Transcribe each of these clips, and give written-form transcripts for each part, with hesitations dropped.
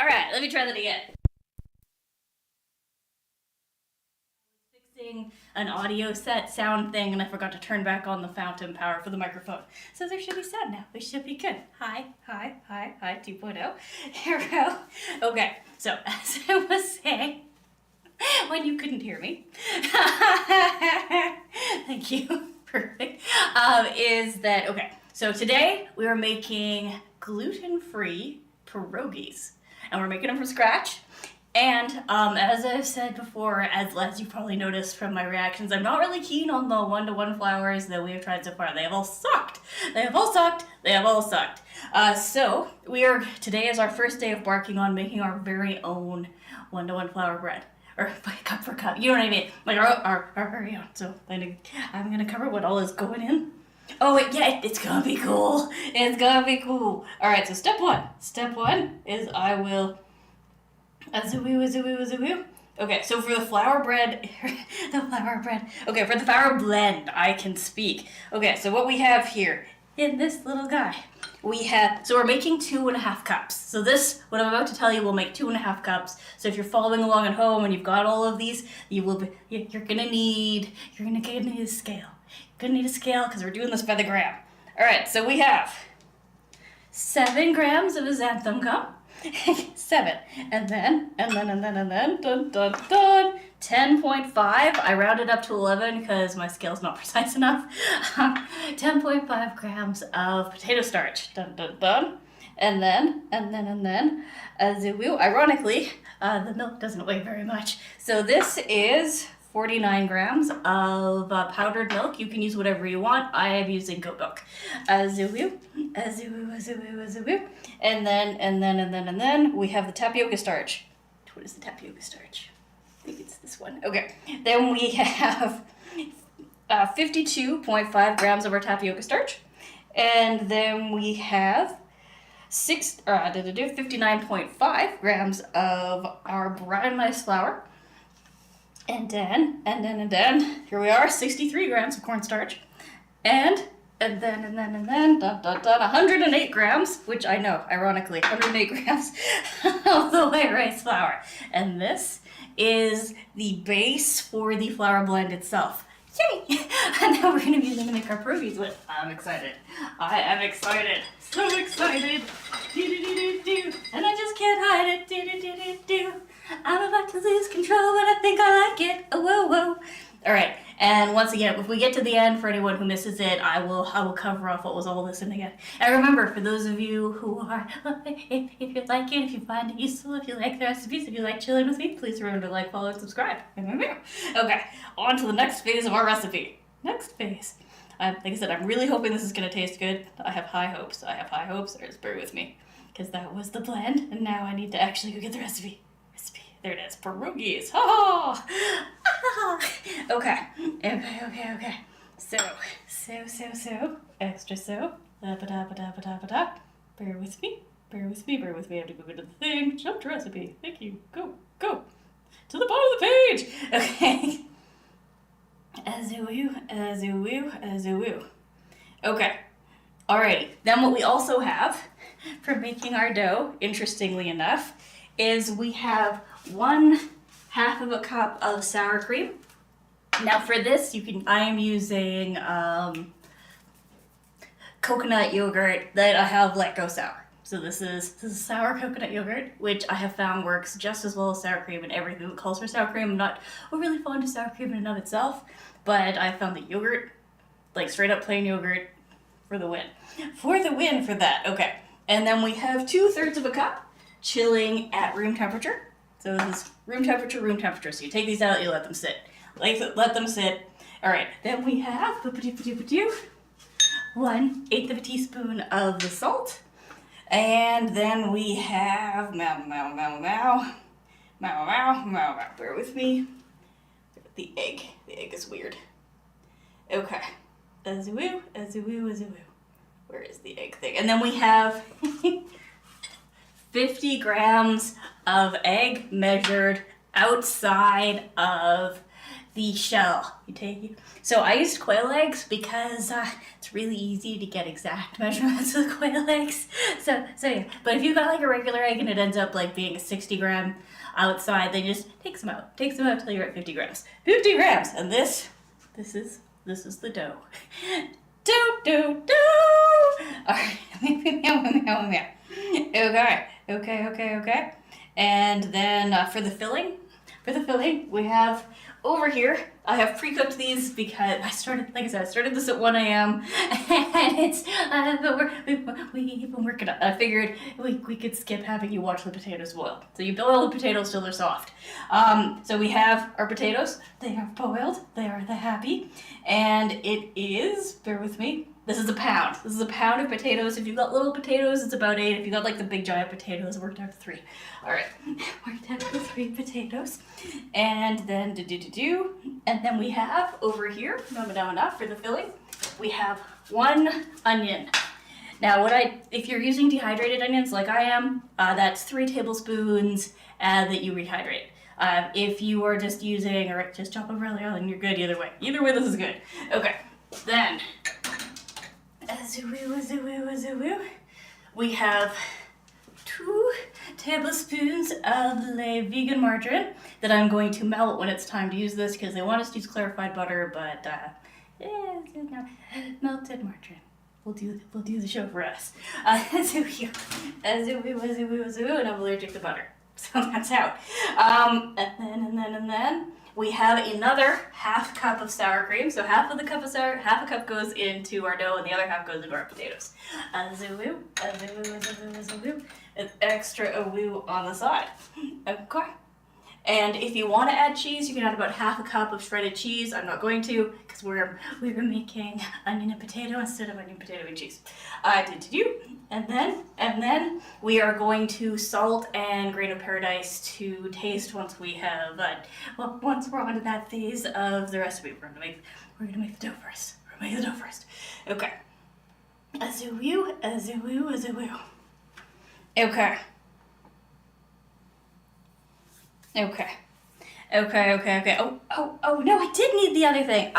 All right, let me try that again. Fixing an audio sound thing, and I forgot to turn back on the fountain power for the microphone. So there should be sound now. We should be good. Hi 2.0. Here we go. Okay, so as I was saying, when you couldn't hear me, thank you, perfect, is that, okay, so today we are making gluten-free pierogis, and we're making them from scratch. And as I've said before, as you probably noticed from my reactions, I'm not really keen on the one-to-one flours that we have tried so far. They have all sucked. They have all sucked. They have all sucked. So today is our first day of embarking on making our very own one-to-one flour bread. Or cup for cup, you know what I mean? Like our very own. So I'm gonna cover what all is going in. Oh wait, yeah, it's gonna be cool. It's gonna be cool. All right, so step one. Step one is I will. Okay, so for the flour bread, okay, for the flour blend, I can speak. Okay, so what we have here in this little guy, so we're making 2.5 cups. So this, what I'm about to tell you, will make 2.5 cups. So if you're following along at home and you've got all of these, you're gonna need a scale. You're gonna need a scale because we're doing this by the gram. All right, so we have 7 grams of xanthan gum. 7, and then, dun, 10.5, I rounded up to 11 because my scale's not precise enough, 10.5 grams of potato starch, and then, ironically, the milk doesn't weigh very much, so this is 49 grams of powdered milk. You can use whatever you want. I am using goat milk. And then we have the tapioca starch. What is the tapioca starch? I think it's this one. Okay. Then we have 52.5 grams of our tapioca starch. And then we have 59.5 grams of our brown rice flour. And then, here we are, 63 grams of cornstarch. And then, 108 grams, which I know, ironically, 108 grams of the white rice flour. And this is the base for the flour blend itself. Yay! And now we're going to be using to make our pierogis with. I'm excited. I am excited. So excited. And I just can't hide it. I'm about to lose control, but I think I like it. Oh, whoa, whoa. All right, and once again, if we get to the end, for anyone who misses it, I will cover off what was all this in again. And remember, for those of you who are, if you like it, if you find it useful, if you like the recipes, if you like chilling with me, please remember to like, follow, and subscribe. Okay, on to the next phase of our recipe. Next phase. Like I said, I'm really hoping this is going to taste good. I have high hopes. Just bear with me, because that was the blend, and now I need to actually go get the recipe. There it is, pierogis. Oh! Okay. So, extra so. Bear with me. I have to go to the thing. Jump to recipe. Thank you. Go. To the bottom of the page. Okay. Azoo. Okay. Alrighty. Then what we also have for making our dough, interestingly enough, is we have 1/2 cup of sour cream. Now for this, I am using coconut yogurt that I have let go sour. So this is sour coconut yogurt, which I have found works just as well as sour cream and everything that calls for sour cream. I'm not really fond of sour cream in and of itself, but I found the yogurt, like straight up plain yogurt, for the win. For that, okay. And then we have 2/3 cup chilling at room temperature. So this is room temperature. So you take these out, you let them sit. Let them sit. All right, then we have 1/8 of a teaspoon of the salt. And then we have, bear with me. The egg is weird. Okay, azoo. Where is the egg thing? And then we have 50 grams of egg measured outside of the shell. So I used quail eggs because it's really easy to get exact measurements with quail eggs. So yeah. But if you've got like a regular egg and it ends up like being a 60 gram outside, then just take some out. Take some out till you're at 50 grams. 50 grams, and this is the dough. Dough. All right. Okay. And then for the filling, we have over here, I have pre-cooked these because I started this at 1 a.m. and it's, we've been working on it. I figured we could skip having you watch the potatoes boil. So you boil the potatoes till they're soft. So we have our potatoes. They are boiled. They're happy. And it is, bear with me, this is a pound. This is a pound of potatoes. If you've got little potatoes, it's about 8. If you've got like the big giant potatoes, it worked out to 3. All right, worked out to 3 potatoes. And then and then we have over here, enough for the filling, we have 1 onion. Now if you're using dehydrated onions like I am, that's 3 tablespoons that you rehydrate. If you are just using, or just chop over the onion, you're good either way. Either way, this is good. Okay, then, we have 2 tablespoons of the vegan margarine that I'm going to melt when it's time to use this, because they want us to use clarified butter, but melted margarine. We'll do the show for us. And I'm allergic to butter, so that's out. And then we have another half cup of sour cream. So half a cup goes into our dough, and the other half goes into our potatoes. An extra woo on the side. Okay. And if you want to add cheese, you can add about half a cup of shredded cheese. I'm not going to, because we're making onion and potato instead of onion, potato, and cheese. And then we are going to salt and grain of paradise to taste once we have, once we're onto that phase of the recipe. We're gonna make the dough first. Okay. Woo. Okay. Oh, no, I did need the other thing.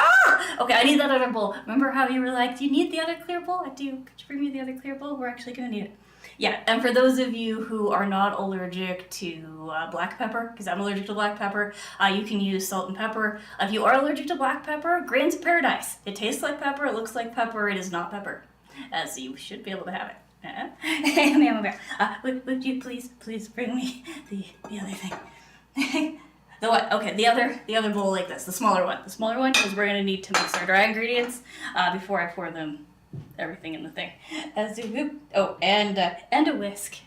Okay, I need that other bowl. Remember how you were like, do you need the other clear bowl? I do. Could you bring me the other clear bowl? We're actually going to need it. Yeah, and for those of you who are not allergic to black pepper, because I'm allergic to black pepper, you can use salt and pepper. If you are allergic to black pepper, grains of paradise. It tastes like pepper, it looks like pepper, it is not pepper. So you should be able to have it. Would you please bring me the other thing? The other bowl like this, the smaller one. The smaller one is we're gonna need to mix our dry ingredients before I pour them everything in the thing. Oh, and a whisk.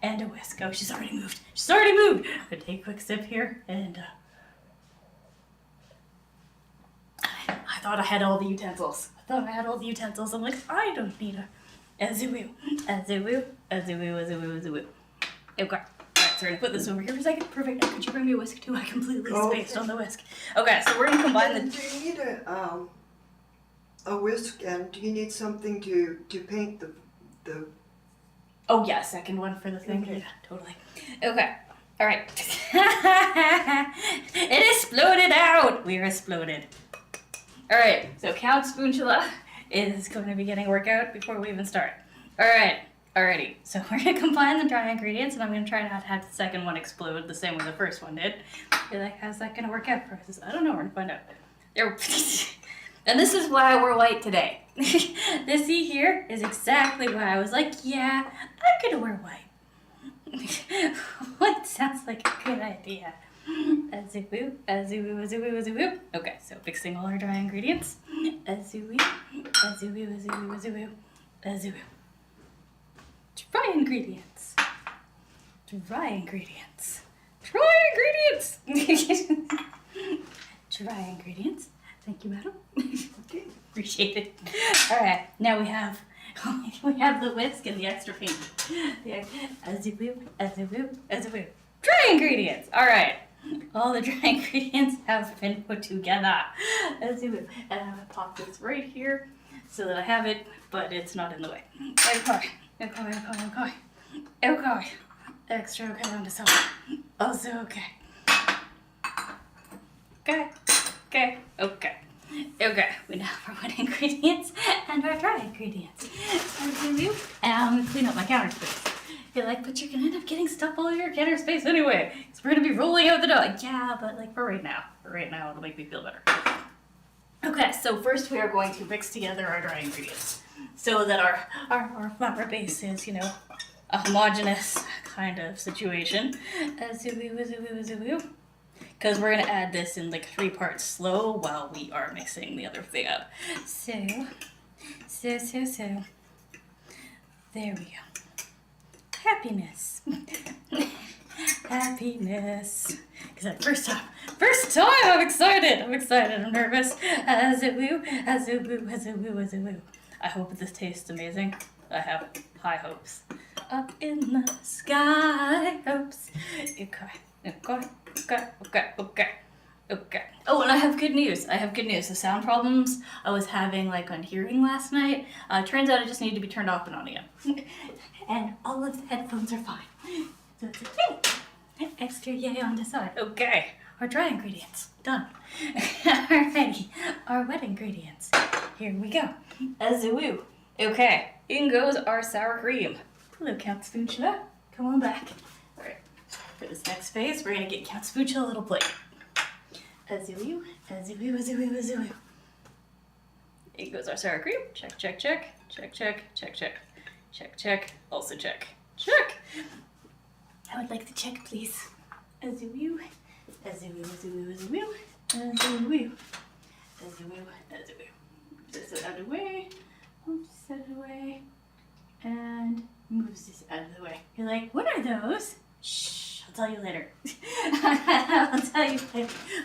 Oh, she's already moved. I'm gonna take a quick sip here, and I thought I had all the utensils. I'm like, I don't need a azoo. Okay. So we're gonna put this over here for a second. Perfect. Could you bring me a whisk too? I completely spaced on the whisk. Okay, so we're gonna combine the. Do you need a whisk, and do you need something to paint the? Oh yeah, second one for the thing. Okay. Yeah, totally. Okay. All right. It exploded out. We are exploded. All right. So Count Spoonchula is going to be getting a workout before we even start. All right. Alrighty, so we're going to combine the dry ingredients, and I'm going to try not to have the second one explode the same way the first one did. You're like, how's that going to work out for us? I don't know, we're going to find out. There. And this is why we're white today. This here is exactly why I was like, yeah, I'm going to wear white. White sounds like a good idea. Azoo. Okay, so mixing all our dry ingredients. Azoo. Dry ingredients. Dry ingredients. Thank you, madam. Okay, appreciate it. All right, now we have the whisk and the extra paint. Azoo. Dry ingredients. All right. All the dry ingredients have been put together. Azoo. And I'm gonna pop this right here so that I have it, but it's not in the way. Okay. Extra okay on the salt. Also okay. Okay. Okay. We now have our wet ingredients and our dry ingredients. And clean up my counter space. You're like, but you're gonna end up getting stuff all over your counter space anyway. So we're gonna be rolling out the dough. Yeah, but like for right now, it'll make me feel better. Okay, so first we are going to mix together our dry ingredients so that our flour base is, a homogeneous kind of situation. Because we're gonna add this in like 3 parts slow while we are mixing the other thing up. So. There we go. Happiness. Happiness. Because first time, I'm excited. I'm nervous. As a woo. I hope this tastes amazing. I have high hopes. Up in the sky, hopes. Okay. Oh, and I have good news. The sound problems I was having on hearing last night, turns out I just need to be turned off and on again. And all of the headphones are fine. So it's okay. Extra yay on the side. Okay. Our dry ingredients. Done. Alrighty. Our wet ingredients. Here we go. Azoo. Okay. In goes our sour cream. Hello, Count Spatula. Come on back. Alright. For this next phase, we're going to get Count Spatula a little plate. Azoo. In goes our sour cream. Check. Also check. I would like the check, please. Azoo. This is out of the way. Oops, out of the way. And moves this out of the way. You're like, what are those? Shh, I'll tell you later.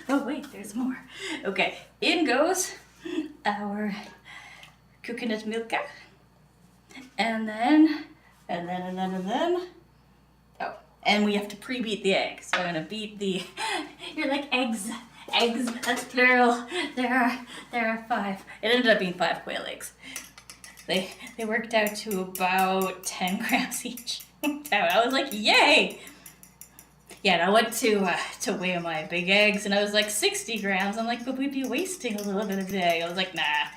Oh wait, there's more. Okay, in goes our coconut milk. And then. Oh, and we have to pre-beat the egg. So I'm gonna beat the. You're like eggs. That's plural. There are 5. It ended up being 5 quail eggs. They worked out to about 10 grams each. I was like, yay! Yeah, and I went to weigh my big eggs, and I was like 60 grams. I'm like, but we'd be wasting a little bit of the egg. I was like, nah.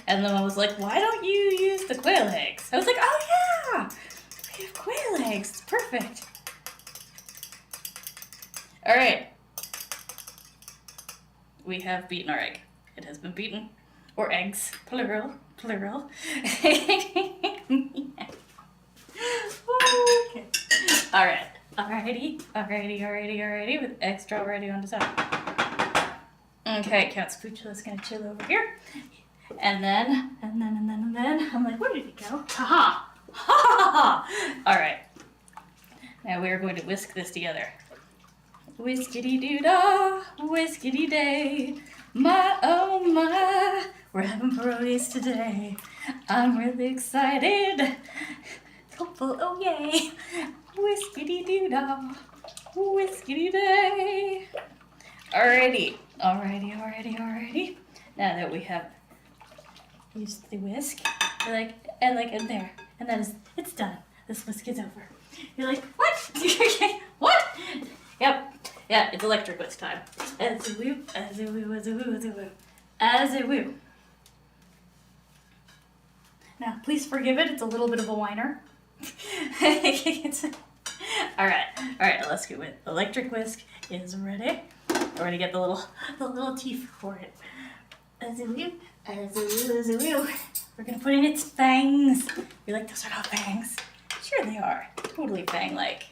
And then I was like, why don't you use the quail eggs? I was like, oh yeah, we have quail eggs. It's perfect. All right. We have beaten our egg. It has been beaten. Or eggs, plural. Okay. Alrighty, with extra already on the side. Okay, Count Spatula's gonna chill over here. And then, I'm like, where did he go? Ha! Alright. Now we are going to whisk this together. Whiskity-doo-dah, whiskity-day. My, oh my, we're having pierogis today. I'm really excited. Hopeful, oh yay. Whiskity-doo-dah, whiskity-day. Alrighty. Now that we have used the whisk, and there. And that is, it's done. This whisk is over. You're like, what? What? Yep. Yeah, it's electric whisk time. Azoo. Now, please forgive it. It's a little bit of a whiner. Alright, let's get with electric whisk is ready. We're gonna get the little teeth for it. Azoo. We're gonna put in its fangs. You like those are not fangs? Sure they are. Totally fang-like.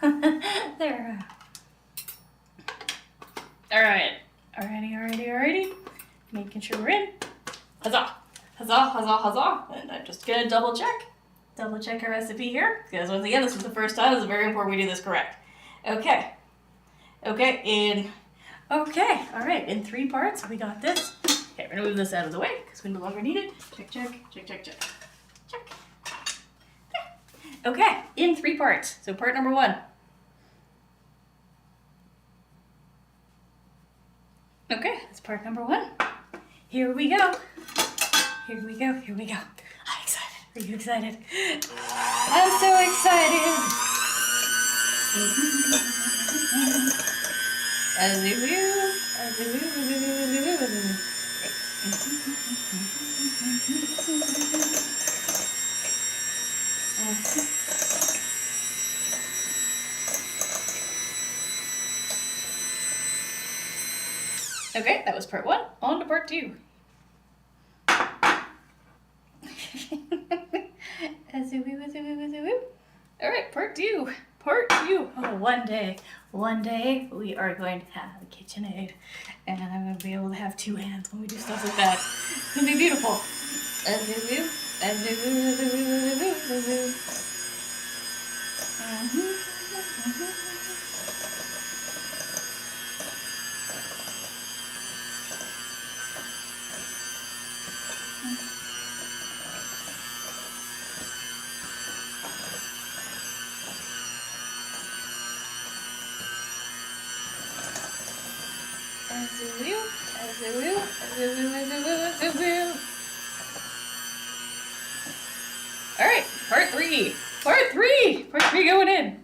They're Alrighty. Making sure we're in. Huzzah. And I'm just gonna double check our recipe here. Because once again, this is the first time. It's very important we do this correct. Okay, alright, in 3 parts, we got this. Okay, we're gonna move this out of the way, because we no longer need it. Check. Okay, in 3 parts. So part number 1. Okay, that's part number 1. Here we go. I'm excited. Are you excited? I'm so excited. As we will, as we will. Okay, that was part 1. On to part 2. Alright, part 2. Part 2. Oh, one day we are going to have a KitchenAid, and I'm going to be able to have 2 hands when we do stuff like that. It's going to be beautiful. Alright, part 3. Part 3! Part 3 going in.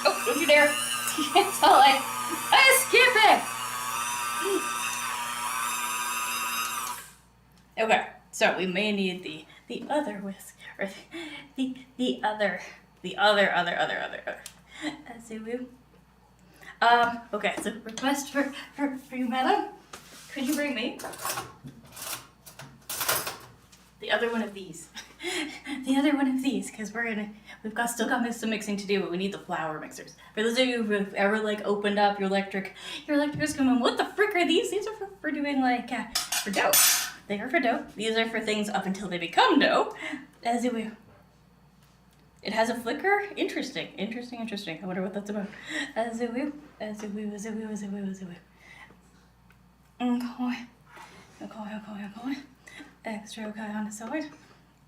Oh, don't you dare. It's all like, skip it. Okay, so we may need the other whisk, or the other. Okay, so request for you, madam. Could you bring me the other one of these? The other one of these, because we've still got some mixing to do, but we need the flour mixers. For those of you who've ever opened up your electric is going, what the frick are these? These are for doing for dough. They are for dough. These are for things up until they become dough. It has a flicker. Interesting. I wonder what that's about. Okay. Extra okay on the side.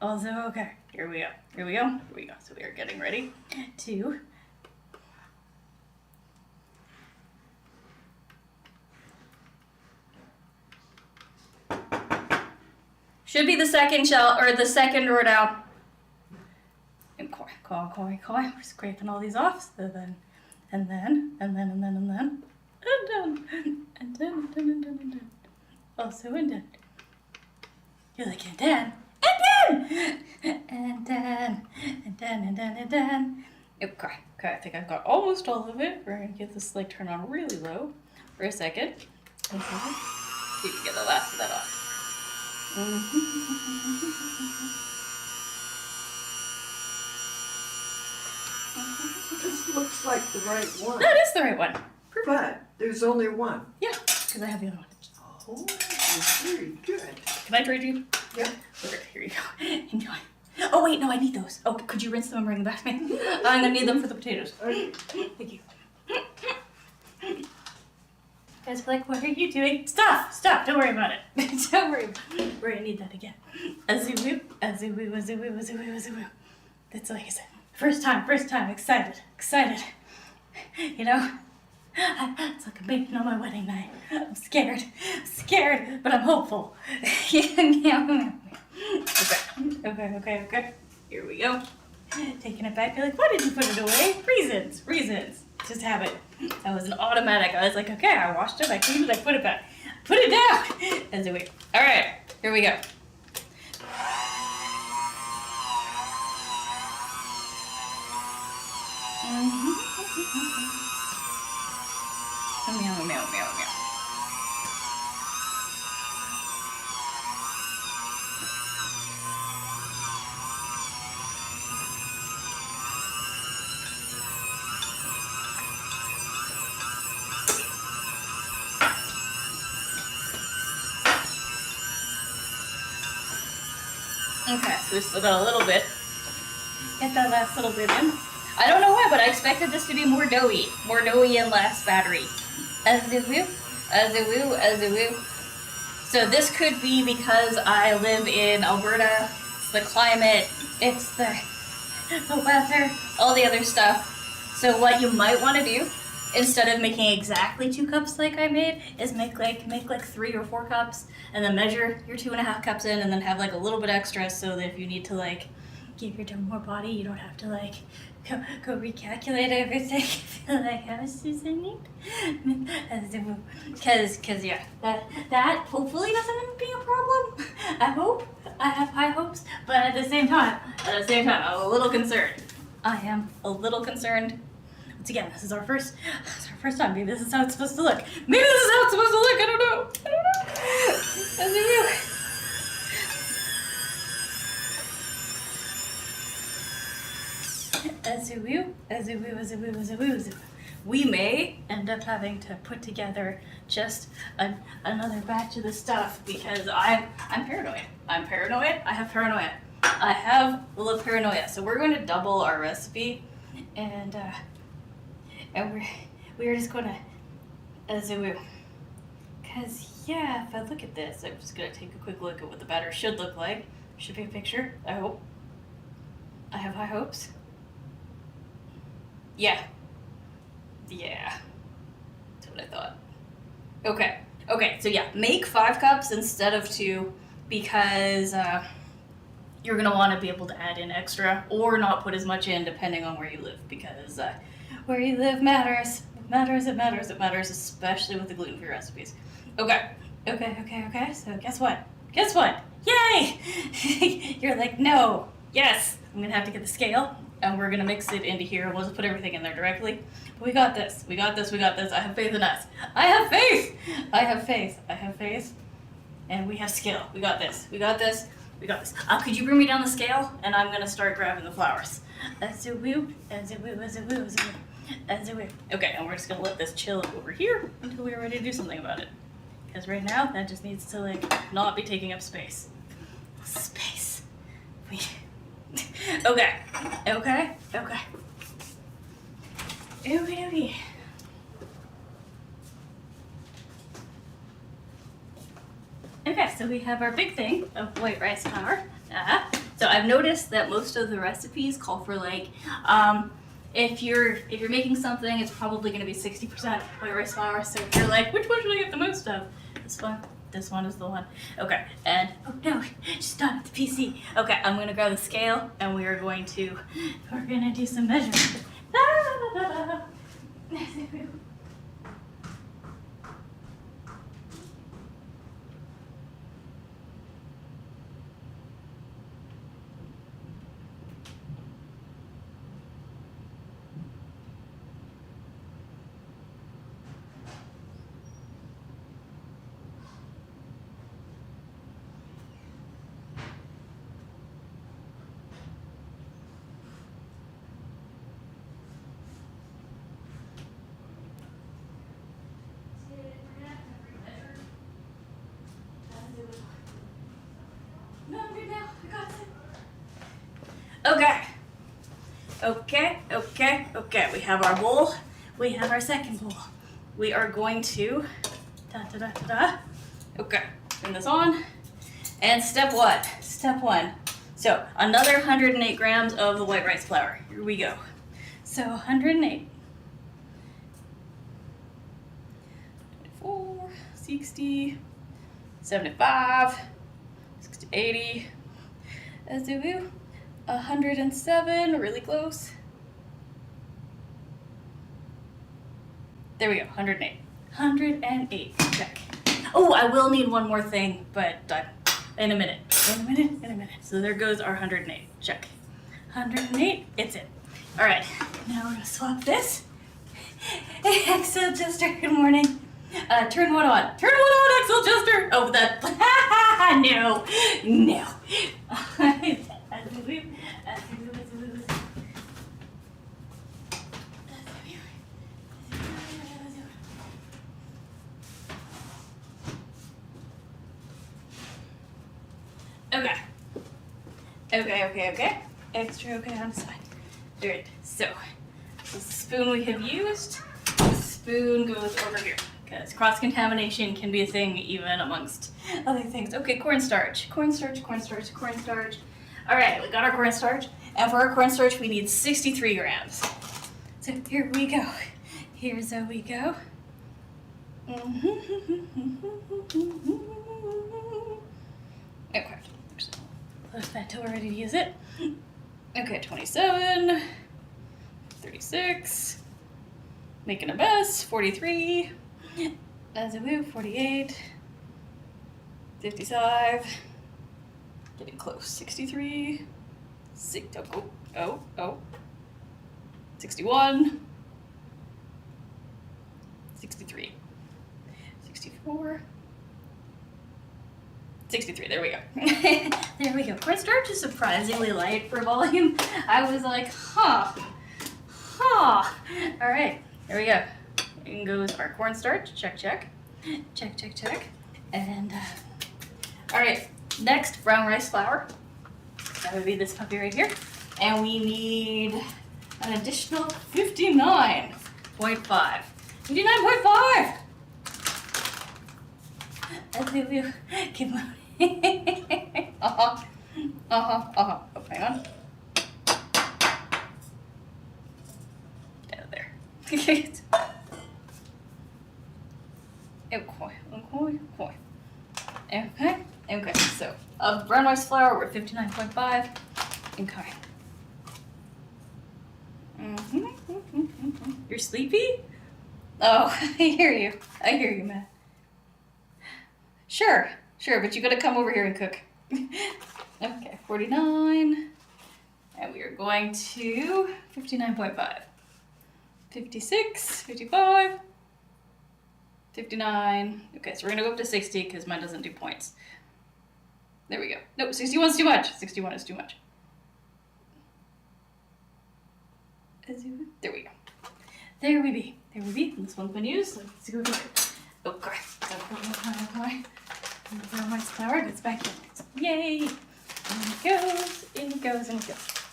Also okay. Here we go. So we are getting ready to should be the second shell or the second row down. Koi. We're scraping all these off. So then, and then. Also and then. You're like, and then. Okay, I think I've got almost all of it. We're gonna get this turn on really low for a second. See if we can get the last of that off. This looks like the right one. That is the right one. Perfect. But there's only one. Yeah, because I have the other one. Oh, very good. Can I trade you? Yeah. Okay, here you go. Enjoy. Oh wait, no, I need those. Oh, could you rinse them and bring them back to me? I'm gonna need them for the potatoes. Okay. Thank you. Guys are like, what are you doing? Stop! Don't worry about it. Don't worry. We're gonna need that again. Azoo-woo. That's like I said. First time. Excited. You know? It's like a baby on my wedding night. I'm scared, but I'm hopeful. Okay. Here we go. Taking it back. You're like, why did you put it away? Reasons. Just have it. That was an automatic. I was like, okay, I washed it, I cleaned it, I put it back. Put it down! As we. Alright, here we go. Meow. Okay, so we still got a little bit. Get that last little bit in. I don't know why, but I expected this to be more doughy and less battery. As if we As a woo, as a woo. So this could be because I live in Alberta. It's the climate, it's the weather, all the other stuff. So what you might want to do, instead of making exactly 2 cups like I made, is make like 3 or 4 cups, and then measure your 2.5 cups in, and then have like a little bit extra, so that if you need to like give your tongue more body, you don't have to like go recalculate everything. Like, how much does I need? Cause yeah, that hopefully doesn't end up being a problem. I hope. I have high hopes, but at the same time, I'm a little concerned. I am a little concerned. Once again, this is our first time. Maybe this is how it's supposed to look. Maybe this is how it's supposed to look. I don't know. As a woo. As a woo, as a woo, as a woo, as a woo, as a woo. We may end up having to put together another batch of the stuff because I'm paranoid. I'm paranoid. I have paranoia. I have a little paranoia. So we're going to double our recipe, and we're just gonna as a woo. Cause yeah, if I look at this, I'm just gonna take a quick look at what the batter should look like. Should be a picture. I hope. I have high hopes. Yeah. Yeah. That's what I thought. Okay. Okay, so yeah, make 5 cups instead of 2 because you're going to want to be able to add in extra or not put as much in depending on where you live because where you live matters. It matters, especially with the gluten-free recipes. Okay. So guess what? Yay! You're like, no. Yes. I'm going to have to get the scale. And we're going to mix it into here. We'll just put everything in there directly. But we got this. I have faith in us. I have faith. And we have skill. We got this. Could you bring me down the scale? And I'm going to start grabbing the flours. As a woo. Okay, and we're just going to let this chill over here until we're ready to do something about it. Because right now, that just needs to, like, not be taking up space. Okay. Okay, so we have our big thing of white rice flour. So I've noticed that most of the recipes call for like, if you're making something, it's probably going to be 60% white rice flour. So if you're like, which one should I get the most of? This one is the one. Okay, and oh no, just not at the PC. Okay, I'm gonna grab the scale and we're gonna do some measurements. Okay. We have our bowl. We have our second bowl. We are going to Okay, turn this on. And step one. So another 108 grams of the white rice flour. Here we go. So 108. 24, 60, 75, 60, 80. As do we. 107, really close. There we go, 108. 108, check. Oh, I will need one more thing, but in a minute. So there goes our 108, check. 108, it's in. All right, now we're gonna swap this. Excel Chester, good morning. Turn one on, Excel Chester. Oh, that, no. Okay. Extra okay on the side. Alright, so the spoon we have used, the spoon goes over here. because cross-contamination can be a thing even amongst other things. Okay, cornstarch. Cornstarch. All right, we got our cornstarch. And for our cornstarch, we need 63 grams. So here we go. Here's how we go. Okay, close that till we're ready to use it. Okay, 27, 36, making a mess, 43, as a woo, 48, 55, getting close, 63, oh, 61, 63, 64, 63, there we go. There we go. Cornstarch is surprisingly light for volume. I was like, huh. All right, here we go. In goes our cornstarch. Check. And, all right, next, brown rice flour. That would be this puppy right here. And we need an additional 59.5. 59.5! Keep moving. Oh, hang on. Get out of there. Okay, so of brown rice flour, we're 59.5. Okay. You're sleepy? Oh, I hear you, man. Sure, but you gotta come over here and cook. Okay, 49. And we are going to 59.5. 56, 55, 59. Okay, so we're gonna go up to 60 because mine doesn't do points. There we go. Nope, 61 is too much. 61 is too much. There we go. There we be. This one's been used. Let's go here. Okay. Brown rice flour goes back in. Yay! In it goes.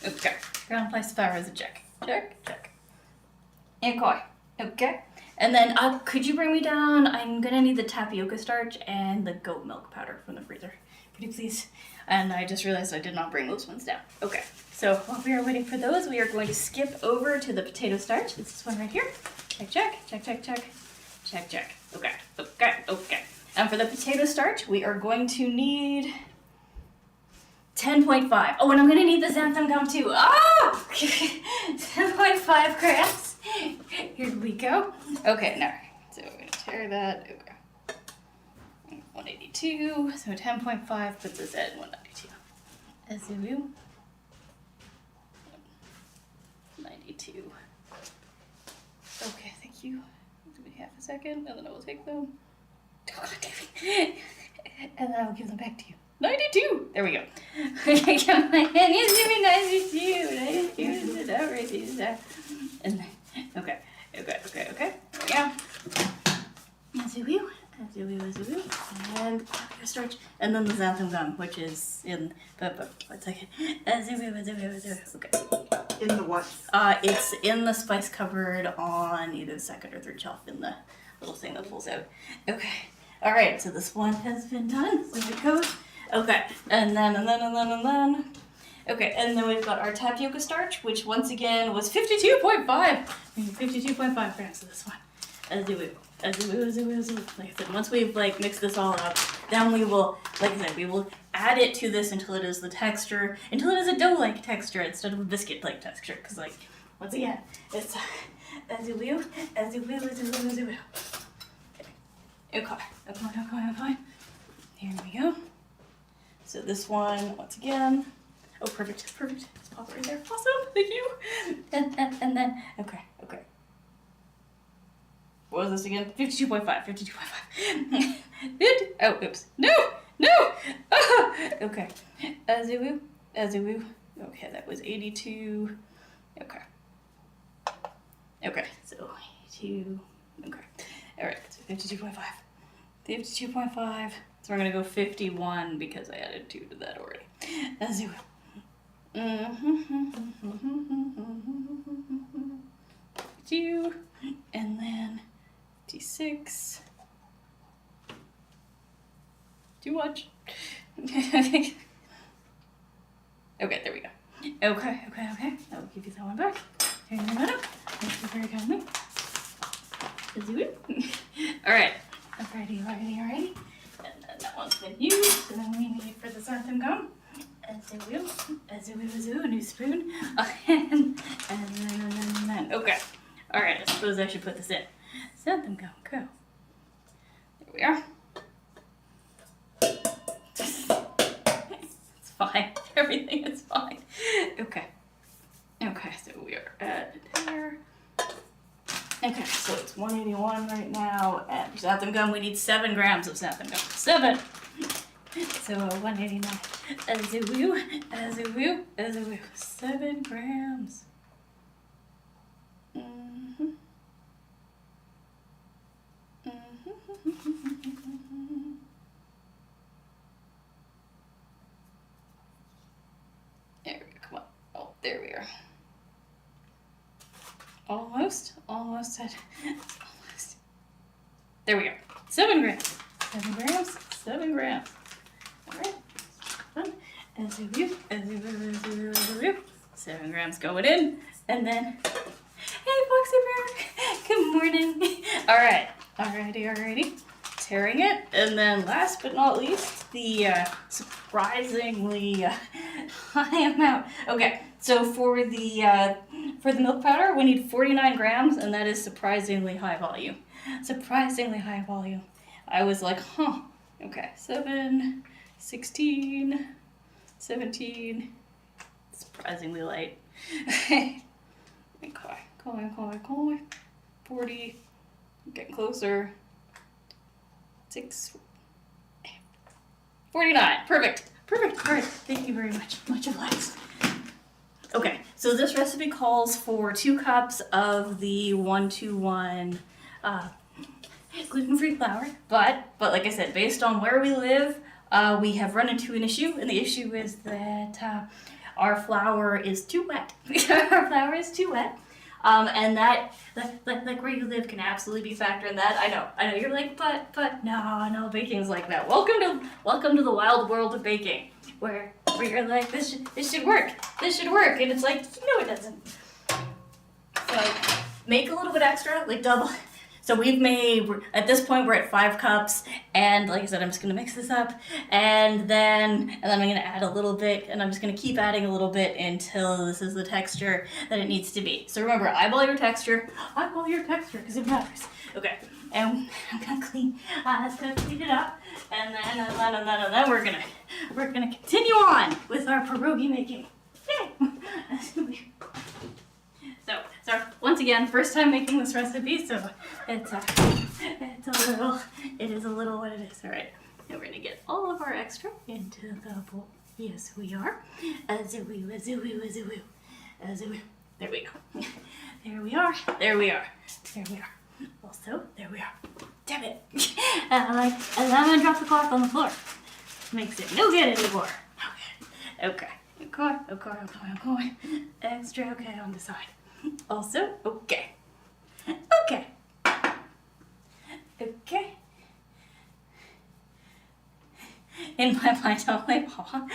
Okay. Brown rice flour is a check. Check. Okay. And then could you bring me down? I'm gonna need the tapioca starch and the goat milk powder from the freezer. Pretty please. And I just realized I did not bring those ones down. Okay. So while we are waiting for those, we are going to skip over to the potato starch. It's this one right here. Check. Okay. And for the potato starch, we are going to need 10.5. Oh, and I'm going to need the xanthan gum too. 10.5 grams. Here we go. Okay, now, so we're going to tear that. Okay. 182. So 10.5 puts us at 192. As we will. 92. Okay, thank you. Give me half a second, and then I will take them. And then I will give them back to you. 92! There we go. Okay, come on. It's gonna be 92. 92 is everything. And then, okay. There we go. As you will. And tapioca starch. And then the xanthan gum, which is in, but 1 second. As you will. Okay. In the what? It's in the spice cupboard on either the second or third shelf in the little thing that pulls out. Okay. All right. So this one has been done. So it goes. Okay. And then. Okay. And then we've got our tapioca starch, which once again was 52.5. 52.5 grams of this one. As we will. Like I said, once we've mixed this all up, then we will, we will add it to this until it is the texture, until it is a dough-like texture instead of a biscuit-like texture. Because once again, it's as you will. Okay. Here we go. So this one, once again. Oh, perfect. Just pop it right there. Awesome. Thank you. And then, okay. What was this again? 52.5. Oh, oops. No! Okay. As a woo. Okay, that was 82. Okay, so 82. Okay. Alright, so 52.5. 52.5. So we're going to go 51 because I added 2 to that already. As a woo. 2. And then 56. Too much. Okay, there we go. Okay. I will give you that one back. Here you go. Thank you very kindly. Alright. Alrighty. And then that one's been used. And then we need for the xanthan gum. As a new spoon. And then. Okay. Alright, I suppose I should put this in. Xanthan gum, go. There we are. It's fine. Everything is fine. Okay, so we are at there. Okay, so it's 181 right now. And xanthan gum, we need 7 grams of xanthan gum. 7! So 189. As a woo. 7 grams. There we go, come on. Oh, there we are. Almost. There we are. 7 grams. 7 grams. Alright. As a woo. 7 grams going in. And then, hey, Foxy Bear. Good morning. Alright. Alrighty. Tearing it. And then last but not least, the surprisingly high amount. Okay, so for the milk powder, we need 49 grams, and that is surprisingly high volume. I was like, okay, 7, 16, 17, surprisingly light. Okay, 40, getting closer. 6, 49. Perfect. All right. Thank you very much. Much obliged. Okay, so this recipe calls for 2 cups of the 1-to-1 gluten-free flour. But like I said, based on where we live, we have run into an issue, and the issue is that our flour is too wet. And that, like where you live can absolutely be factored in that. I know, you're like, but no, baking's like that. Welcome to the wild world of baking, where you're like, this should work, and it's like, no, it doesn't. So make a little bit extra, like double. So at this point we're at 5 cups, and like I said, I'm just gonna mix this up, and then I'm gonna add a little bit, and I'm just gonna keep adding a little bit until this is the texture that it needs to be. So remember, eyeball your texture, because it matters. Okay, and I'm gonna clean it up, and then we're gonna continue on with our pierogi making. So once again, first time making this recipe, so it is a little what it is. All right, and we're gonna get all of our extra into the bowl. Yes, we are. As a woo. There we go. There we are. Also, there we are. Damn it! And I'm gonna drop the cloth on the floor. Makes it no good anymore. Okay. Extra okay on the side. Also, okay. In my mind, I'm like, well, at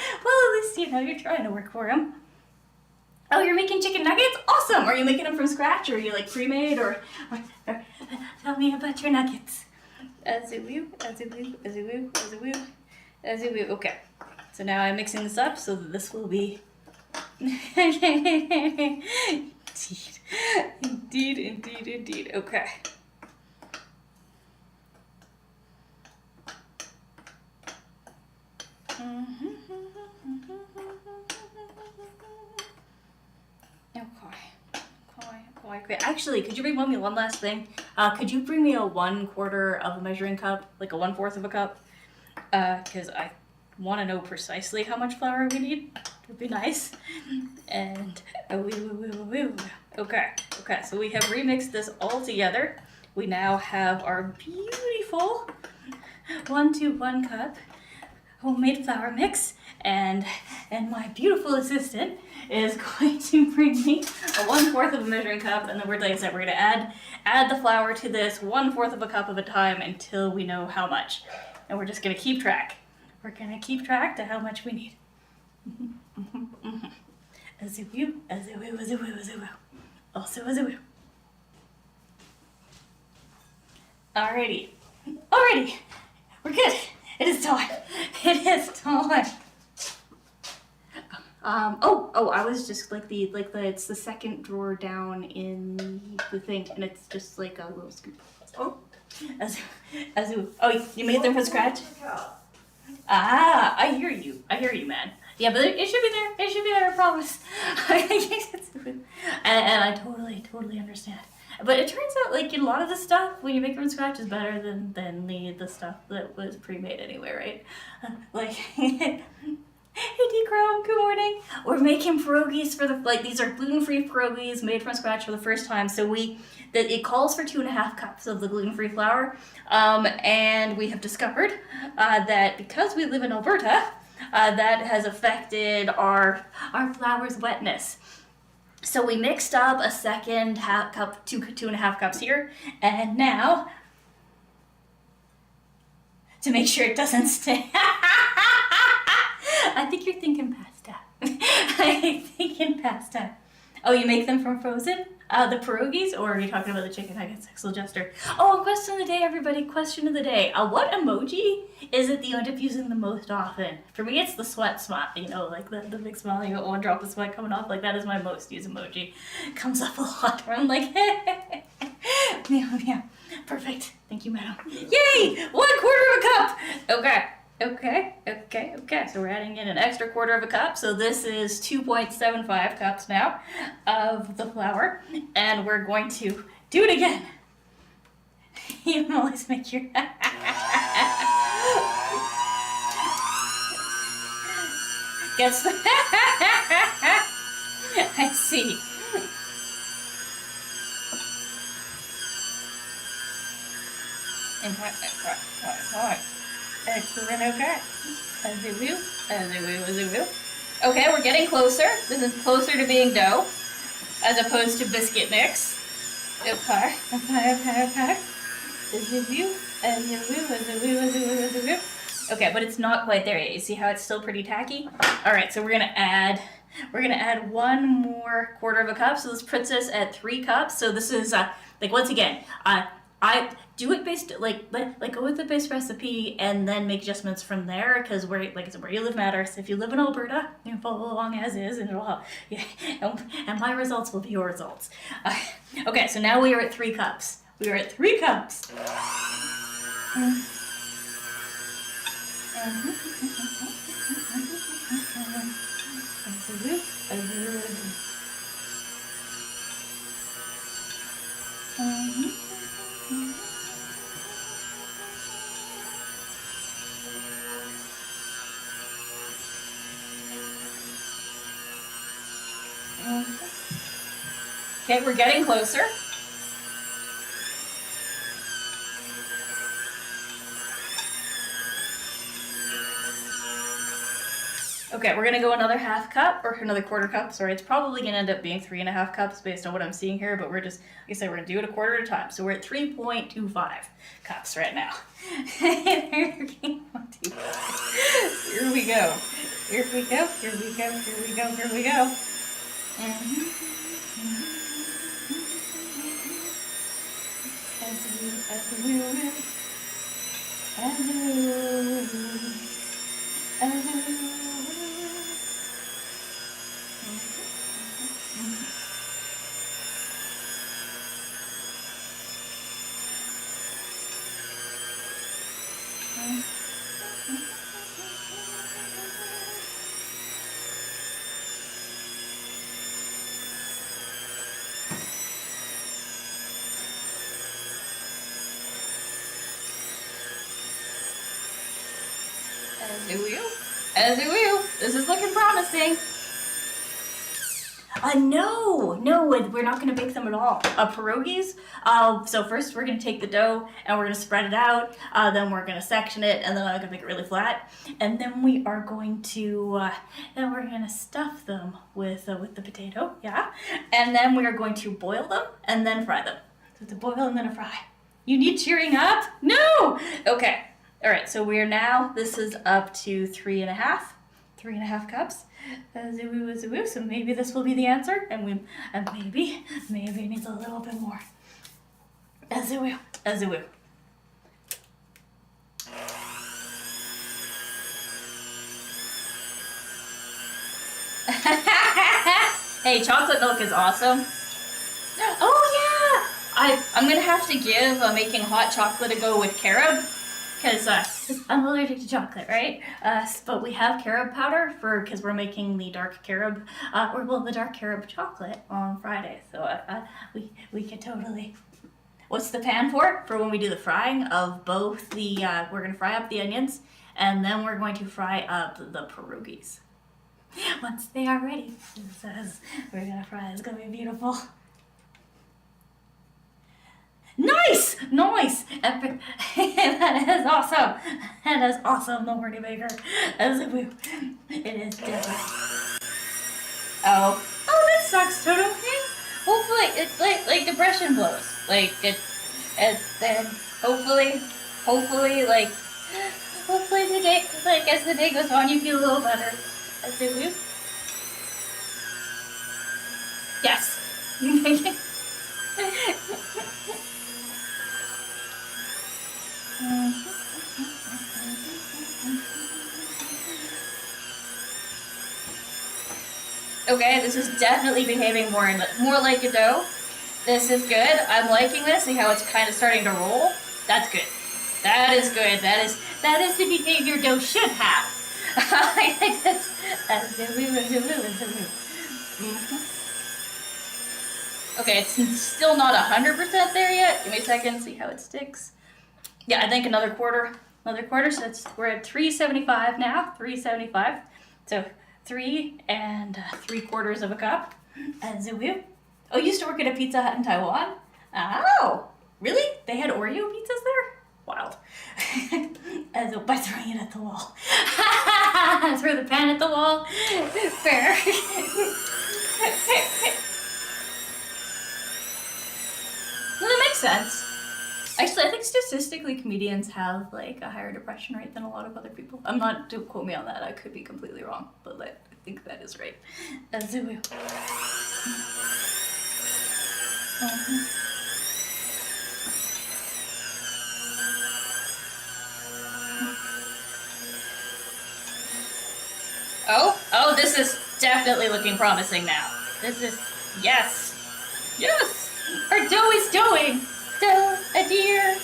least, you're trying to work for him. Oh, you're making chicken nuggets? Awesome! Are you making them from scratch, or are you like pre-made, or tell me about your nuggets. As a woo. Okay. So now I'm mixing this up so that this will be Indeed. Okay. Okay. Actually, could you bring me one last thing? Could you bring me a 1/4 of a measuring cup, like a 1/4 of a cup? Because I want to know precisely how much flour we need. It would be nice. And okay, so we have remixed this all together. We now have our beautiful 1-to-1 cup homemade flour mix, and my beautiful assistant is going to bring me a 1/4 of a measuring cup, and then like I said, we're gonna add the flour to this 1/4 of a cup of a time until we know how much, and we're just gonna keep track. we're gonna keep track to how much we need. A zoo-woo, a zoo-woo, a zoo-woo, a zoo-woo. Also a zoo-woo. Alrighty. We're good. It is time. It is time. I was just it's the second drawer down in the thing, and it's just like a little scoop. Oh. You made them from scratch? Ah, I hear you, man. Yeah, but it should be there. It should be there, I promise. and I totally understand. But it turns out, like, a lot of the stuff, when you make it from scratch, is better than the stuff that was pre-made anyway, right? Hey, D-Chrome, good morning. We're making pierogis these are gluten-free pierogis made from scratch for the first time. So it calls for 2.5 cups of the gluten-free flour. And we have discovered that because we live in Alberta, that has affected our flour's wetness. So we mixed up a second half cup, 2.5 cups here, and now, to make sure it doesn't stay, I think you're thinking pasta. I'm thinking pasta. Oh, you make them from frozen? The pierogis, or are you talking about the chicken nuggets, Excel Jester? Oh, question of the day, everybody, question of the day. What emoji is it that you end up using the most often? For me, it's the sweat smile, like the big smile, you got one drop of sweat coming off, like that is my most used emoji. Comes up a lot where I'm like, yeah, perfect, thank you, madam. Yay, 1/4 of a cup. Okay, so we're adding in an extra 1/4 of a cup, so this is 2.75 cups now of the flour, and we're going to do it again. You can always make your... Guess what? I see. Excellent, okay. A zoo-woo. Okay, we're getting closer. This is closer to being dough, as opposed to biscuit mix. Okay. A zoo-woo. Okay, but it's not quite there yet. You see how it's still pretty tacky? Alright, so we're gonna add 1 more 1/4 of a cup. So this puts us at 3 cups. So this is once again, I do it based go with the base recipe and then make adjustments from there, because where you live matters. If you live in Alberta, you can follow along as is, and and my results will be your results. Okay, so now we are at 3 cups. We are at 3 cups. Okay, we're getting closer. Okay, we're gonna go another 1/2 cup, or another 1/4 cup, sorry. It's probably gonna end up being 3.5 cups based on what I'm seeing here, but we're just, like I said, we're gonna do it a 1/4 at a time. So we're at 3.25 cups right now. Here we go. As we will. This is looking promising. No, we're not going to bake them at all. Pierogis, so first we're going to take the dough and we're going to spread it out, then we're going to section it, and then I'm going to make it really flat, and then we are going to, stuff them with the potato, yeah, and then we are going to boil them and then fry them. So to boil and then a fry. You need cheering up? No! Okay. All right, so we're now, this is up to 3.5 cups. So maybe this will be the answer, and maybe it needs a little bit more. Azoo. Hey, chocolate milk is awesome. Oh yeah! I'm gonna have to give making hot chocolate a go with carob, because I'm allergic to chocolate, right? But we have carob powder because we're making the dark carob, the dark carob chocolate on Friday. So we could totally. What's the pan for? For when we do the frying of both the, we're gonna fry up the onions, and then we're going to fry up the pierogis. Once they are ready, we're gonna fry. It's gonna be beautiful. Nice! Epic. That is awesome. The Horny Baker. It is different. Oh, that sucks, Toto. Hopefully, it's like depression blows. Like and then hopefully, the day, as the day goes on, you feel a little better. Yes. Okay, this is definitely behaving more like a dough. This is good. I'm liking this. See how it's kind of starting to roll? That's good. That is good. That is the behavior dough should have. I think that's Okay, it's still not 100% there yet. Give me a second, see how it sticks. Yeah, I think another quarter. So we're at 375 now. 375. So 3 3/4 cup. Oh, you used to work at a Pizza Hut in Taiwan? Oh, really? They had Oreo pizzas there? Wild. By throwing it at the wall. Throw the pan at the wall. Fair. Well, that makes sense. Actually, I think statistically comedians have like a higher depression rate than a lot of other people. Don't quote me on that. I could be completely wrong, but I think that is right. Oh, this is definitely looking promising now. Yes. Our dough is doing. Dough, a dear.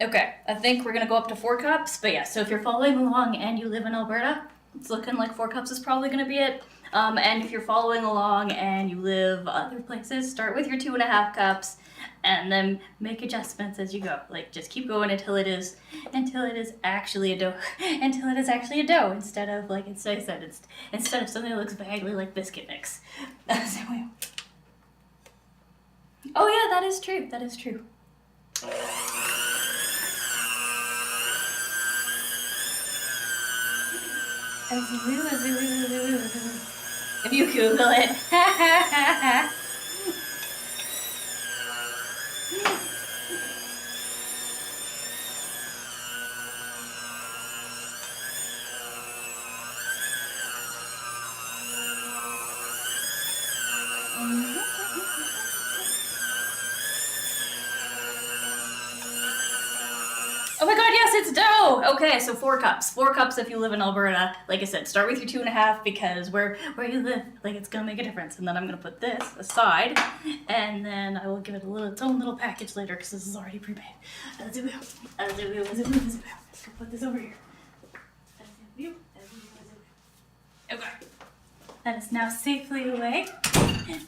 Okay, I think we're gonna go up to 4 cups, but yeah, so if you're following along and you live in Alberta, it's looking like 4 cups is probably gonna be it. And if you're following along and you live other places, start with your 2.5 cups and then make adjustments as you go. Like just keep going until it is actually a dough. Until it is actually a dough instead of like instead of something that looks vaguely like biscuit mix. Oh yeah, that is true. If you Google it. Oh my god, yes, it's dough! Okay, so 4 cups. 4 cups if you live in Alberta. Like I said, start with your 2.5 because where you live, like it's gonna make a difference. And then I'm gonna put this aside, and then I will give it its own little package later because this is already pre-made. Let's put this over here. Okay. That is now safely away.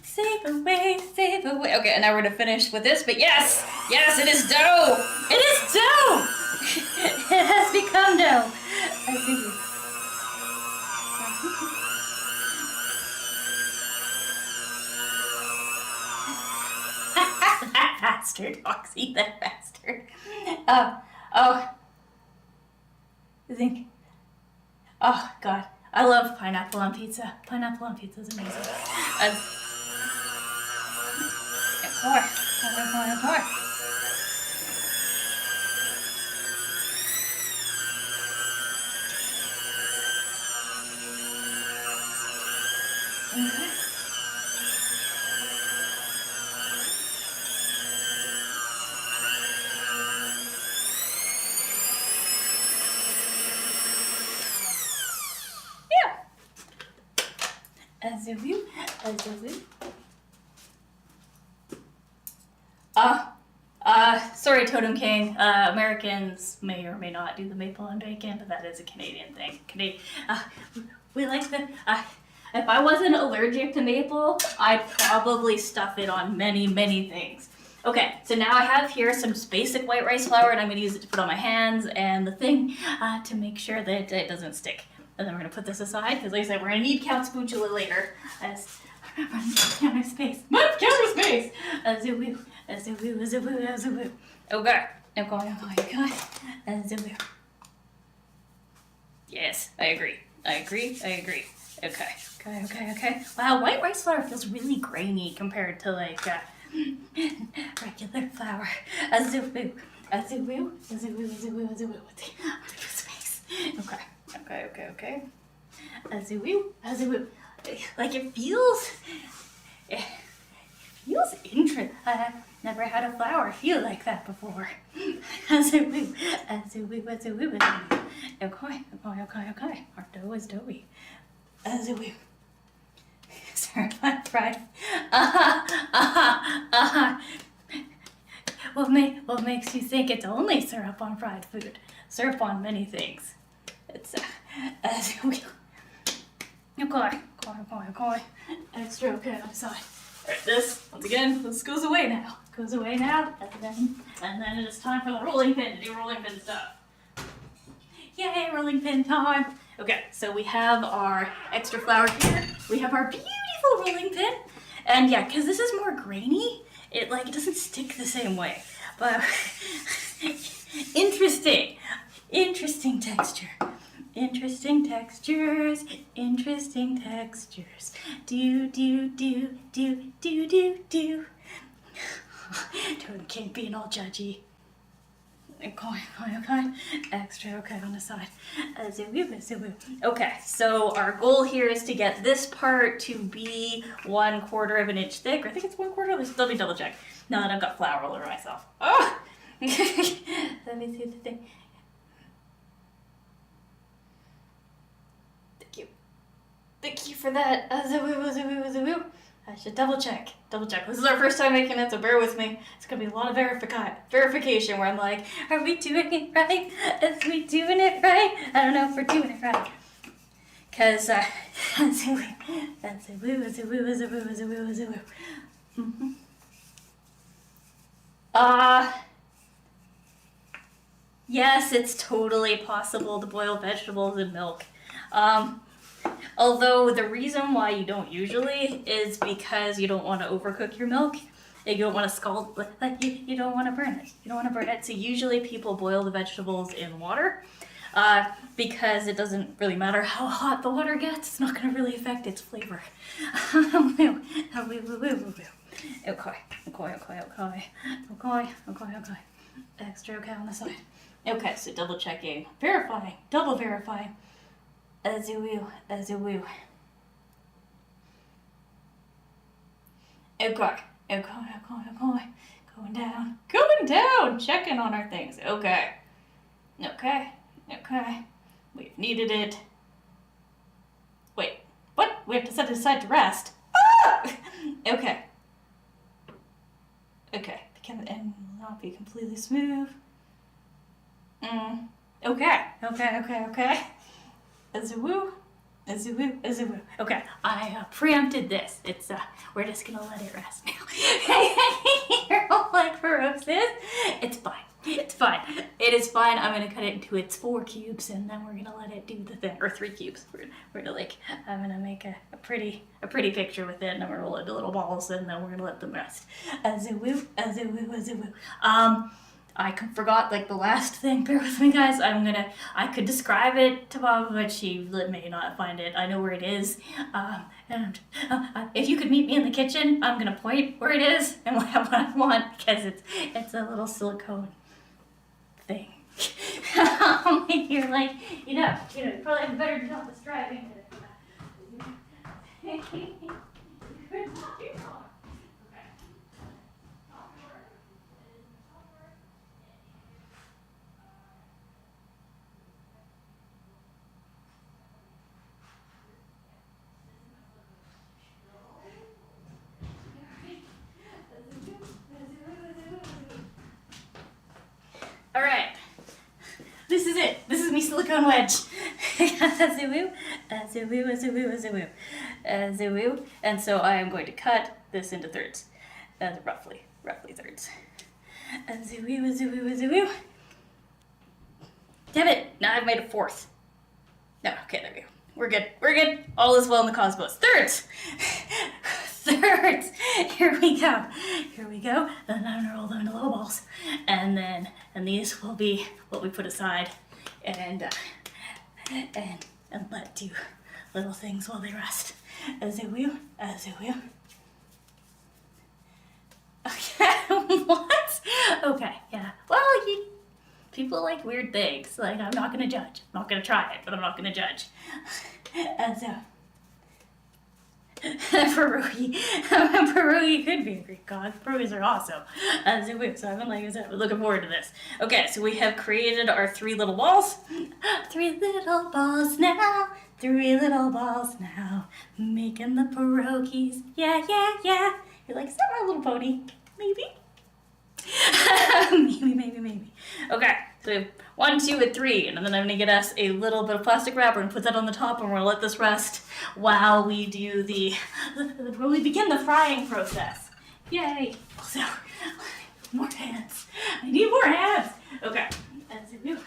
Safe away. Okay, and now we're gonna finish with this, but yes, it is dough! It is dough! It has become dough. faster. Dogs eat that faster. Oh, I think. Oh God, I love pineapple on pizza. Pineapple on pizza is amazing. More. Okay. Azulu. Sorry, Totem King. Americans may or may not do the maple on bacon, but that is a Canadian thing. We like the. If I wasn't allergic to maple, I'd probably stuff it on many, many things. Okay, so now I have here some basic white rice flour, and I'm going to use it to put on my hands and the thing to make sure that it doesn't stick. And then we're going to put this aside, because like I said, we're going to need count spatula later. As counter space. Counter space! Azoo. Okay. Azoo. Yes, I agree. Okay. Wow, white rice flour feels really grainy compared to like regular flour. Azoo. Space. Okay. Azoo. Like it feels interesting. I've never had a flour feel like that before. Azoo. Okay. Our dough is doughy. Azoo. Certified fried. What makes you think it's only syrup on fried food? Syrup on many things. It's azoo. Okay. Extra okay on the side. Alright, this, once again, this goes away now. And then it is time for the rolling pin to do rolling pin stuff. Yay, rolling pin time! Okay, so we have our extra flour here. We have our beautiful rolling pin. And yeah, because this is more grainy, it doesn't stick the same way. But interesting texture. Interesting textures. Do. Totem King being all judgy. Okay. Extra okay on the side. Azoo. Okay, so our goal here is to get this part to be 1/4 of an inch thick. I think it's 1/4. Let me double check. Now that I've got flour all over myself. Oh! Let me see the thing. Thank you for that. Azoo. I should double check. This is our first time making it, so bear with me. It's gonna be a lot of verification where I'm like, are we doing it right? Is we doing it right? I don't know if we're doing it right. Cause azoo. Mm-hmm. Yes, it's totally possible to boil vegetables in milk. Although the reason why you don't usually is because you don't want to overcook your milk. You don't want to scald, you don't want to burn it. So usually people boil the vegetables in water because it doesn't really matter how hot the water gets. It's not going to really affect its flavor. Okay. Extra okay on the side. Okay, so double checking, double verifying. Azoo. Okay. Going down. Checking on our things. Okay. We've needed it. Wait, what? We have to set it aside to rest. Ah! Okay. And will not be completely smooth. Okay. Azoo. Okay, I preempted this. It's we're just gonna let it rest now. You're all like ferocious. It's fine. It's fine. It is fine. I'm gonna cut it into its 4 cubes, and then we're gonna let it do the thing, or 3 cubes. We're gonna like, I'm gonna make a pretty picture with it, and I'm gonna roll it into little balls, and then we're gonna let them rest. As a woo, as a woo, as a woo. I forgot like the last thing. Bear with me, guys. I could describe it to Mom, but she may not find it. I know where it is. And if you could meet me in the kitchen, I'm gonna point where it is and what I want, because it's a little silicone thing. You're like, you probably have a better job describing it. All right. This is it. This is me silicone wedge. As a woo, as a woo, as a woo, as a woo, as a woo. And so I am going to cut this into thirds, roughly thirds. As a woo, as a woo, as a woo. Damn it! Now I've made a 4th. No, okay, there we go. We're good. We're good. All is well in the cosmos. Thirds. Thirds. Here we go. Here we go. And then I'm gonna roll them into little balls, and these will be what we put aside, and let do little things while they rest. As a woo, as a woo. Okay. What? Okay. Yeah. Well, people like weird things. Like, I'm not gonna judge. I'm not gonna try it, but I'm not gonna judge. And so. Pierogi could be a Greek god. Pierogis are awesome. So I'm like I said, we're looking forward to this. Okay, so we have created our 3 little balls. 3 little balls now. 3 little balls now. Making the pierogis. Yeah, yeah, yeah. You're like, is that My Little Pony? Maybe. maybe. Okay, so we have 1, 2, and 3, and then I'm gonna get us a little bit of plastic wrap. We're gonna put that on the top, and we're gonna let this rest while we do when we begin the frying process. Yay! Also, more hands. I need more hands. Okay. As a woo.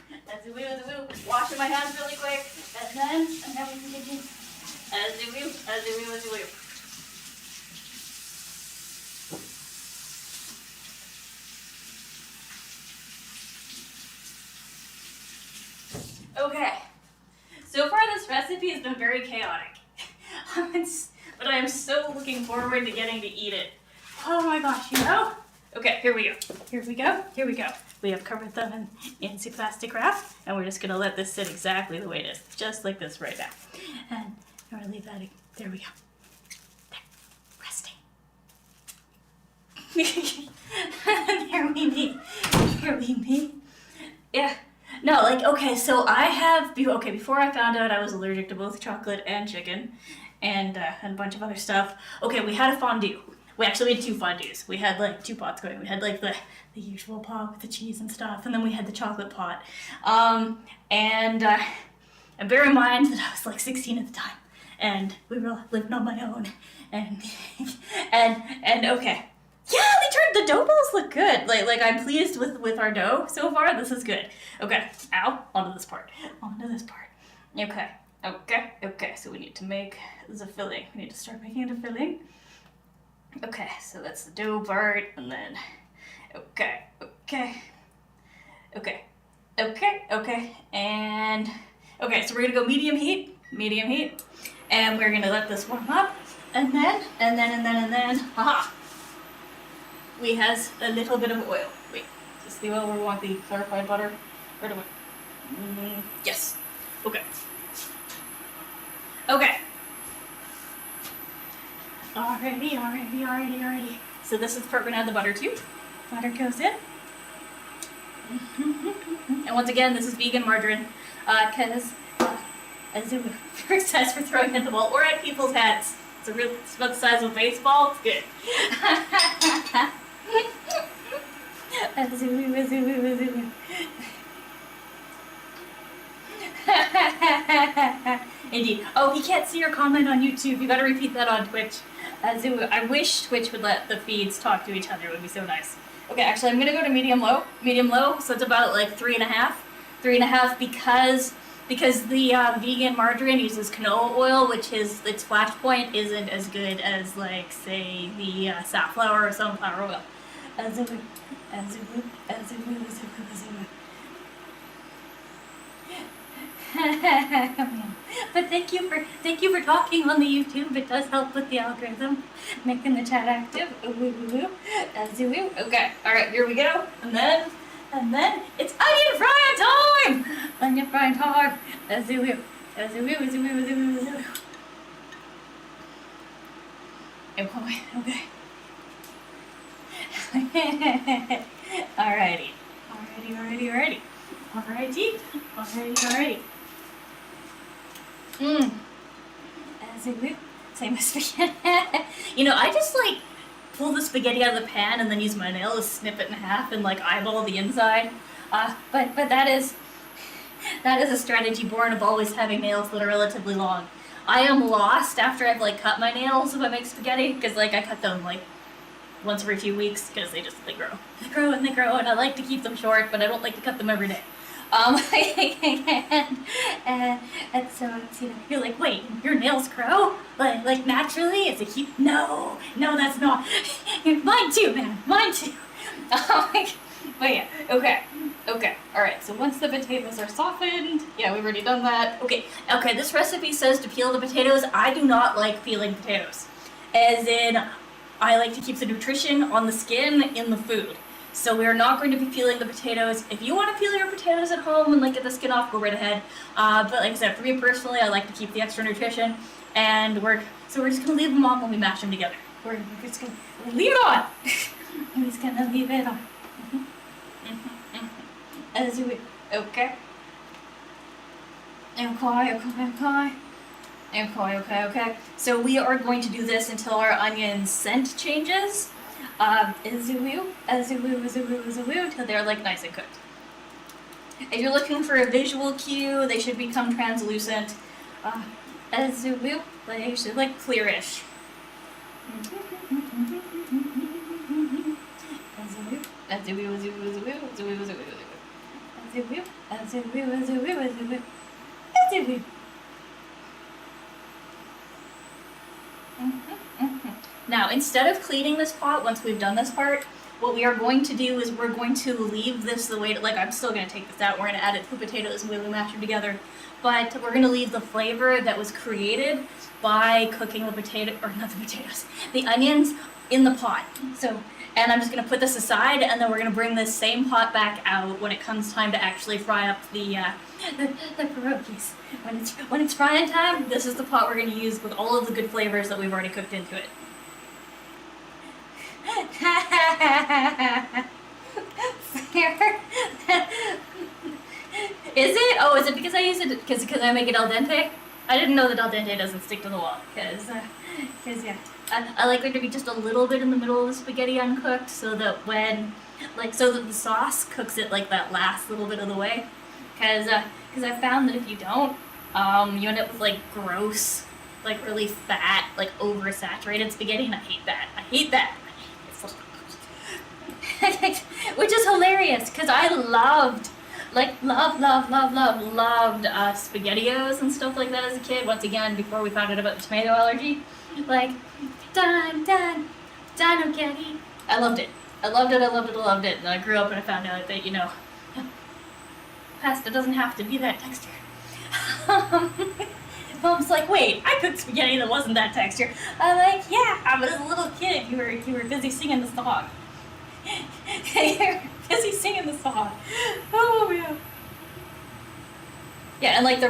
Washing my hands really quick, and then we can begin. As a woo. Okay, so far this recipe has been very chaotic, but I am so looking forward to getting to eat it. Oh my gosh, Okay, here we go. We have covered them in some plastic wrap, and we're just gonna let this sit exactly the way it is, just like this right now. And I'm gonna leave that, there we go. There, resting. Here we meet. Yeah. No, like, okay, so before I found out I was allergic to both chocolate and chicken, and a bunch of other stuff, okay, we had a fondue. We had 2 fondues. We had, like, 2 pots going. We had, like, the usual pot with the cheese and stuff, and then we had the chocolate pot. And bear in mind that I was, like, 16 at the time, and we were living on my own, and okay. Yeah, the dough balls look good. Like I'm pleased with our dough so far. This is good. Okay, onto this part. Okay, so we need to make the filling. We need to start making the filling. Okay, so that's the dough part, and then, okay, and, okay, so we're gonna go medium heat, and we're gonna let this warm up, and then, haha. We has a little bit of oil. Wait, is this the oil where we want the clarified butter? Where do we? Yes. Okay. Alrighty. So this is the part we're gonna add the butter to. Butter goes in. And once again, this is vegan margarine, because as it says, for throwing at the wall or at people's heads. It's about the size of a baseball. It's good. Indeed. Oh, he can't see your comment on YouTube. You gotta repeat that on Twitch. I wish Twitch would let the feeds talk to each other. It would be so nice. Okay, actually, I'm gonna go to medium low. Medium low, so it's about like 3.5. 3.5 because the vegan margarine uses canola oil, which is its flash point isn't as good as like say the safflower or sunflower oil. Azubu, azubu, azubu, azubu, azubu. But thank you for talking on the YouTube. It does help with the algorithm, making the chat active. Okay, all right, here we go. And then it's onion frying time. Onion frying time. Okay. Alrighty. Same as spaghetti. I just like pull the spaghetti out of the pan and then use my nail to snip it in half and like eyeball the inside. But that is a strategy born of always having nails that are relatively long. I am lost after I've like cut my nails if I make spaghetti because like I cut them like once every few weeks because they grow. They grow and I like to keep them short, but I don't like to cut them every day. And so it's, you're like, wait, your nails grow? Like naturally? It's a cute, no, that's not. Mine too, man, mine too. But yeah, okay, alright, so once the potatoes are softened, yeah, we've already done that. Okay, this recipe says to peel the potatoes. I do not like peeling potatoes. As in, I like to keep the nutrition on the skin in the food. So we're not going to be peeling the potatoes. If you want to peel your potatoes at home and like get the skin off, go right ahead. But like I said, for me personally, I like to keep the extra nutrition. And we're just gonna leave them on when we mash them together. We're just gonna leave it on. I'm just gonna leave it on. As we okay. Okay. So we are going to do this until our onion scent changes. Azoo, till they're like nice and cooked. If you're looking for a visual cue, they should become translucent. Azoo, they should like clearish. Now, instead of cleaning this pot once we've done this part, what we are going to do is we're going to leave this the way, I'm still going to take this out, we're going to add it to the potatoes and we'll mash them together, but we're going to leave the flavor that was created by cooking the onions in the pot. So, and I'm just going to put this aside, and then we're going to bring this same pot back out when it comes time to actually fry up the pierogis. When it's frying time, this is the pot we're going to use with all of the good flavors that we've already cooked into it. Is it? Oh, is it because I use it because I make it al dente? I didn't know that al dente doesn't stick to the wall because yeah, I like there to be just a little bit in the middle of the spaghetti uncooked so that the sauce cooks it like that last little bit of the way. Because I found that if you don't, you end up with like gross, like really fat, like oversaturated spaghetti, and I hate that. Which is hilarious because I loved SpaghettiOs and stuff like that as a kid. Once again, before we found out about the tomato allergy, like done, okay. I loved it. And I grew up and I found out that pasta doesn't have to be that texture. Mom's like, wait, I cooked spaghetti that wasn't that texture. I'm like, yeah, but as a little kid, you were busy singing the song. You're busy singing the song. Oh yeah. Yeah, and like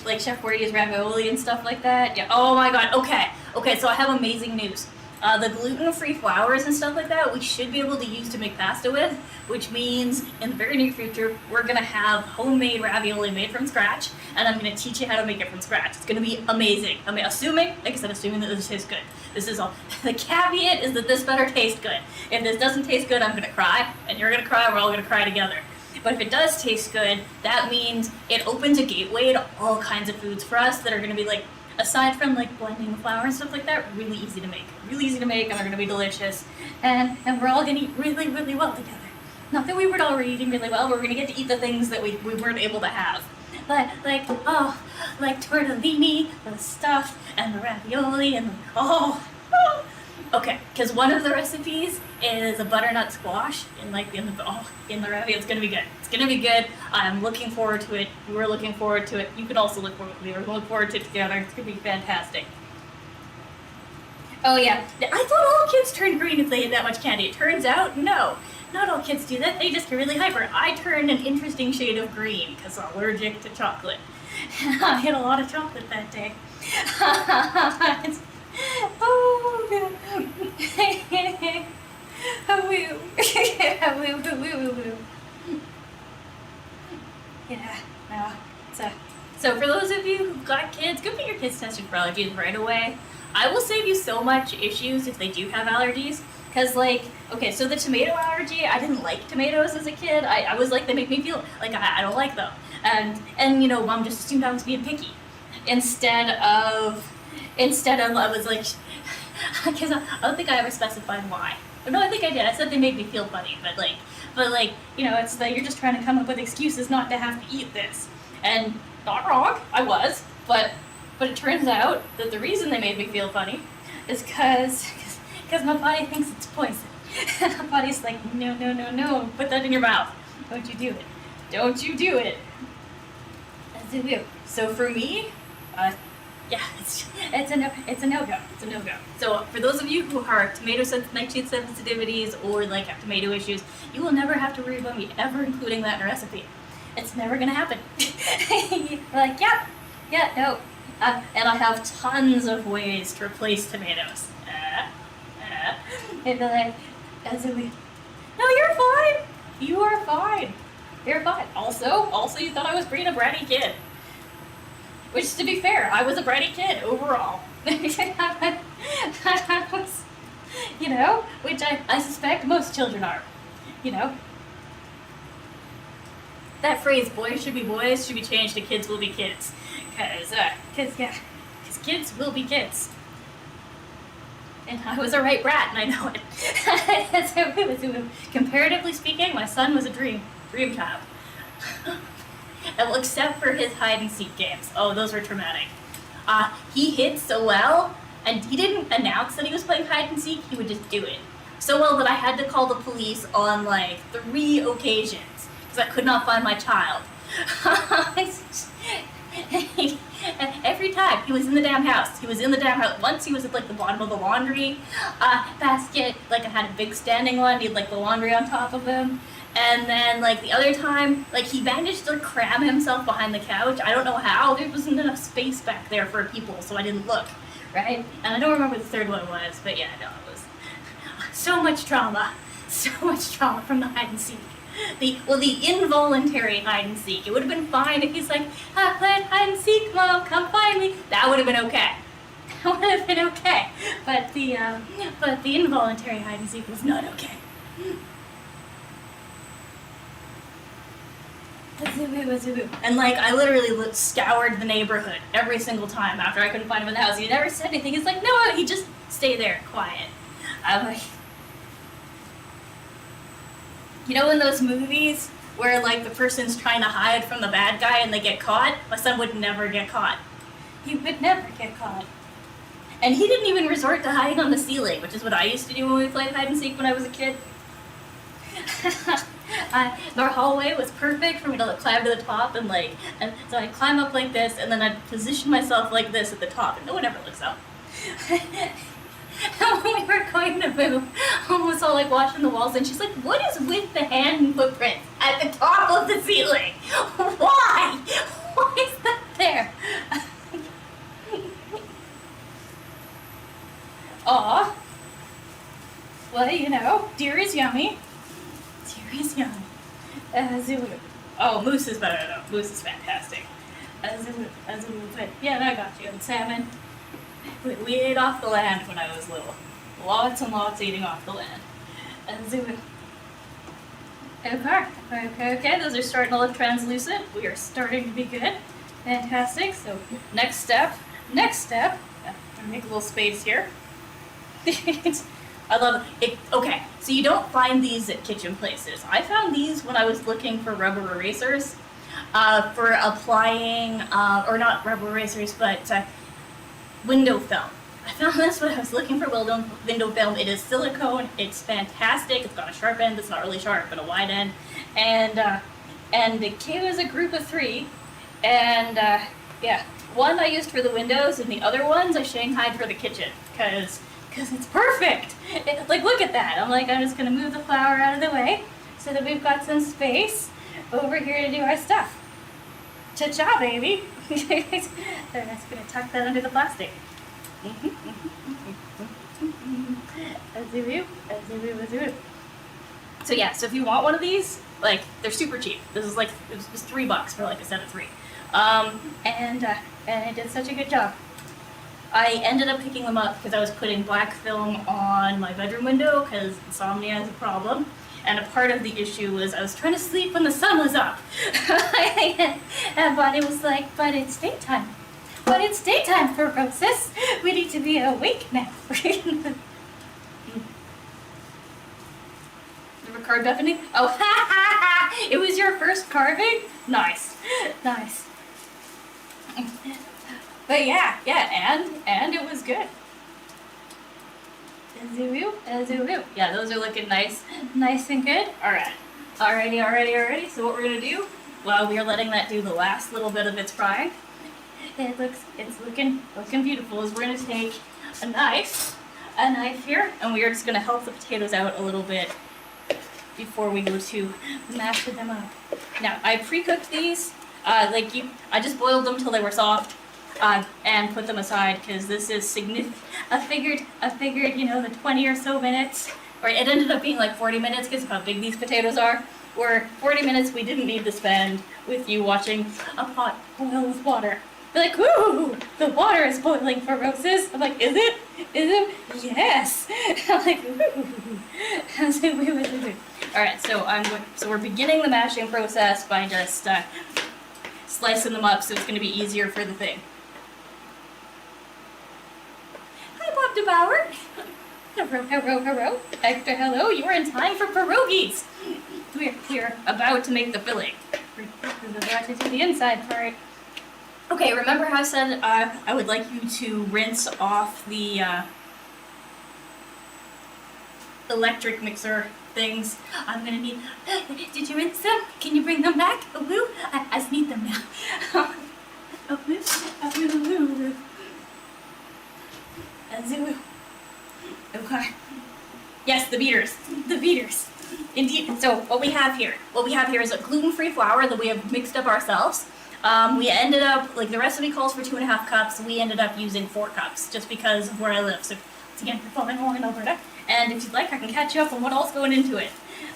like Chef Boyardee's ravioli and stuff like that. Yeah. Oh my God. Okay. So I have amazing news. The gluten-free flours and stuff like that we should be able to use to make pasta with, which means in the very near future we're gonna have homemade ravioli made from scratch, and I'm gonna teach you how to make it from scratch. It's gonna be amazing. Assuming that this tastes good. This is all. The caveat is that this better taste good. If this doesn't taste good, I'm gonna cry, and you're gonna cry. We're all gonna cry together. But if it does taste good, that means it opens a gateway to all kinds of foods for us that are gonna be like aside from like blending the flour and stuff like that, really easy to make. Really easy to make, and they're gonna be delicious. And we're all gonna eat really, really well together. Not that we were already eating really well, we're gonna get to eat the things that we weren't able to have. Like tortellini, the stuff, and the ravioli, and okay, because one of the recipes is a butternut squash in the ravioli. It's gonna be good. It's gonna be good. I'm looking forward to it. We're looking forward to it. You can also look forward to it. We're gonna look forward to it together. It's gonna be fantastic. Oh yeah, I thought all kids turned green if they ate that much candy. It turns out, no. Not all kids do that. They just get really hyper. I turned an interesting shade of green because I'm allergic to chocolate. I had a lot of chocolate that day. Oh, yeah. No. So for those of you who've got kids, go get your kids tested for allergies right away. I will save you so much issues if they do have allergies. Because, like, okay, so the tomato allergy, I didn't like tomatoes as a kid. I was like, they make me feel like I don't like them. And you know, Mom just assumed I was being picky. Instead of I was like, because I don't think I ever specified why. But no, I think I did. I said they made me feel funny, but like, you know, it's that you're just trying to come up with excuses not to have to eat this. And not wrong, I was, but it turns out that the reason they made me feel funny is because my body thinks it's poison. My body's like, no, put that in your mouth. Don't you do it. Don't you do it. So for me, yeah, it's a no-go. It's a no-go. So for those of you who are nightshade sensitivities or like have tomato issues, you will never have to worry about me ever including that in a recipe. It's never gonna happen. Like, yeah, no. And I have tons of ways to replace tomatoes. And like, no, you're fine. You are fine. You're fine. Also, you thought I was being a bratty kid. Which, to be fair, I was a bratty kid overall. I was, you know, which I suspect most children are. You know. That phrase, boys should be changed to kids will be kids. Because kids will be kids. And I was a right brat, and I know it. Comparatively speaking, my son was a dream child. Well, except for his hide and seek games. Oh, those were traumatic. He hid so well, and he didn't announce that he was playing hide and seek. He would just do it so well that I had to call the police on like 3 occasions because I could not find my child. Every time he was in the damn house. Once he was at like the bottom of the laundry basket. Like I had a big standing one. He had like the laundry on top of him. And then like the other time, like he managed to cram himself behind the couch. I don't know how. There wasn't enough space back there for people, so I didn't look. Right? And I don't remember the third one was, but yeah, no, it was so much trauma from the hide and seek. The involuntary hide and seek. It would have been fine if he's like, playing hide and seek, Mom, come find me. That would have been okay. But the involuntary hide and seek was not okay. And like I literally scoured the neighborhood every single time after I couldn't find him in the house. He never said anything. He's like, no, he just stay there, quiet. I'm like, you know, in those movies where like the person's trying to hide from the bad guy and they get caught? My son would never get caught. He would never get caught. And he didn't even resort to hiding on the ceiling, which is what I used to do when we played hide and seek when I was a kid. Our hallway was perfect for me to like, climb to the top and so I'd climb up like this and then I'd position myself like this at the top and no one ever looks up. And when we were going to move, Mom was all like watching the walls and she's like, what is with the hand and footprint at the top of the ceiling? Why? Why is that there? Aw. Well, you know, deer is yummy. He's young. Oh, moose is better though. Moose is fantastic. But yeah, I got you. And salmon. We ate off the land when I was little. Lots and lots eating off the land. Okay. Those are starting to look translucent. We are starting to be good. Fantastic. So next step, Next step, I'm gonna make a little space here. I love it. Okay, so you don't find these at kitchen places. I found these when I was looking for rubber erasers for applying, or not rubber erasers, but window film. I found this when I was looking for window film. It is silicone. It's fantastic. It's got a sharp end. It's not really sharp, but a wide end. And it came as a group of 3. And yeah, one I used for the windows, and the other ones I shanghaied for the kitchen because it's perfect. Like, look at that. I'm just gonna move the flour out of the way so that we've got some space over here to do our stuff. Cha-cha, baby. I'm just gonna tuck that under the plastic. So yeah, so if you want one of these, like, they're super cheap. This is like, it was $3 for like a set of 3. And it did such a good job. I ended up picking them up because I was putting black film on my bedroom window because insomnia is a problem. And a part of the issue was I was trying to sleep when the sun was up. And Bonnie was like, but it's daytime. But it's daytime for Roses. We need to be awake now. Never carved Bethany? Oh, it was your first carving? Nice. Nice. But yeah, and it was good. Yeah, those are looking nice and good. Alrighty. So what we're gonna do, while we are letting that do the last little bit of its frying, it's looking beautiful, is we're gonna take a knife here, and we are just gonna help the potatoes out a little bit before we go to mash them up. Now, I pre-cooked these, I just boiled them till they were soft. And put them aside because this is significant. I figured, the 20 or so minutes, or it ended up being like 40 minutes because of how big these potatoes are. Or 40 minutes we didn't need to spend with you watching a pot boil with water. They're like, woo, the water is boiling for Roses. I'm like, is it? Yes. I'm like, woo. All right, so we're beginning the mashing process by just slicing them up, so it's going to be easier for the thing. Bob DeBauer. Hello. Extra hello. You are in time for pierogis. We're about to make the filling. We're about to do the inside part. Okay, remember how I said I would like you to rinse off the electric mixer things. I'm gonna need. Did you rinse them? Can you bring them back? Woo! I just need them now. Okay. Yes, the beaters. Indeed. So what we have here is a gluten-free flour that we have mixed up ourselves. We ended up, like, the recipe calls for 2.5 cups. We ended up using 4 cups just because of where I live. So once again, you're following along in Alberta. And if you'd like, I can catch you up on what all's going into it.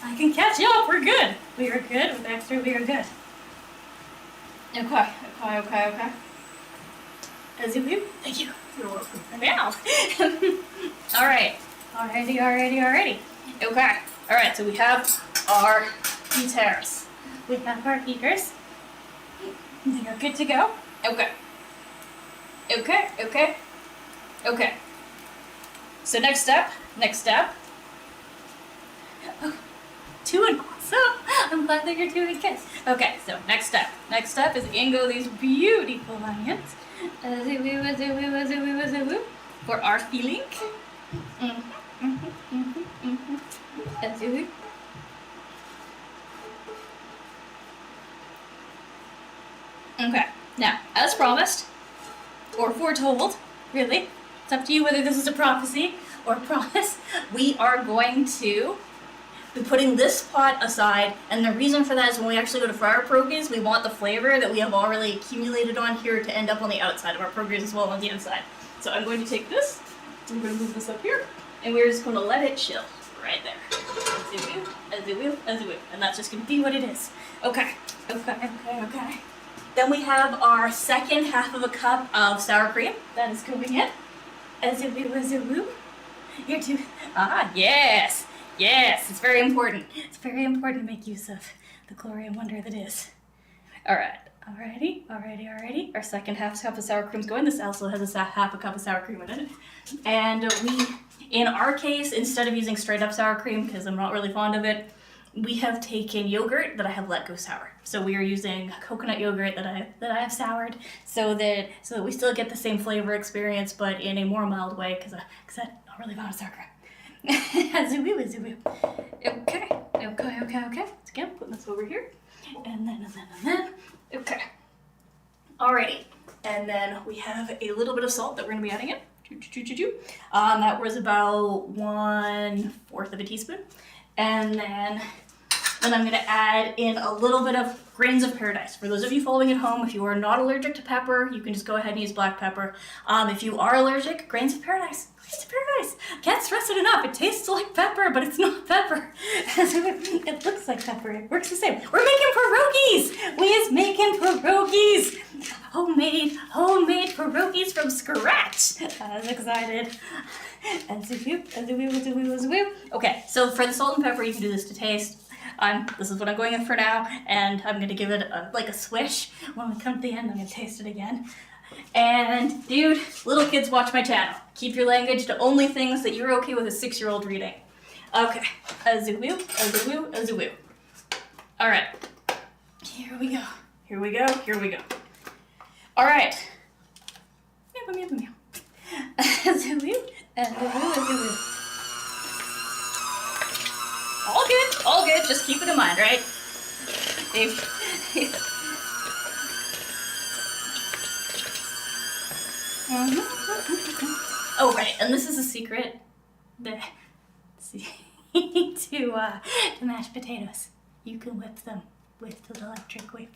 I can catch you up. We're good. We are good. With extra, we are good. Okay. As you, thank you. You're welcome. Now. Alrighty. Okay. Alright, so we have our heaters. They are good to go. Okay. So next step. Oh, 2 and awesome. I'm glad that you're doing good. Okay, so next step is in go these beautiful onions. For our filling. Okay, now, as promised, or foretold, really, it's up to you whether this is a prophecy or a promise, we are going to be putting this pot aside, and the reason for that is when we actually go to fry our pierogis, we want the flavor that we have already accumulated on here to end up on the outside of our pierogis as well on the inside. So I'm going to take this, I'm going to move this up here, and we're just going to let it chill right there. As it will. And that's just going to be what it is. Okay. Then we have our second half of a cup of sour cream that is going in. As it will. Here too. Yes. It's very important. It's very important to make use of the glory and wonder that is. Alright. Alrighty. Our second half cup of sour cream's going. This also has a half a cup of sour cream in it. And in our case, instead of using straight up sour cream, because I'm not really fond of it, we have taken yogurt that I have let go sour. So we are using coconut yogurt that I have soured, so that we still get the same flavor experience, but in a more mild way, because I'm not really fond of sour cream. Azoo-woo. Okay. Let's again put this over here, and then. Okay. Alrighty. And then we have a little bit of salt that we're gonna be adding in. That was about 1/4 of a teaspoon. And then I'm going to add in a little bit of grains of paradise. For those of you following at home, if you are not allergic to pepper, you can just go ahead and use black pepper. If you are allergic, grains of paradise. Can't stress it enough. It tastes like pepper, but it's not pepper. It looks like pepper. It works the same. We're making pierogis. We is making pierogis. Homemade pierogis from scratch. I was excited. Azoo-woo. Okay, so for the salt and pepper, you can do this to taste. This is what I'm going in for now, and I'm gonna give it a swish. When we come to the end, I'm gonna taste it again. And dude, little kids watch my channel. Keep your language to only things that you're okay with a 6-year-old reading. Okay, azoo-woo. All right, here we go. All right. Meow. Azoo-woo. All good. Just keep it in mind, right? Oh, right, and this is a secret to mashed potatoes. You can whip them with the electric whip.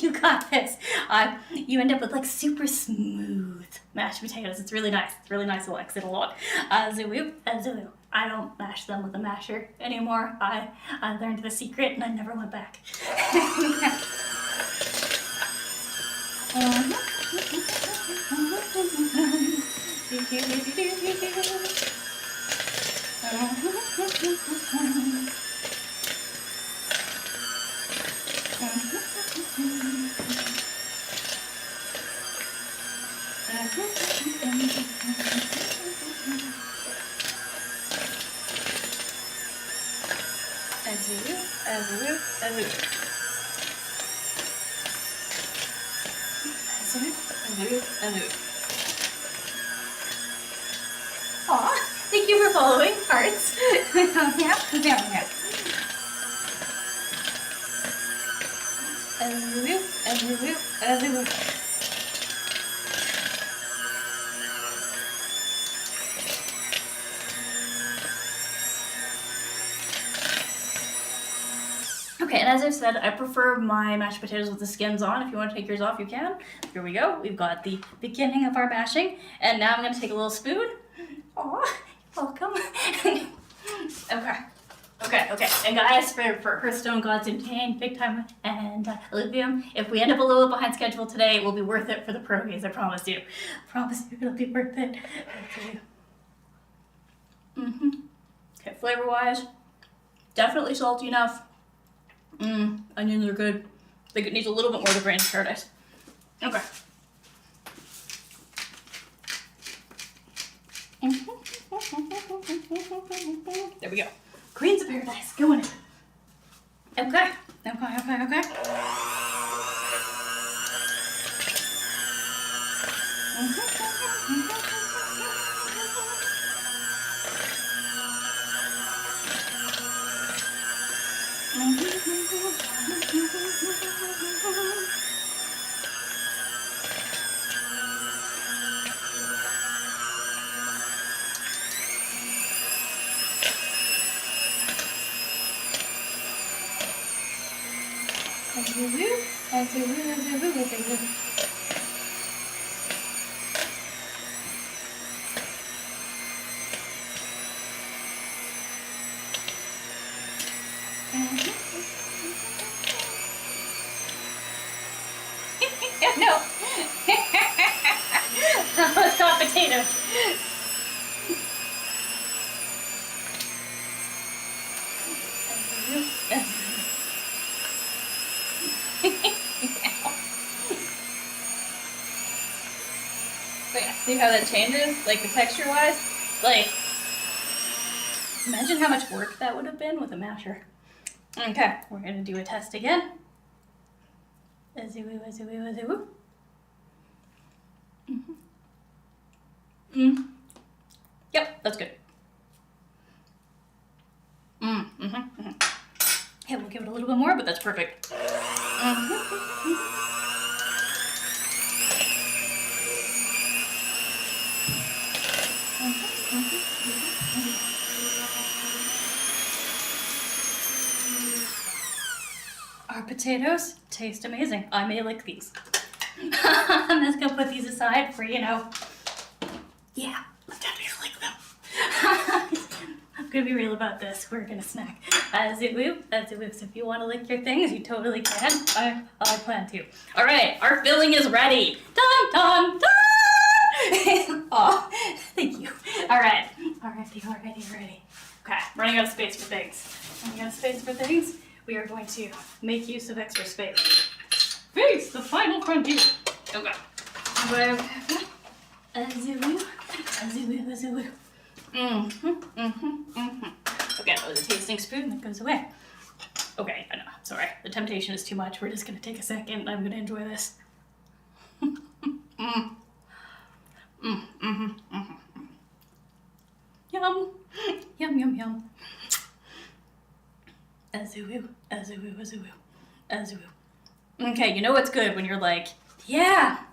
You got this. You end up with like super smooth mashed potatoes. It's really nice. I like it a lot. Azoo-woo. I don't mash them with a masher anymore. I learned the secret and I never went back. Aw, thank you for following. Hearts. Yeah. Okay, and as I've said, I prefer my mashed potatoes with the skins on. If you want to take yours off, you can. Here we go. We've got the beginning of our mashing, and now I'm going to take a little spoon. Aw, welcome. Okay. And guys, for Stone Gods in Pain, Big Time, and Lithium, if we end up a little behind schedule today, it will be worth it for the pierogis, I promise you. It'll be worth it. Okay, flavor-wise, definitely salty enough. Onions are good. I think it needs a little bit more of the grains of paradise. Okay. There we go. Grains of paradise, going in. Okay. No. Let's got potatoes. See how that changes? Like the texture-wise? Like, imagine how much work that would have been with a masher. Okay, we're gonna do a test again. Azoo, azoo, azoo. Yep, that's good. Yeah, we'll give it a little bit more, but that's perfect. Our potatoes taste amazing. I may lick these. I'm just gonna put these aside for, yeah, I'm definitely gonna lick them. I'm gonna be real about this. We're gonna snack. Azoo, azoo. So if you want to lick your things, you totally can. I plan to. All right, our filling is ready. Dun dun dun. Oh, thank you. All right. Alrighty. Okay, running out of space for things. We are going to make use of extra space. Face the final frontier. Okay. Azoo, azoo. Okay, that was a tasting spoon that goes away. Okay, I know, sorry. The temptation is too much. We're just gonna take a second. I'm gonna enjoy this. Yum. Yum. Azoo, azoo. Okay, you know what's good when you're like, we're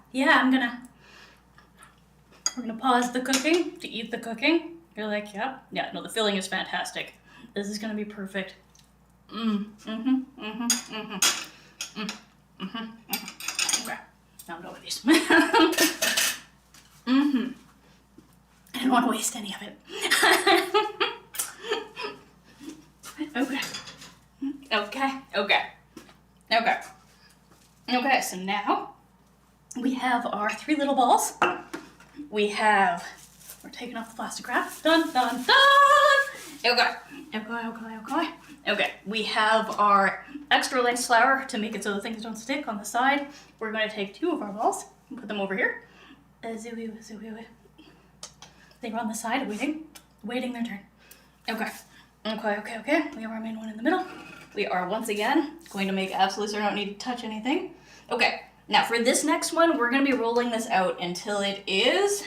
gonna pause the cooking to eat the cooking. You're like, yeah, no, the filling is fantastic. This is gonna be perfect. Okay, now I'm done with these. I don't want to waste any of it. Okay, so now we have our 3 little balls. We're taking off the plastic wrap. Dun, dun, dun! Okay, we have our extra lace flour to make it so the things don't stick on the side. We're going to take 2 of our balls and put them over here. They were on the side waiting their turn. Okay. We have our main one in the middle. We are once again going to make absolutely certain I don't need to touch anything. Okay, now for this next one, we're going to be rolling this out until it is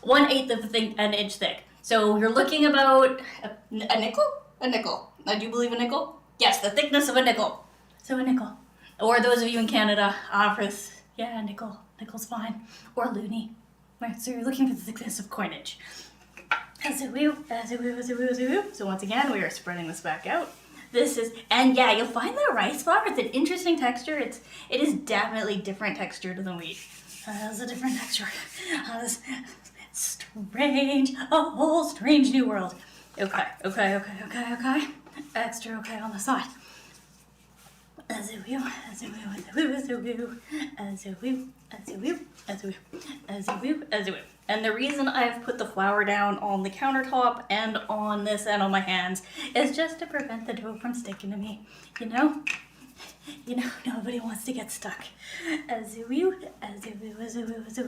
1/8 of an inch thick. So you're looking about a nickel? A nickel. I do believe a nickel. Yes, the thickness of a nickel. So a nickel. Or those of you in Canada, a nickel. Nickel's fine. Or loonie. Right, so you're looking for the thickness of coinage. Azoo. So once again, we are spreading this back out. You'll find the rice flour, it's an interesting texture. It is definitely different texture than wheat. It's a different texture. Strange, a whole strange new world. Okay. Extra okay on the side. Azoo. And the reason I've put the flour down on the countertop and on this and on my hands is just to prevent the dough from sticking to me. You know, nobody wants to get stuck. Azoo. So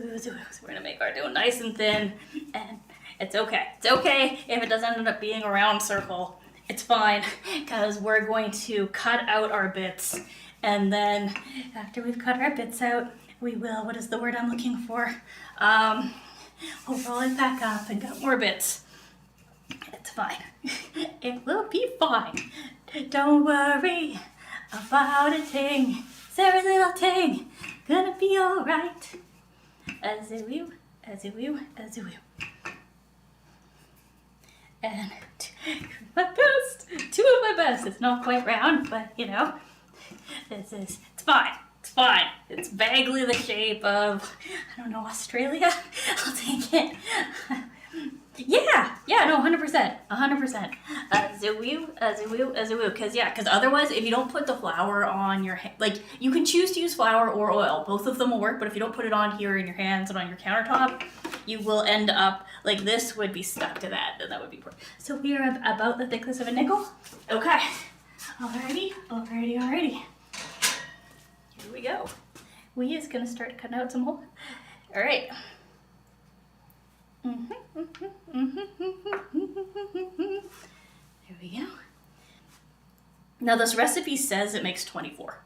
we're gonna make our dough nice and thin, and it's okay. It's okay if it doesn't end up being a round circle. It's fine, because we're going to cut out our bits, and then after we've cut our bits out, we will, what is the word I'm looking for? We'll roll it back up and cut more bits. It's fine. It will be fine. Don't worry about a thing. Sarah's little thing. Gonna be alright. Azoo. And two of my best. It's not quite round, but it's fine. It's vaguely the shape of, I don't know, Australia. I'll take it. No, 100%. Azoo. Because otherwise, if you don't put the flour on your you can choose to use flour or oil. Both of them will work, but if you don't put it on here in your hands and on your countertop, you will end up, this would be stuck to that, and that would be poor. So we are about the thickness of a nickel. Okay. Alrighty. Here we go. We is gonna start cutting out some holes. Alright. There we go. Now this recipe says it makes 24.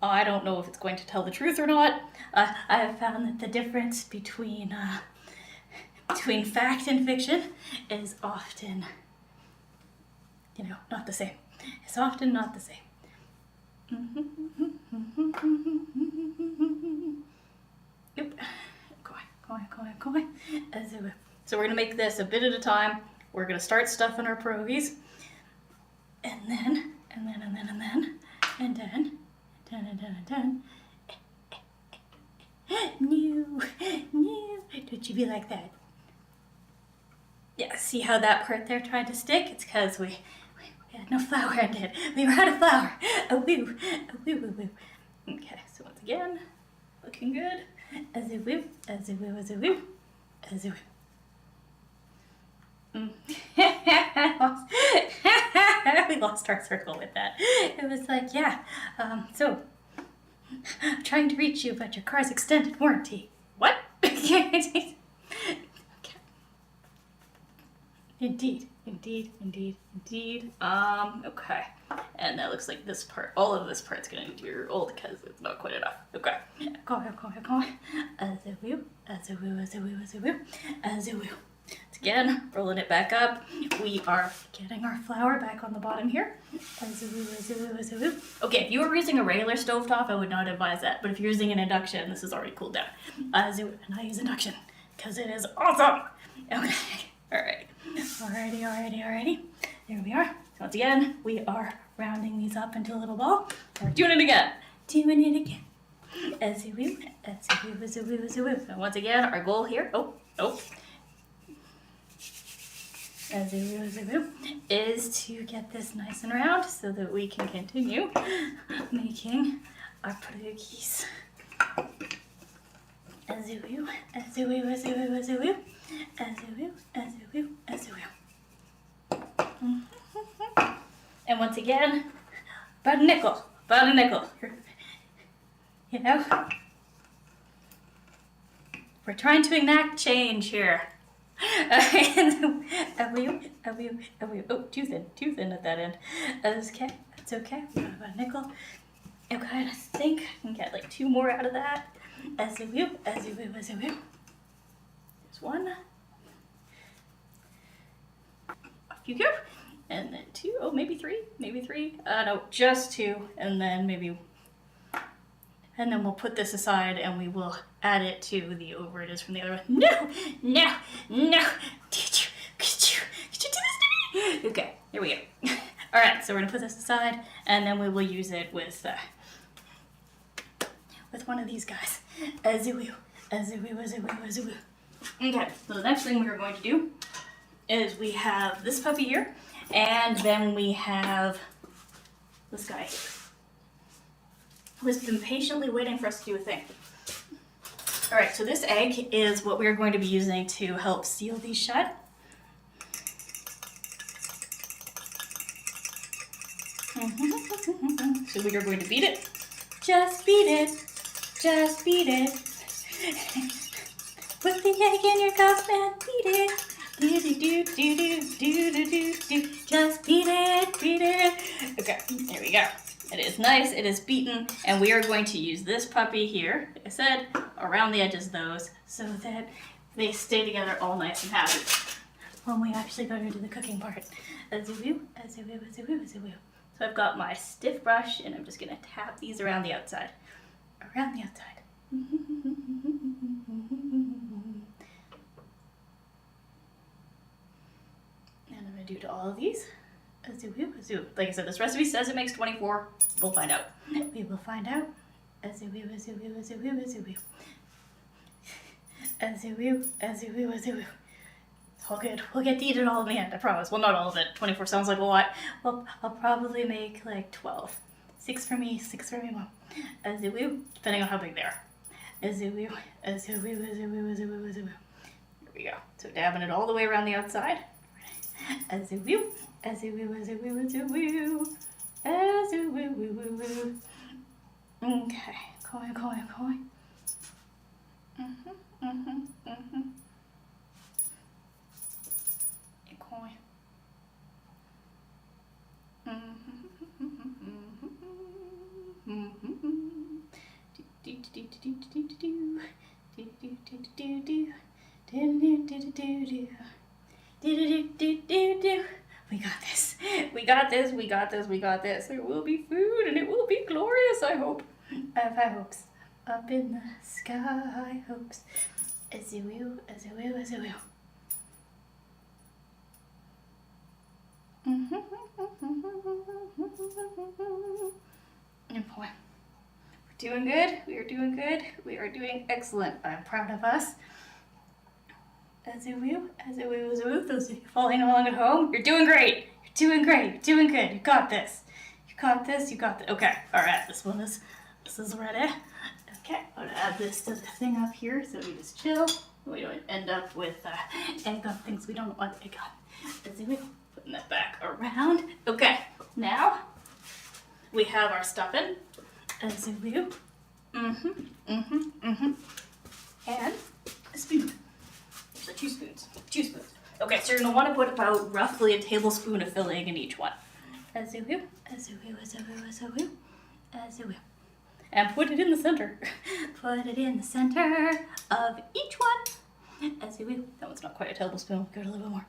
I don't know if it's going to tell the truth or not. I have found that the difference between fact and fiction is often, not the same. It's often not the same. Yep. Going. So we're gonna make this a bit at a time. We're gonna start stuffing our pierogis, and then. No, don't you be like that. Yeah, see how that part there tried to stick? It's because we had no flour in it. We were out of flour. A woo. Okay, so once again, looking good. As a woo. We lost our circle with that. It was like, yeah, so, I'm trying to reach you about your car's extended warranty. What? Okay. Indeed. Okay. And that looks like this part, all of this part's gonna need to be rolled because it's not quite enough. Okay. Go. As a woo. Again, rolling it back up. We are getting our flour back on the bottom here. As a woo. Okay, if you were using a regular stovetop, I would not advise that. But if you're using an induction, this is already cooled down. As a woo, and I use induction because it is awesome. Okay, alright. Alrighty. There we are. So once again, we are rounding these up into a little ball. We're doing it again. As a woo. And once again, our goal here. As a woo, is to get this nice and round so that we can continue making our pierogis. As a woo. And once again, about a nickel. We're trying to enact change here. Oh, too thin at that end. Okay, that's okay. About a nickel. Okay, I think I can get like 2 more out of that. As a woo. There's one. Off you go. And then 2. Oh, maybe 3. No, just 2. And then maybe. And then we'll put this aside and we will add it to the over it is from the other one. No. Could you do this to me? Okay, here we go. All right, so we're gonna put this aside and then we will use it with one of these guys. As a woo. Okay, so the next thing we are going to do is we have this puppy here, and then we have this guy here, who has been patiently waiting for us to do a thing. All right, so this egg is what we're going to be using to help seal these shut. So we are going to beat it. Just beat it. Put the egg in your cup and beat it. Do. Just beat it. Okay, there we go. It is nice, it is beaten, and we are going to use this puppy here, like I said, around the edges of those, so that they stay together all nice and happy when we actually go to do the cooking part. As a woo. So I've got my stiff brush, and I'm just gonna tap these around the outside. And I'm gonna do to all of these. As a woo. Like I said, this recipe says it makes 24. We'll find out. We will find out. As a woo. It's all good. We'll get to eat it all in the end, I promise. Well, not all of it. 24 sounds like a lot. Well, I'll probably make like 12. 6 for me, Mom. As a woo, depending on how big they are. As a woo. There we go. So dabbing it all the way around the outside. As a woo. Okay, going. this, we got this, we got this. There will be food and it will be glorious, I hope. I have high hopes. Up in the sky, hopes. As you will, as you will, as you will. And boy, we're doing good. We are doing good. We are doing excellent. I'm proud of us. As you will, as you will, as you will. Those of you following along at home, you're doing great. You're doing great. You're doing good. You got this. You got this. You got this. Okay. All right. This is ready. Okay. I'm gonna add this to the thing up here so we just chill. We don't end up with egg on things we don't want egg on. As you will. Putting that back around. Okay. Now we have our stuffing. As you will. And a spoon. So 2 spoons. 2 spoons. Okay, so you're gonna want to put about roughly a tablespoon of filling in each one. As you will, as you will, as you will, as you will, as you will. And put it in the center. Put it in the center of each one. As you will. That one's not quite a tablespoon. Give it a little bit more.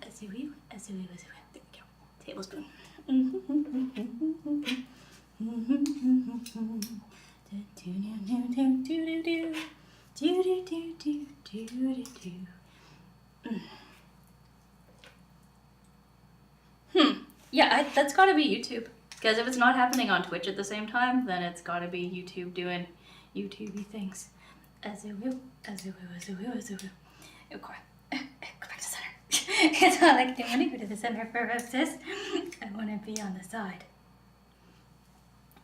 As you will, as you will, as you will. There we go. Tablespoon. Yeah, that's gotta be YouTube. Because if it's not happening on Twitch at the same time, then it's gotta be YouTube doing YouTubey things. As you will, as you will, as you will, as you will. Okay. Go back to center. It's not like I want to go to the center first, sis. I want to be on the side.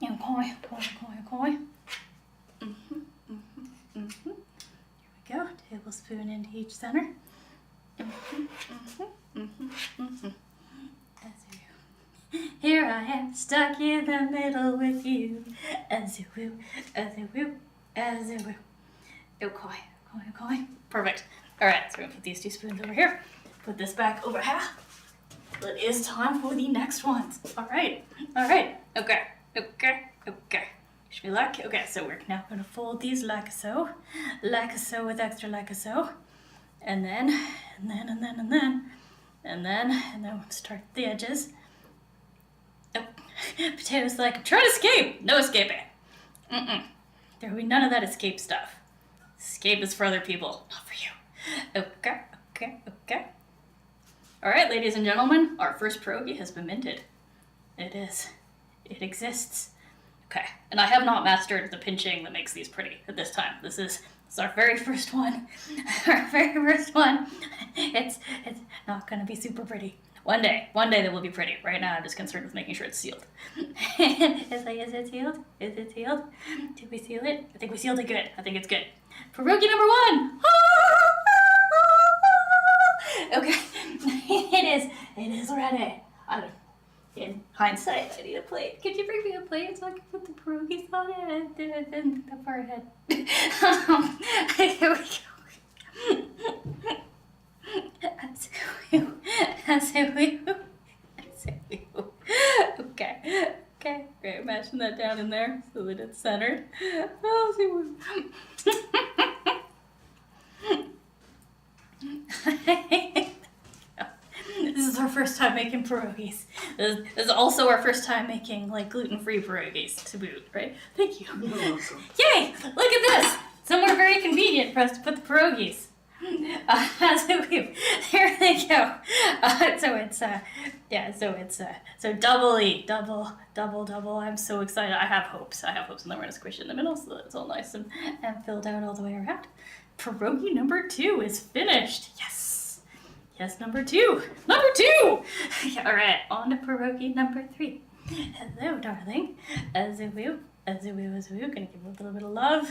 Okay. Here we go. Tablespoon into each center. As you will. Here I am, stuck in the middle with you. As you will, as you will, as you will. Okay. Perfect. Alright, so we're gonna put these 2 spoons over here. Put this back over half. It is time for the next ones. Alright. Okay. Wish me luck. Okay, so we're now gonna fold these like so with extra like so. And then we'll start the edges. Oh, potatoes like, I'm trying to escape. No escaping. There will be none of that escape stuff. Escape is for other people, not for you. Okay. All right, ladies and gentlemen, our first pierogi has been minted. It is. It exists. Okay, and I have not mastered the pinching that makes these pretty at this time. This is our very first one. Our very first one. It's not gonna be super pretty. One day they will be pretty. Right now I'm just concerned with making sure it's sealed. It's like, is it sealed? Is it sealed? Did we seal it? I think we sealed it good. I think it's good. Pierogi number 1! Okay, it is ready. In hindsight, I need a plate. Could you bring me a plate so I can put the pierogies on it and the forehead? Here we go. As we. Okay. Great. Mashing that down in there so that it's centered. This is our first time making pierogis. This is also our first time making like gluten-free pierogis to boot, right? Thank you. You're welcome. Yay! Look at this. Somewhere very convenient for us to put the pierogis. There they go. So double. I'm so excited. I have hopes, and then we're gonna squish it in the middle so that it's all nice and filled out all the way around. Pierogi number 2 is finished. Yes, number 2. All right, on to pierogi number 3. Hello, darling. As we will. Gonna give a little bit of love.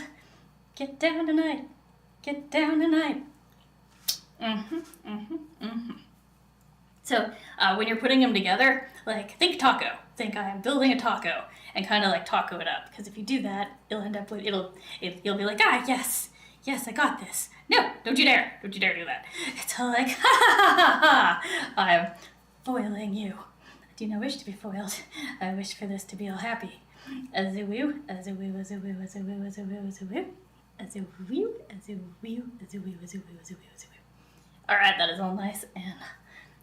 Get down tonight. So when you're putting them together, like think taco. Think I am building a taco and kind of like taco it up. Because if you do that, you'll end up with you'll be like, yes, I got this. No, don't you dare do that. It's all like, ha, I'm foiling you. I do not wish to be foiled. I wish for this to be all happy. As a woo. Alright, that is all nice and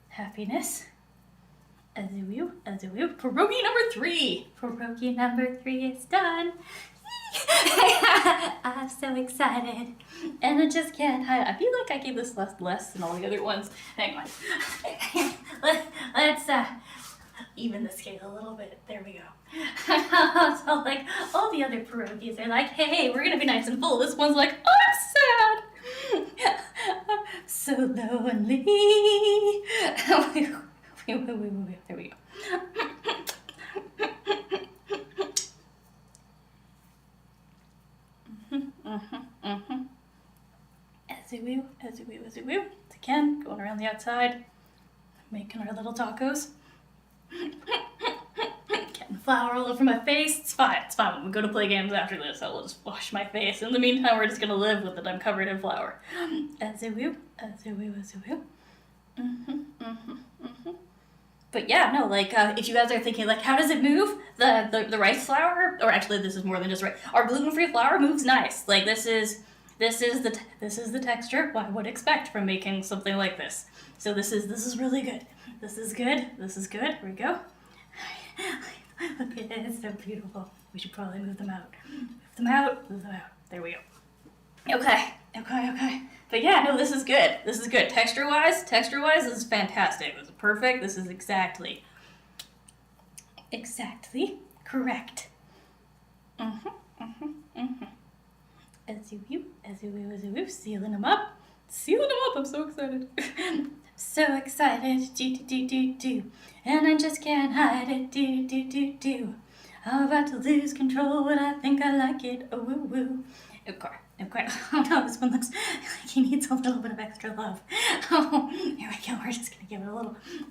happiness. Pierogi number 3. Pierogi number 3 is done. I'm so excited. And I just can't hide. I feel like I gave this less than all the other ones. Hang on. Let's even the scale a little bit. There we go. So like all the other pierogies are like, hey, we're gonna be nice and full. This one's like, I'm sad. So lonely. There we go. As we woo. Again, going around the outside, making our little tacos. Getting flour all over my face. It's fine. When we go to play games after this, I will just wash my face. In the meantime, we're just gonna live with it. I'm covered in flour. As a woo. But yeah, no, like if you guys are thinking like, how does it move? The rice flour, or actually, this is more than just rice. Our gluten-free flour moves nice. Like this is the texture I would expect from making something like this. So this is really good. This is good. Here we go. Look at it, it's so beautiful. We should probably move them out. Move them out. There we go. Okay. But yeah, no, this is good. Texture-wise, this is fantastic. This is perfect. This is exactly correct. As you woo, sealing them up. I'm so excited. So excited, do. And I just can't hide it, do. I'm about to lose control, but I think I like it, oh woo. Okay. Oh no, this one looks like he needs a little bit of extra love. Oh, here we go, we're just gonna give it a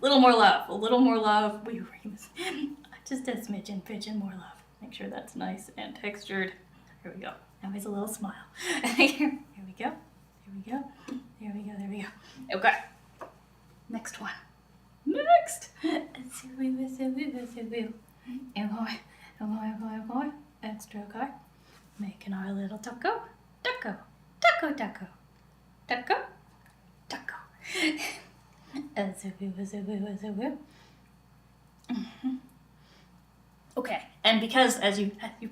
little more love. Just a smidgen more love. Make sure that's nice and textured. Here we go. Now he's a little smile. Here we go. Okay. Next one. Extra okay. Making our little taco. Okay, and because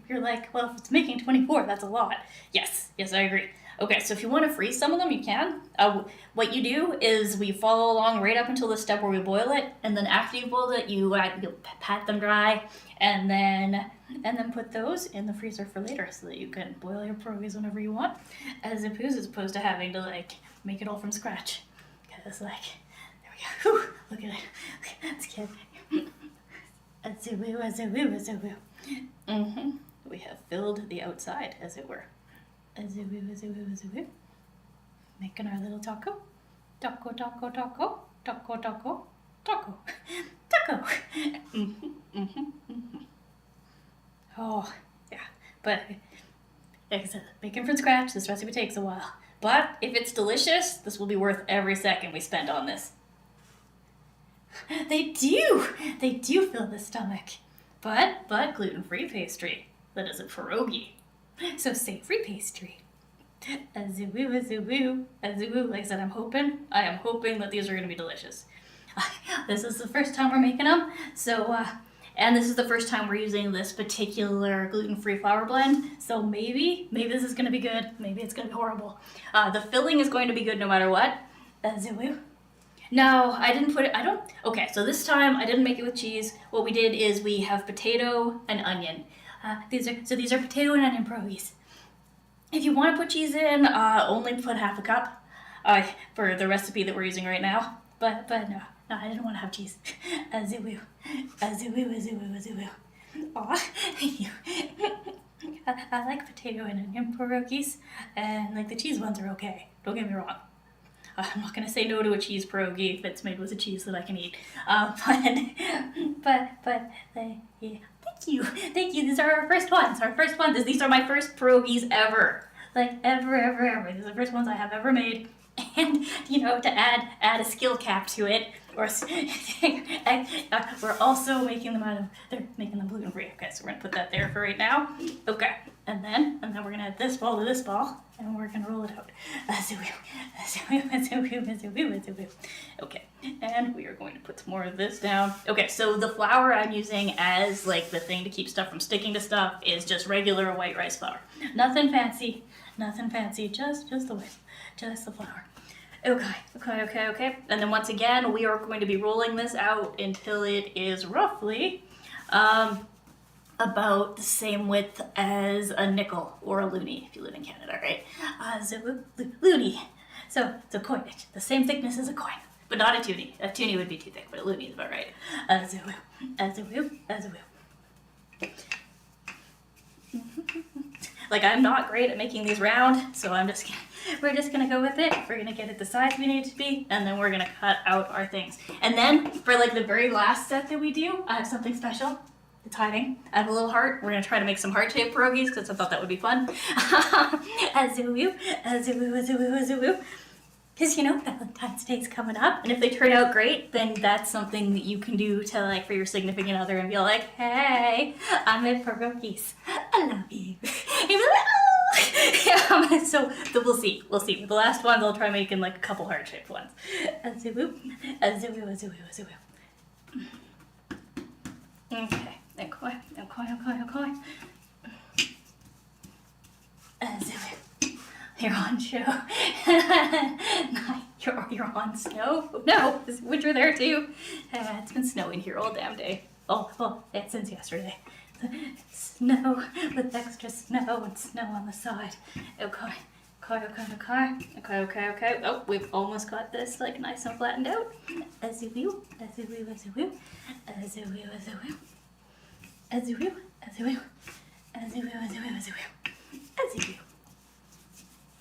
you're like, well, if it's making 24, that's a lot. Yes, I agree. Okay, so if you want to freeze some of them, you can. What you do is we follow along right up until the step where we boil it, and then after you boil it, you'll pat them dry, and then put those in the freezer for later, so that you can boil your pierogies whenever you want, as opposed to having to like make it all from scratch. Because like, there we go. Whew, look at it. Let's get. As a woo. We have filled the outside, as it were. As a woo. Making our little taco. Oh, yeah. But like I said, making from scratch, this recipe takes a while. But if it's delicious, this will be worth every second we spend on this. They do fill the stomach. But gluten-free pastry. That is a pierogi. So savory pastry. As a woo. Like I said, I am hoping that these are going to be delicious. This is the first time we're making them. So, and this is the first time we're using this particular gluten-free flour blend. So maybe this is going to be good. Maybe it's going to be horrible. The filling is going to be good no matter what. As a woo. No, I didn't put it, okay, so this time I didn't make it with cheese. What we did is we have potato and onion. These are potato and onion pierogies. If you want to put cheese in, only put half a cup for the recipe that we're using right now. But no, I didn't want to have cheese. As a woo. Aw, thank you. I like potato and onion pierogies, and like the cheese ones are okay. Don't get me wrong. I'm not gonna say no to a cheese pierogi if it's made with a cheese that I can eat. But yeah. Thank you. These are our first ones. These are my first pierogies ever. Like ever. These are the first ones I have ever made. And to add a skill cap to it, we're also making them out of, they're making them gluten-free. Okay, so we're gonna put that there for right now. Okay, and then we're gonna add this ball to this ball, and we're gonna roll it out. Okay, and we are going to put some more of this down. Okay, so the flour I'm using as like the thing to keep stuff from sticking to stuff is just regular white rice flour. Nothing fancy, just the flour. Okay. And then once again, we are going to be rolling this out until it is roughly about the same width as a nickel or a loonie if you live in Canada, right? So loonie. So coinage, the same thickness as a coin, but not a toonie. A toonie would be too thick, but a loonie is about right. Like, I'm not great at making these round, so we're just gonna go with it. We're gonna get it the size we need it to be, and then we're gonna cut out our things. And then for like the very last set that we do, I have something special. It's hiding. I have a little heart. We're gonna try to make some heart-shaped pierogies because I thought that would be fun. Because, you know, Valentine's Day's coming up, and if they turn out great, then that's something that you can do to, like, for your significant other and be like, hey, I made pierogies. I love you. And be like, oh. So we'll see. With the last ones, I'll try making, like, a couple heart-shaped ones. Okay. You're on show. You're on snow. No, it's winter there too. It's been snowing here all damn day. Oh, yeah, since yesterday. Snow with extra snow and snow on the side. Okay. Oh, we've almost got this like nice and flattened out. As you will.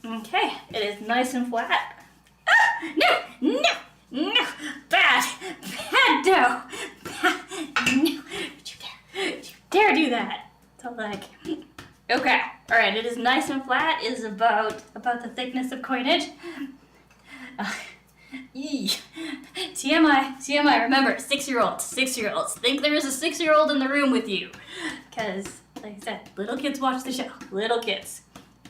Okay, it is nice and flat. Ah, no, bad dough. No, don't you dare do that. So like, okay, all right, it is nice and flat. It is about the thickness of coinage. TMI, remember, 6-year-olds. Think there is a 6-year-old in the room with you. Because, like I said, little kids watch the show. Little kids.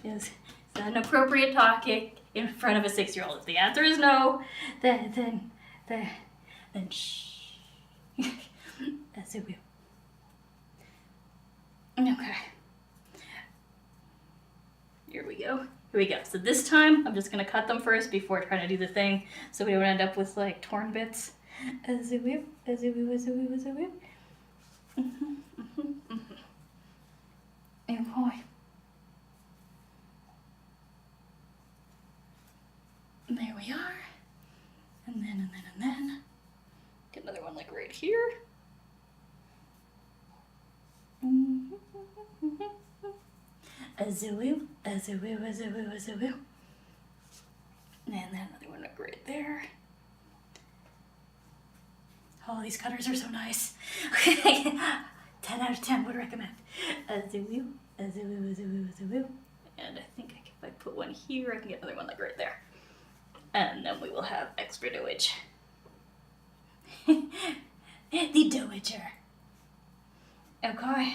Is that an appropriate talking in front of a 6-year-old? If the answer is no, then shh. As it will. Okay. Here we go. So this time, I'm just going to cut them first before trying to do the thing, so we don't end up with, like, torn bits. As it will. And boy. And there we are. And then. Get another one, like, right here. As it will. And then another one like right there. Oh, these cutters are so nice. 10 out of 10 would recommend. As it will. And I think if I put one here, I can get another one like right there. And then we will have extra dougage. The dowager. Okay.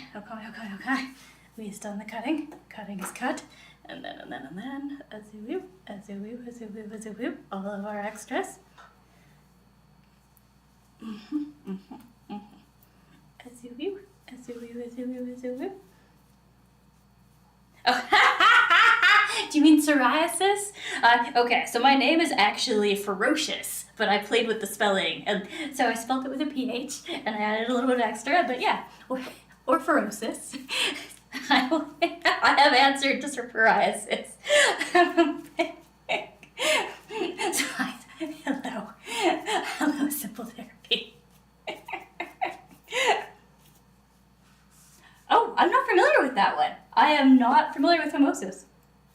We've done the cutting. Cutting is cut. And then, as you will, all of our extras. As you will. Oh, do you mean psoriasis? Okay, so my name is actually Ferocious, but I played with the spelling, and so I spelled it with a PH, and I added a little bit extra, but yeah, or Ferocious. I have answered to psoriasis. So hello, simple therapy. Oh, I'm not familiar with that one. I am not familiar with mimosas.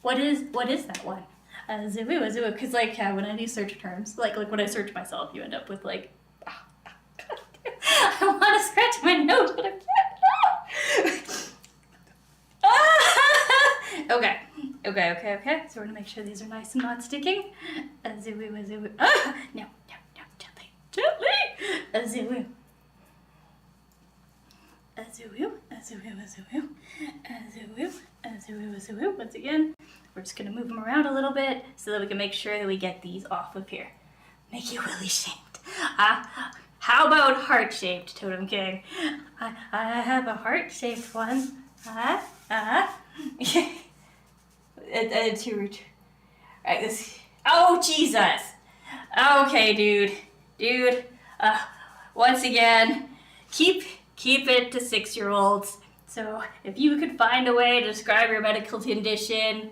What is that one? Zubu, because like when I do search terms, like when I search myself, you end up with like, I want to scratch my nose, but I can't. Okay. So we're gonna make sure these are nice and not sticking. No, gently. Azoo. Azoo, azoo, azoo, azoo, azoo, azoo. Once again, we're just gonna move them around a little bit so that we can make sure that we get these off of here. Make you willy shaped. How about heart shaped, Totem King? I have a heart shaped one. Alright, this. Oh Jesus! Okay, dude. Once again, keep it to 6-year-olds. So if you could find a way to describe your medical condition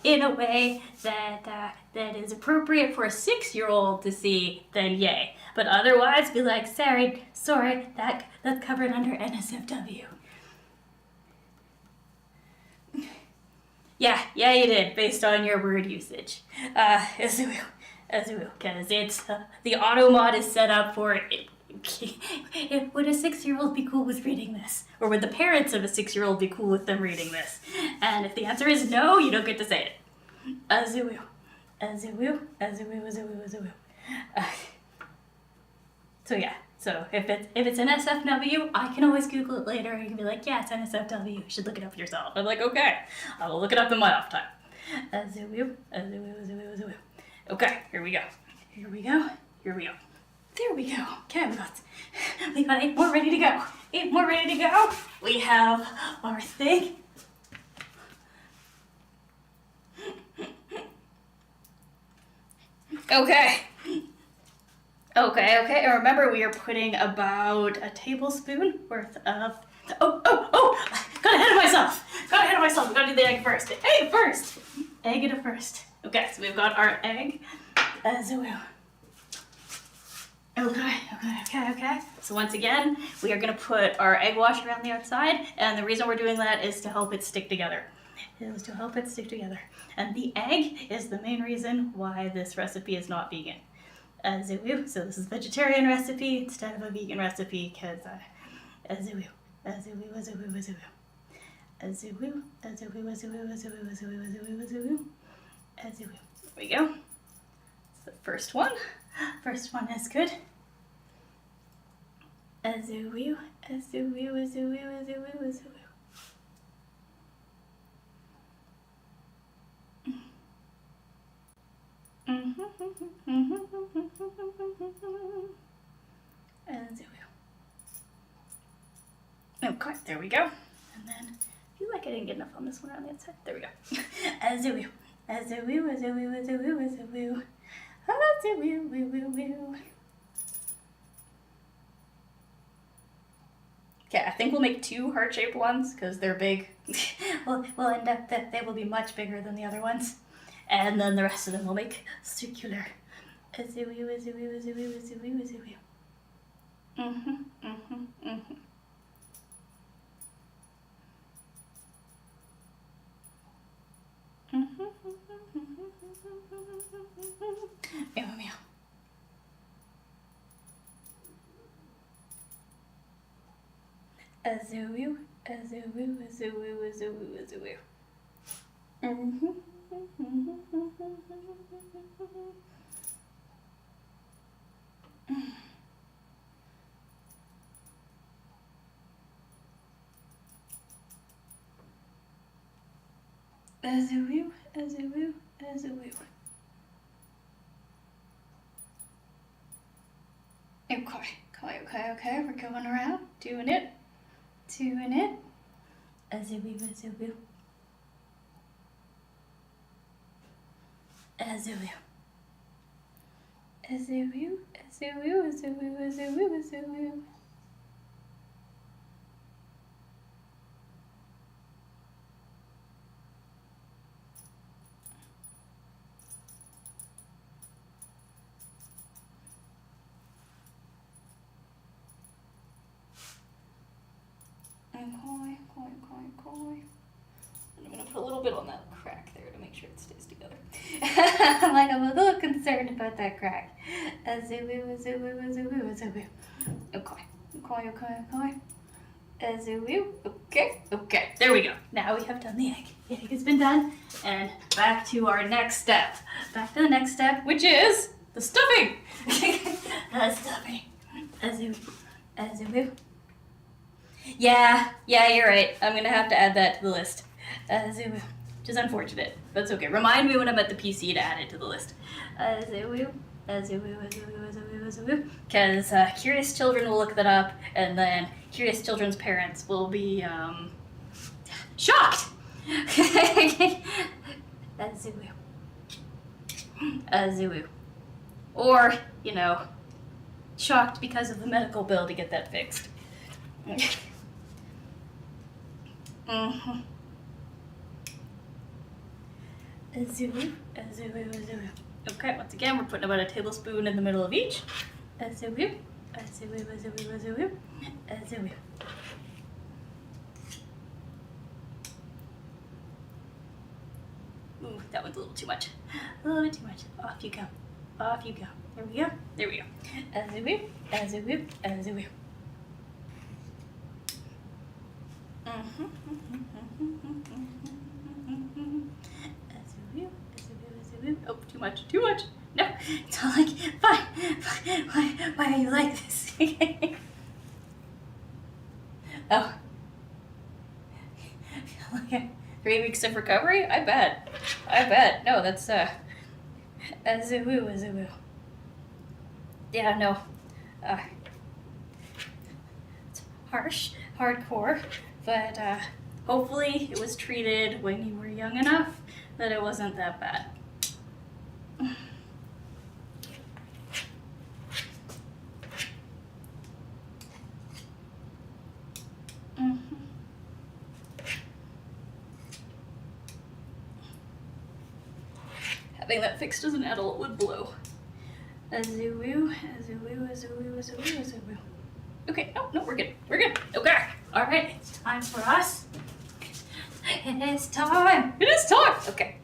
in a way that is appropriate for a 6-year-old to see, then yay. But otherwise, be like, sorry, that's covered under NSFW. Yeah, you did, based on your word usage. Azoo, because it's, the auto mod is set up for it. Would a 6-year-old be cool with reading this? Or would the parents of a 6-year-old be cool with them reading this? And if the answer is no, you don't get to say it. Azoo, azoo, azoo, azoo, azoo. So yeah, so if it's an SFW, I can always Google it later and you can be like, yeah, it's NSFW, you should look it up yourself. I'm like, okay, I will look it up in my off time. Azoo, azoo, azoo, azoo. Okay, here we go. There we go. Okay, we got 8 more ready to go. We have our thing. Okay. And remember, we are putting about a tablespoon worth of. Oh! Got ahead of myself. We gotta do the egg first. Egg first. Okay, so we've got our egg. Okay. So once again, we are going to put our egg wash around the outside, and the reason we're doing that is to help it stick together. And the egg is the main reason why this recipe is not vegan. So this is a vegetarian recipe instead of a vegan recipe, because There we go. It's the first one. First one is good. Azoo. Okay, there we go. And then, I feel like I didn't get enough on this one on the outside. There we go. Azoo. Okay, I think we'll make 2 heart-shaped ones because they're big. we'll end up that they will be much bigger than the other ones. And then the rest of them will make circular. Meow. Azoo. Okay. We're going around, doing it. Azoo. Koi. I'm gonna put a little bit on that crack there to make sure it stays together. I'm a little concerned about that crack. Azoo. Okay. Okay, there we go. Now we have done the egg. The egg has been done, and back to our next step. Which is the stuffing. The stuffing. Azoo. Yeah, you're right. I'm gonna have to add that to the list. Azoo. Which is unfortunate, but it's okay. Remind me when I'm at the PC to add it to the list. Azoo. Because curious children will look that up, and then curious children's parents will be shocked. Azoo. Or, shocked because of the medical bill to get that fixed. Mm-hmm. Azoo. Okay, once again, we're putting about a tablespoon in the middle of each. Azoo. Ooh, that one's a little too much. A little bit too much. Off you go. There we go. Azoo. Oh, too much. No, it's all like, fine. Why are you like this? Oh. Okay. 3 weeks of recovery? I bet. No, that's, Azoo. Yeah, no. It's harsh, hardcore, but, hopefully it was treated when you were young enough that it wasn't that bad. Having that fixed as an adult would blow. Azoo. Okay, no, we're good. Okay, all right, it's time for us. It is time. Okay.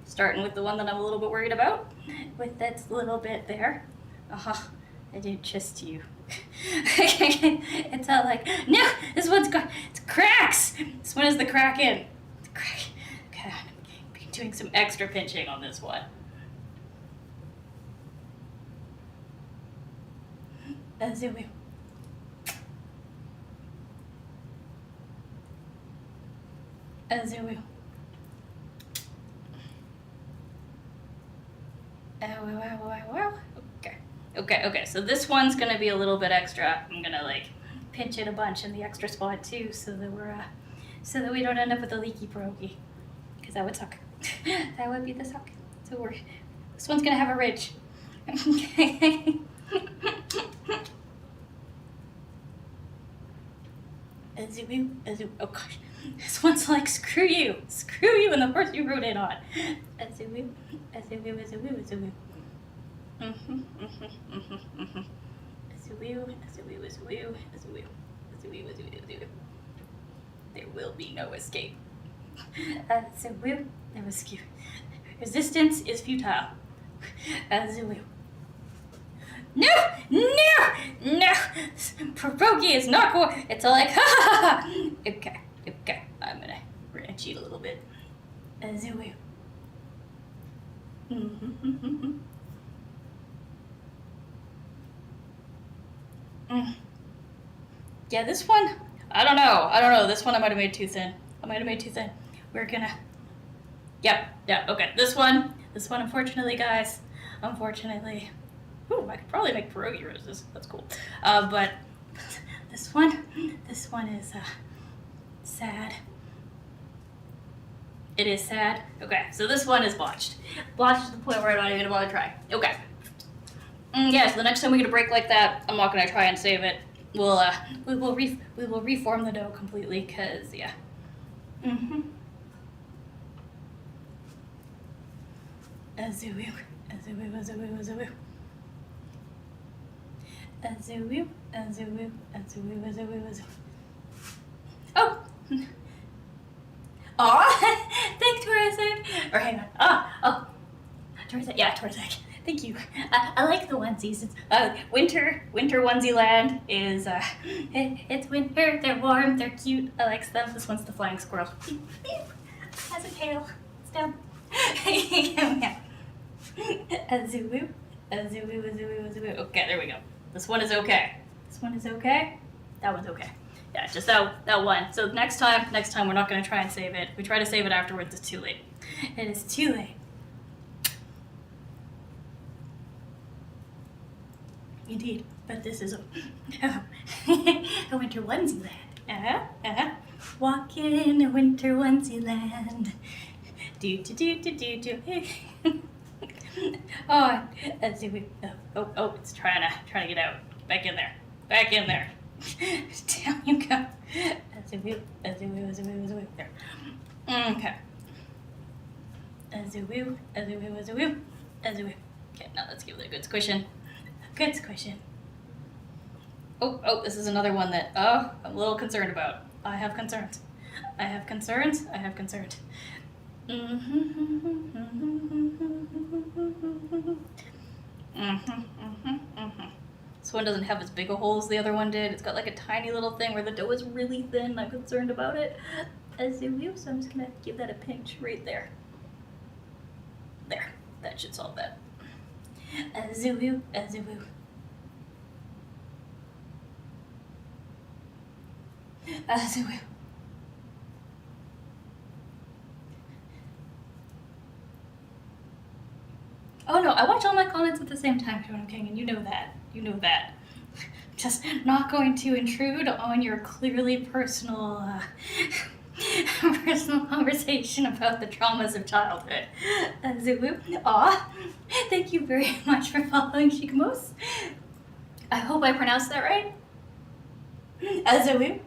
Starting with the one that I'm a little bit worried about, with that little bit there. I did just you. It's all like, no, this one's got, it's cracks. This one is the crack in. It's crack. Okay, I'm doing some extra pinching on this one. Azoo. Wow. Okay, so this one's gonna be a little bit extra. I'm gonna pinch it a bunch in the extra spot too, so that we don't end up with a leaky pierogi, because that would suck. That would be the suck. So this one's gonna have a ridge. Azoo. Oh gosh, this one's like, screw you, and the horse you rode it on. Azoo. There will be no escape. Azoo. No escape. Resistance is futile. Azoo. No! Pierogi is not going. It's all like, ha. Okay. We're gonna cheat a little bit. Azoo. Yeah, this one, I don't know. This one I might have made too thin. We're gonna. Yep. Okay. This one, unfortunately, guys. Ooh, I could probably make pierogi roses. That's cool. But this one is sad. It is sad. Okay, so this one is botched. Botched to the point where I'm not even gonna bother trying. Okay. Yeah, so the next time we get a break like that, I'm not gonna try and save it. We will reform the dough completely, cause yeah. Azoo. Oh! Aw! Thanks, Torazek! Or hang on. Oh. Torazek. Yeah, Torazek. Thank you. I like the onesies. It's, winter onesie land is, it's winter, they're warm, they're cute, I like stuff. This one's the flying squirrel. Has a tail. It's down. Azoo. Okay, there we go. This one is okay. This one is okay. That one's okay. Yeah, just that one. So next time we're not gonna try and save it. If we try to save it afterwards, it's too late. It is too late. Indeed, but this is a winter onesie land. Walk in a winter onesie land. Do. Oh, let's see. Oh, it's trying to get out. Back in there. Down you go. As a woo. There. Okay. As a woo. Okay, now let's give it a good squishing. Oh, this is another one that I'm a little concerned about. I have concerns. This one doesn't have as big a hole as the other one did. It's got like a tiny little thing where the dough is really thin. I'm concerned about it. So I'm just gonna give that a pinch right there. There, that should solve that. Azoo. Oh no, I watch all my comments at the same time, Jonah King, and you know that. Just not going to intrude on your clearly personal conversation about the traumas of childhood. Aw, thank you very much for following Shikamos. I hope I pronounced that right. Azoo.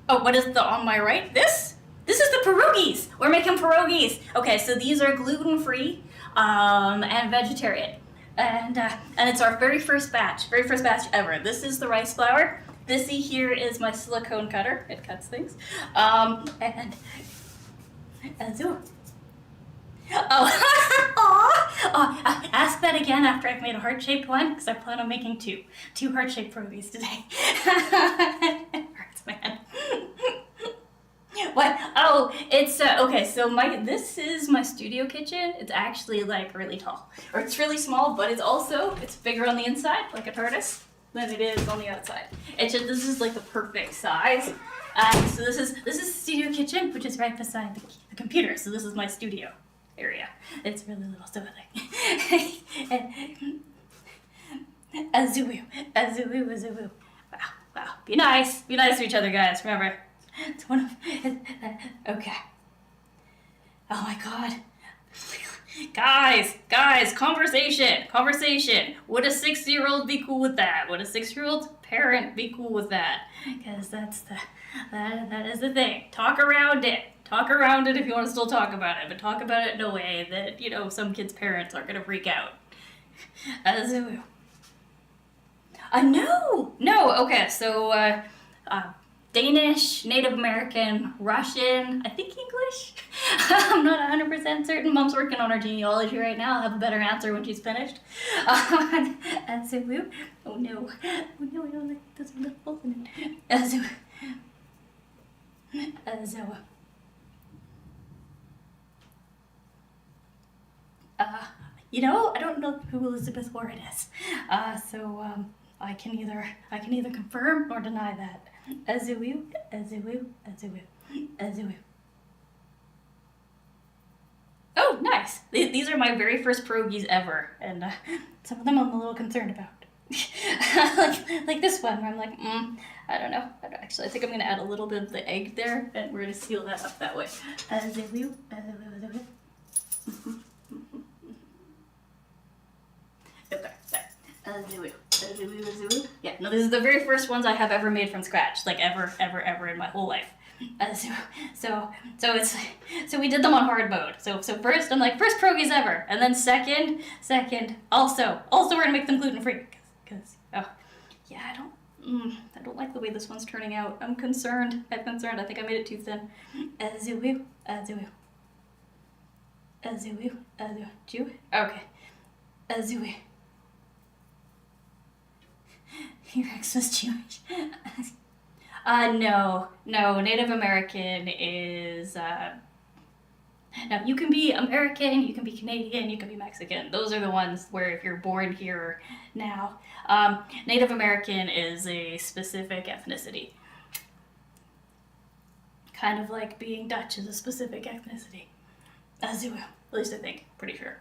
Oh, what is the on my right? This is the pierogis. We're making pierogis. Okay, so these are gluten-free and vegetarian. And it's our very first batch ever. This is the rice flour. This here is my silicone cutter. It cuts things. And azoo. Ask that again after I've made a heart-shaped one, because I plan on making two heart-shaped pierogis today. It hurts, man. What? Oh, it's okay. So this is my studio kitchen. It's actually like really tall, or it's really small, but it's bigger on the inside, like a tortoise, than it is on the outside. This is like the perfect size. So this is the studio kitchen, which is right beside the computer. So this is my studio area. It's really little, so like azoo. Wow. Be nice to each other, guys. Remember, it's one of okay. Oh my god. Guys, conversation. Would a 6-year-old be cool with that? Would a 6-year-old parent be cool with that? Because that is the thing. Talk around it if you want to still talk about it, but talk about it in a way that, some kids' parents aren't going to freak out. No, okay, so, Danish, Native American, Russian, I think English. I'm not 100% certain. Mom's working on her genealogy right now. I'll have a better answer when she's finished. Azoo. Oh no, I don't like this little hole in it. Azoo. I don't know who Elizabeth Warren is. I can either confirm or deny that. Azoo. Oh, nice. These are my very first pierogis ever, and some of them I'm a little concerned about. like this one, where I'm like, I don't know. Actually, I think I'm gonna add a little bit of the egg there, and we're gonna seal that up that way. Azoo. Azoo. Yeah, no, this is the very first ones I have ever made from scratch, like ever in my whole life. So we did them on hard mode. So first I'm like, first pierogis ever, and then second also we're gonna make them gluten-free because I don't like the way this one's turning out. I'm concerned. I think I made it too thin. Azoo. Jew. Okay. Azoo. Your ex was Jewish. No. Native American is Now, you can be American, you can be Canadian, you can be Mexican. Those are the ones where if you're born here now. Native American is a specific ethnicity. Kind of like being Dutch is a specific ethnicity. Zulu, at least I think, pretty sure.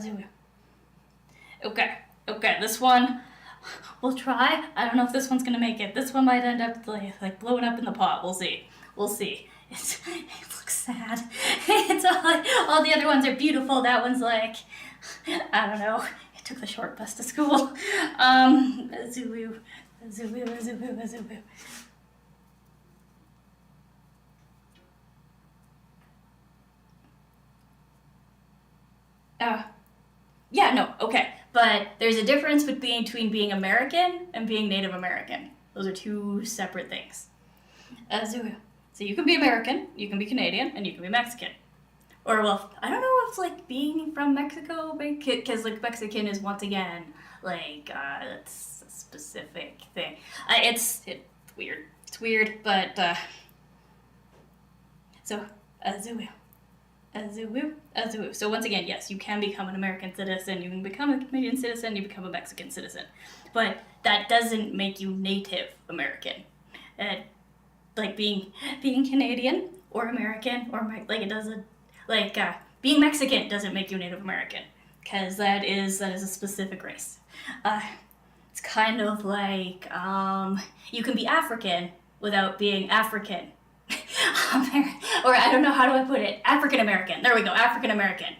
Zulu. Okay, this one, we'll try. I don't know if this one's gonna make it. This one might end up like blowing up in the pot. We'll see. It looks sad. It's all the other ones are beautiful. That one's like, I don't know. It took the short bus to school. Zulu. Yeah, no, okay. But there's a difference between being American and being Native American. Those are two separate things. Zulu. So you can be American, you can be Canadian, and you can be Mexican. Or, well, I don't know if it's like being from Mexico, because like Mexican is once again like it's a specific thing. It's weird. It's weird, but so Zulu. So once again, yes, you can become an American citizen, you can become a Canadian citizen, you become a Mexican citizen, but that doesn't make you Native American. Like being Canadian or American or like it doesn't being Mexican doesn't make you Native American, because that is a specific race. It's kind of like you can be African without being African. Or I don't know, how do I put it? African American. There we go. African American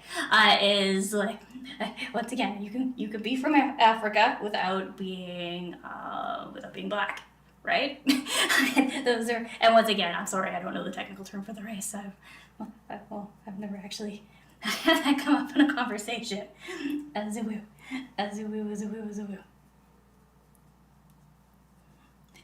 is like, once again, you can be from Africa without being black, right? Those are, and once again, I'm sorry, I don't know the technical term for the race. I've never actually had that come up in a conversation. Zulu.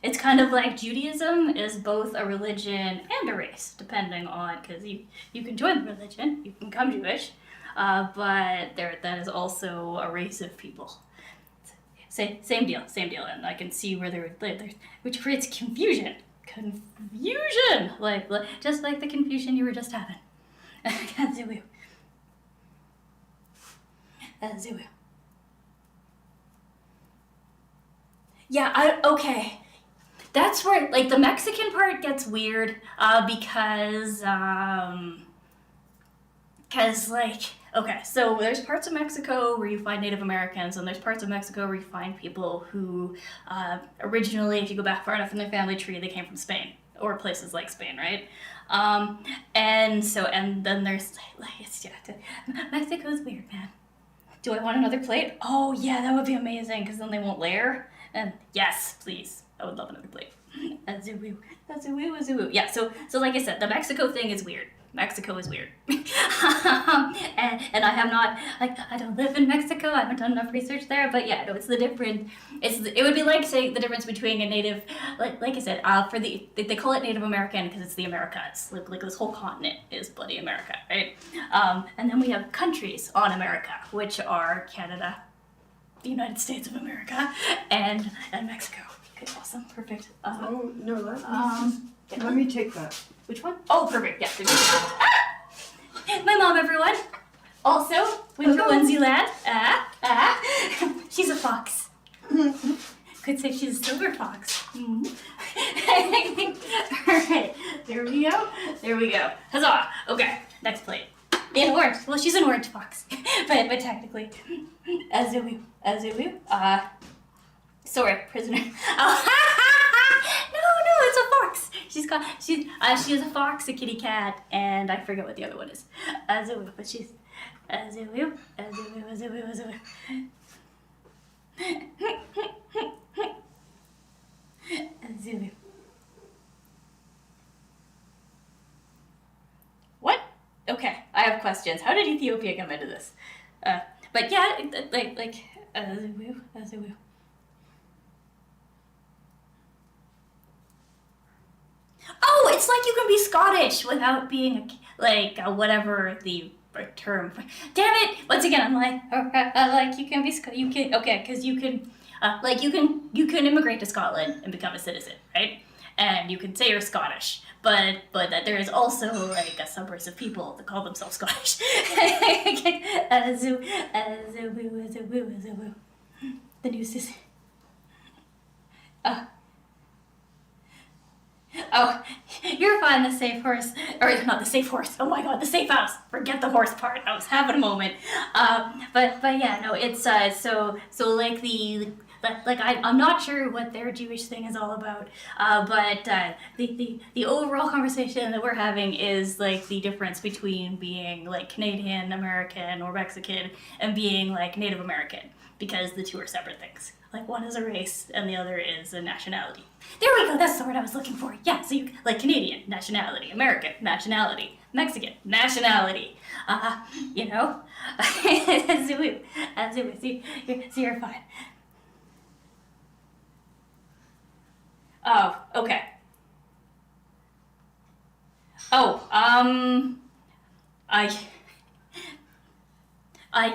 It's kind of like Judaism is both a religion and a race, depending on, because you can join the religion, you can become Jewish, but that is also a race of people. Same deal, and I can see where they're which creates confusion, like just like the confusion you were just having. Zulu. Yeah, okay. That's where, like, the Mexican part gets weird, because, like, okay, so there's parts of Mexico where you find Native Americans, and there's parts of Mexico where you find people who, originally, if you go back far enough in their family tree, they came from Spain, or places like Spain, right? And then there's, Mexico's weird, man. Do I want another plate? Oh, yeah, that would be amazing, because then they won't layer. And yes, please. I would love another plate. Zulu. Yeah, so like I said, the Mexico thing is weird. Mexico is weird. and I have not, I don't live in Mexico. I haven't done enough research there, but yeah, no, it's the different, it would be like, say, the difference between a native, like I said, they call it Native American because it's the Americas. Like this whole continent is bloody America, right? And then we have countries on America, which are Canada, the United States of America, and Mexico. Okay, awesome, perfect. Oh, no, let me take that. Which one? Oh, perfect, yeah. My mom, everyone. Also, Winter Onesie Land. She's a fox. Could say she's a silver fox. Alright, there we go. Huzzah! Okay, next plate. In orange. Well, she's an orange fox. but technically. Zulu. Sorry, prisoner. Oh, no, it's a fox. She is a fox, a kitty cat, and I forget what the other one is. Zulu, but she's Zulu. Zulu. What? Okay, I have questions. How did Ethiopia come into this? But yeah, Zulu. Oh, it's like you can be Scottish without being whatever the term. Damn it! Once again, I'm like you can be because you can you can immigrate to Scotland and become a citizen, right? and you can say you're Scottish, but that there is also like a subrace of people that call themselves Scottish. The news is. Oh, you're fine, the safe horse. Or not the safe horse. Oh my god, the safe house. Forget the horse part. I was having a moment. But yeah, no, it's so like I'm not sure what their Jewish thing is all about. But the overall conversation that we're having is like the difference between being like Canadian American or Mexican and being like Native American, because the two are separate things. Like one is a race and the other is a nationality. There we go, that's the word I was looking for. Yeah, so you, like Canadian, nationality, American, nationality, Mexican, nationality. You know? So you're fine. Oh, okay. Oh,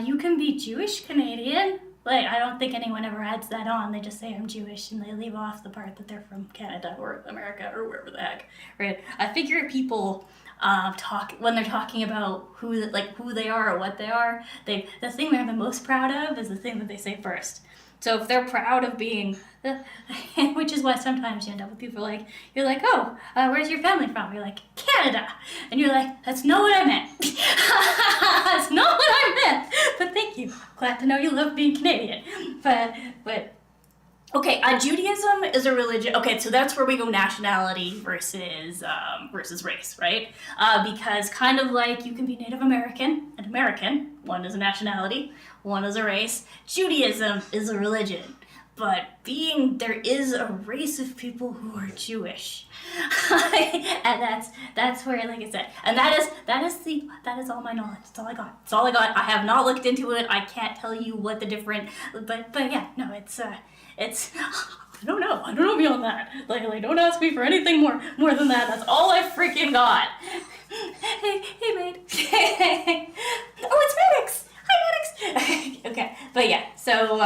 you can be Jewish Canadian. Like, I don't think anyone ever adds that on. They just say I'm Jewish and they leave off the part that they're from Canada or America or wherever the heck, right? I figure people talk when they're talking about who they are or what they are. The thing they're the most proud of is the thing that they say first. So if they're proud of being, which is why sometimes you end up with people like, you're like, oh, where's your family from? You're like, Canada. And you're like, that's not what I meant. That's not what I meant. But thank you. Glad to know you love being Canadian. But okay, Judaism is a religion. Okay, so that's where we go nationality versus race, right? Because kind of like you can be Native American and American. One is a nationality, one is a race. Judaism is a religion, but there is a race of people who are Jewish, and that's where, like I said, and that is all my knowledge. That's all I got. That's all I got. I have not looked into it. I can't tell you what the different, but yeah, no, it's I don't know beyond that. Like don't ask me for anything more than that. That's all I freaking got. Hey, mate. Oh, it's Maddox. Hi, Maddox. Okay, but yeah, so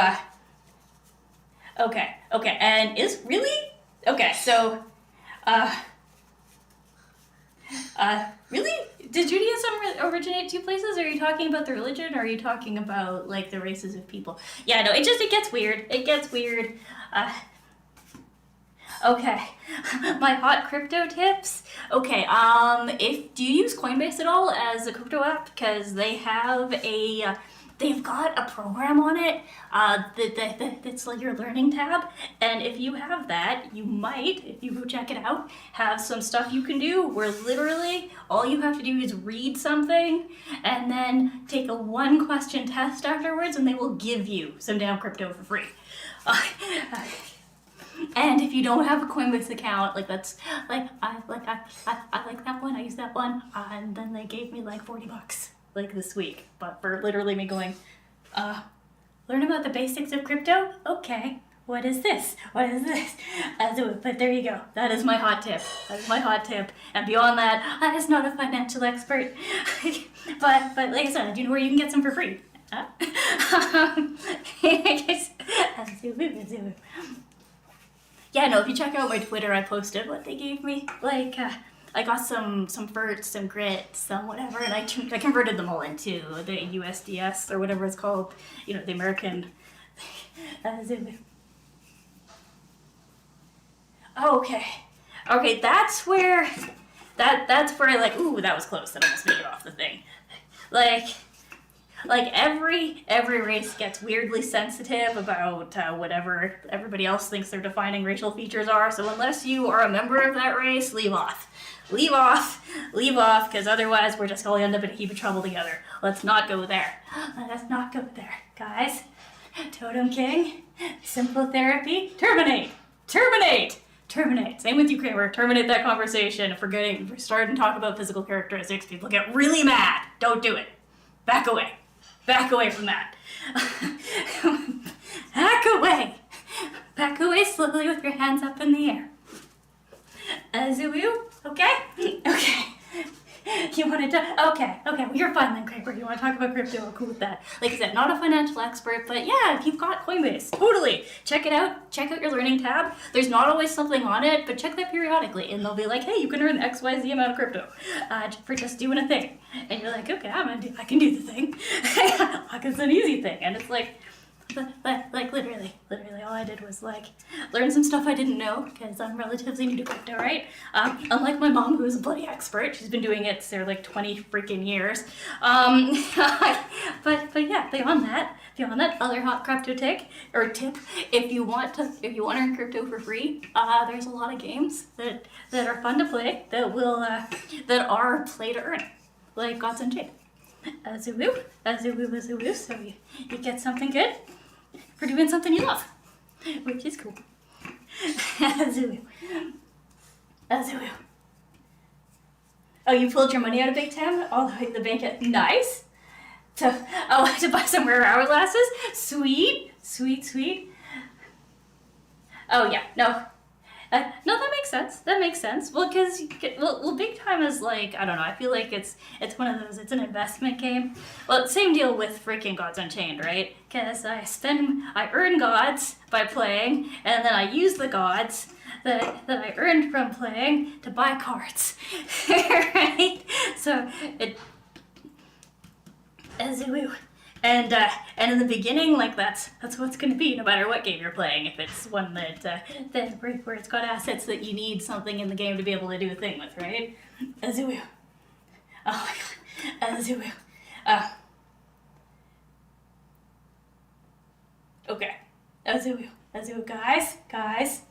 okay, and is really okay. So, really, did Judaism originate two places? Are you talking about the religion, or are you talking about like the races of people? Yeah, no, it gets weird. It gets weird. Okay, my hot crypto tips. Okay, do you use Coinbase at all as a crypto app? Because they've got a program on it that's like your learning tab, and if you have that, you might, if you go check it out, have some stuff you can do where literally all you have to do is read something and then take a 1-question test afterwards, and they will give you some damn crypto for free. And if you don't have a Coinbase account, like that's like I like that one. I use that one, and then they gave me like $40 like this week, but for literally me going, learn about the basics of crypto. Okay, what is this? What is this? But there you go. That is my hot tip. That is my hot tip. And beyond that, I was not a financial expert, but like I said, do you know where you can get some for free? Yeah, no, if you check out my Twitter, I posted what they gave me. Like, I got some FERTs, some grit, some whatever, and I converted them all into the USDS, or whatever it's called, you know, the American. Oh, okay, that's where, like, ooh, that was close, that almost made it off the thing. Like every race gets weirdly sensitive about whatever everybody else thinks their defining racial features are. So unless you are a member of that race, leave off, because otherwise we're just going to end up in a heap of trouble together. Let's not go there. Let's not go there, guys. Totem King, simple therapy, terminate. Same with you, Kramer. Terminate that conversation. If we're starting to talk about physical characteristics, people get really mad. Don't do it. Back away from that. Back away slowly with your hands up in the air. Woooo, okay? You want to okay, well, you're fine then, Craig. You want to talk about crypto? I'm cool with that. Like I said, not a financial expert, but yeah, if you've got Coinbase, totally. Check it out. Check out your learning tab. There's not always something on it, but check that periodically, and they'll be like, hey, you can earn XYZ amount of crypto for just doing a thing. And you're like, okay, I can do the thing. Like, it's an easy thing. And it's like literally all I did was like learn some stuff I didn't know because I'm relatively new to crypto, right? Unlike my mom, who is a bloody expert, she's been doing it for like 20 freaking years. But yeah, beyond that, other hot crypto tip, if you want to earn crypto for free, there's a lot of games that are fun to play that are play to earn, like Gods Unchained. Woooo, so you get something good for doing something you love, which is cool. Woooo. Oh, you pulled your money out of Big Ten? All the way to the bank at nice? To buy some rare hourglasses? Sweet. Oh yeah, no, that makes sense. Well, because big time is like, I don't know. I feel like it's one of those. It's an investment game. Well, same deal with freaking Gods Unchained, right? Because I earn gods by playing, and then I use the gods that I earned from playing to buy cards, right? So it. And in the beginning, like that's what it's gonna be, no matter what game you're playing. If it's one where it's got assets that you need something in the game to be able to do a thing with, right? Woooo. Oh my god. Woooo. Okay. Woooo. Guys.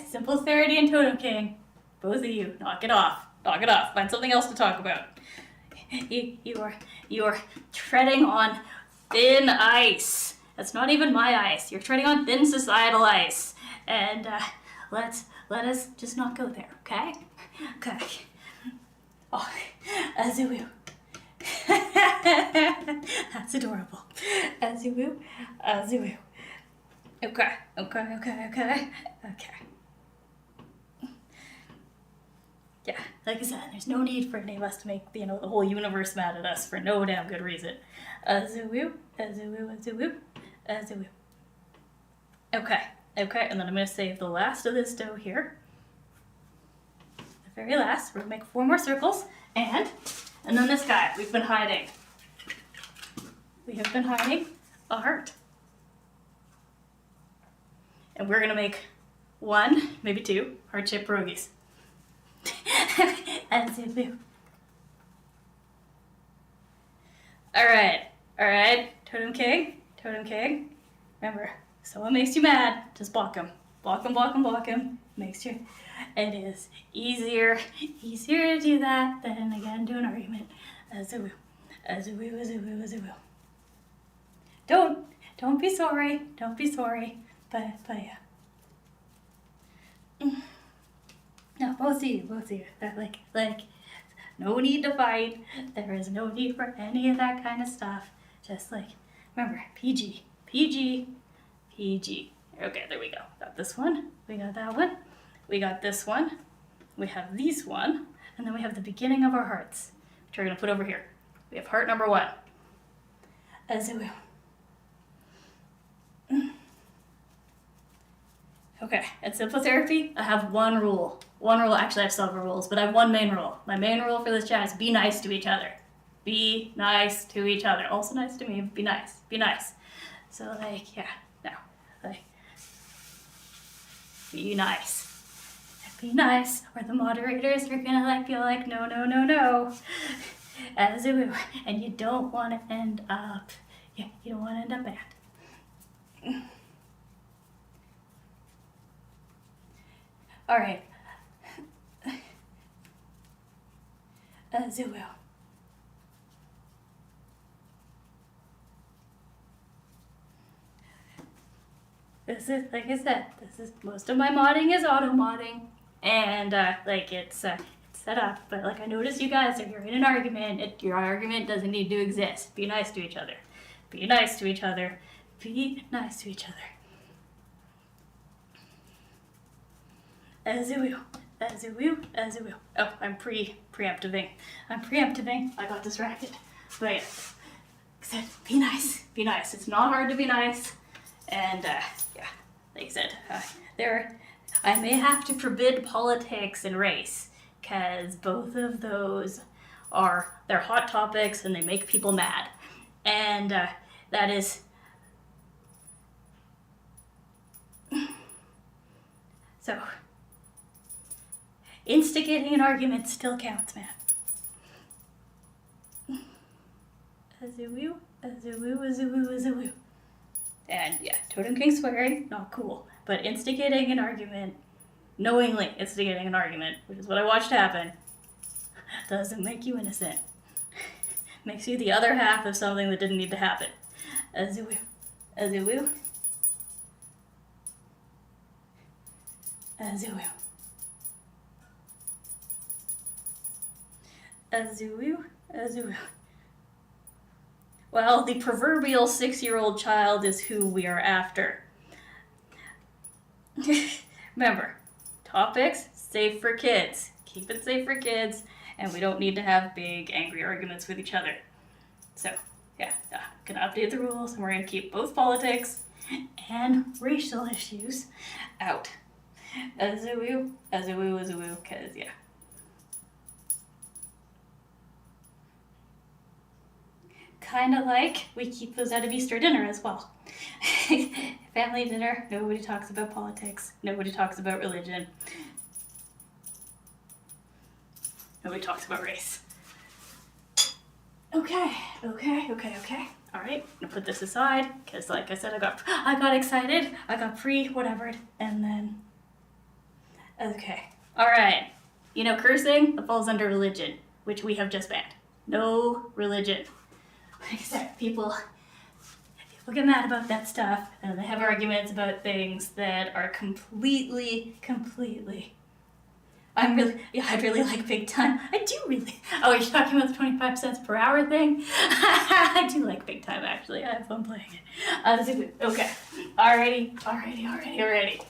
Simple Clarity and Totem King. Both of you, knock it off. Find something else to talk about. You are treading on thin ice. That's not even my ice. You're treading on thin societal ice. And let us just not go there, okay? Okay. Oh, Woooo. That's adorable. Woooo. Okay. Yeah, like I said, there's no need for any of us to make the whole universe mad at us for no damn good reason. Woooo. Okay, and then I'm gonna save the last of this dough here. The very last. We're gonna make 4 more circles, and then this guy we've been hiding. We have been hiding a heart, and we're gonna make 1, maybe 2 heart-shaped pierogis. Woooo. Alright. Totem King. Remember, if someone makes you mad, just block him. Block him. Makes you. It is easier to do that than again do an argument. Woooo. Don't be sorry. But yeah. No, both of you. Like, no need to fight. There is no need for any of that kind of stuff. Just like, remember, PG. Okay, there we go. Got this one. We got that one. We got this one. We have these one. And then we have the beginning of our hearts, which we're going to put over here. We have heart number 1. Woooo. Okay, at Simple Therapy, I have one rule. Actually, I have several rules, but I have one main rule. My main rule for this chat is be nice to each other. Be nice to each other. Also nice to me, be nice. So, like, yeah, no. Like, be nice. Be nice, or the moderators are gonna, like, be like, no. Woooo. And you don't want to end up, bad. All right. Woooo. This is, like I said, most of my modding is auto modding, and it's set up. But like I noticed, you guys, if you're in an argument, your argument doesn't need to exist. Be nice to each other. Woooo. Oh, I'm preemptiving. I got distracted. But yeah, said, be nice. It's not hard to be nice. And yeah, like I said, I may have to forbid politics and race, because both of those they're hot topics and they make people mad. And that is... So, instigating an argument still counts, man. Azoo. And yeah, Totem King swearing, not cool. But instigating an argument, knowingly instigating an argument, which is what I watched happen, doesn't make you innocent. Makes you the other half of something that didn't need to happen. Azoo. Azoo. Well, the proverbial 6-year-old child is who we are after. Remember, topics, safe for kids. Keep it safe for kids, and we don't need to have big, angry arguments with each other. So, yeah, gonna update the rules, and we're gonna keep both politics and racial issues out. Azoo, because, yeah. Kind of like we keep those out of Easter dinner as well. Family dinner, nobody talks about politics, nobody talks about religion, nobody talks about race. Okay. All right, I'm gonna put this aside because, like I said, I got excited, I got whatever, and then okay. All right, cursing that falls under religion, which we have just banned. No religion. Like I said, people get mad about that stuff, and they have arguments about things that are completely. I'd really like big time. I do really. Oh, you're talking about the 25 cents per hour thing? I do like big time, actually. I have fun playing it. Okay. Alrighty.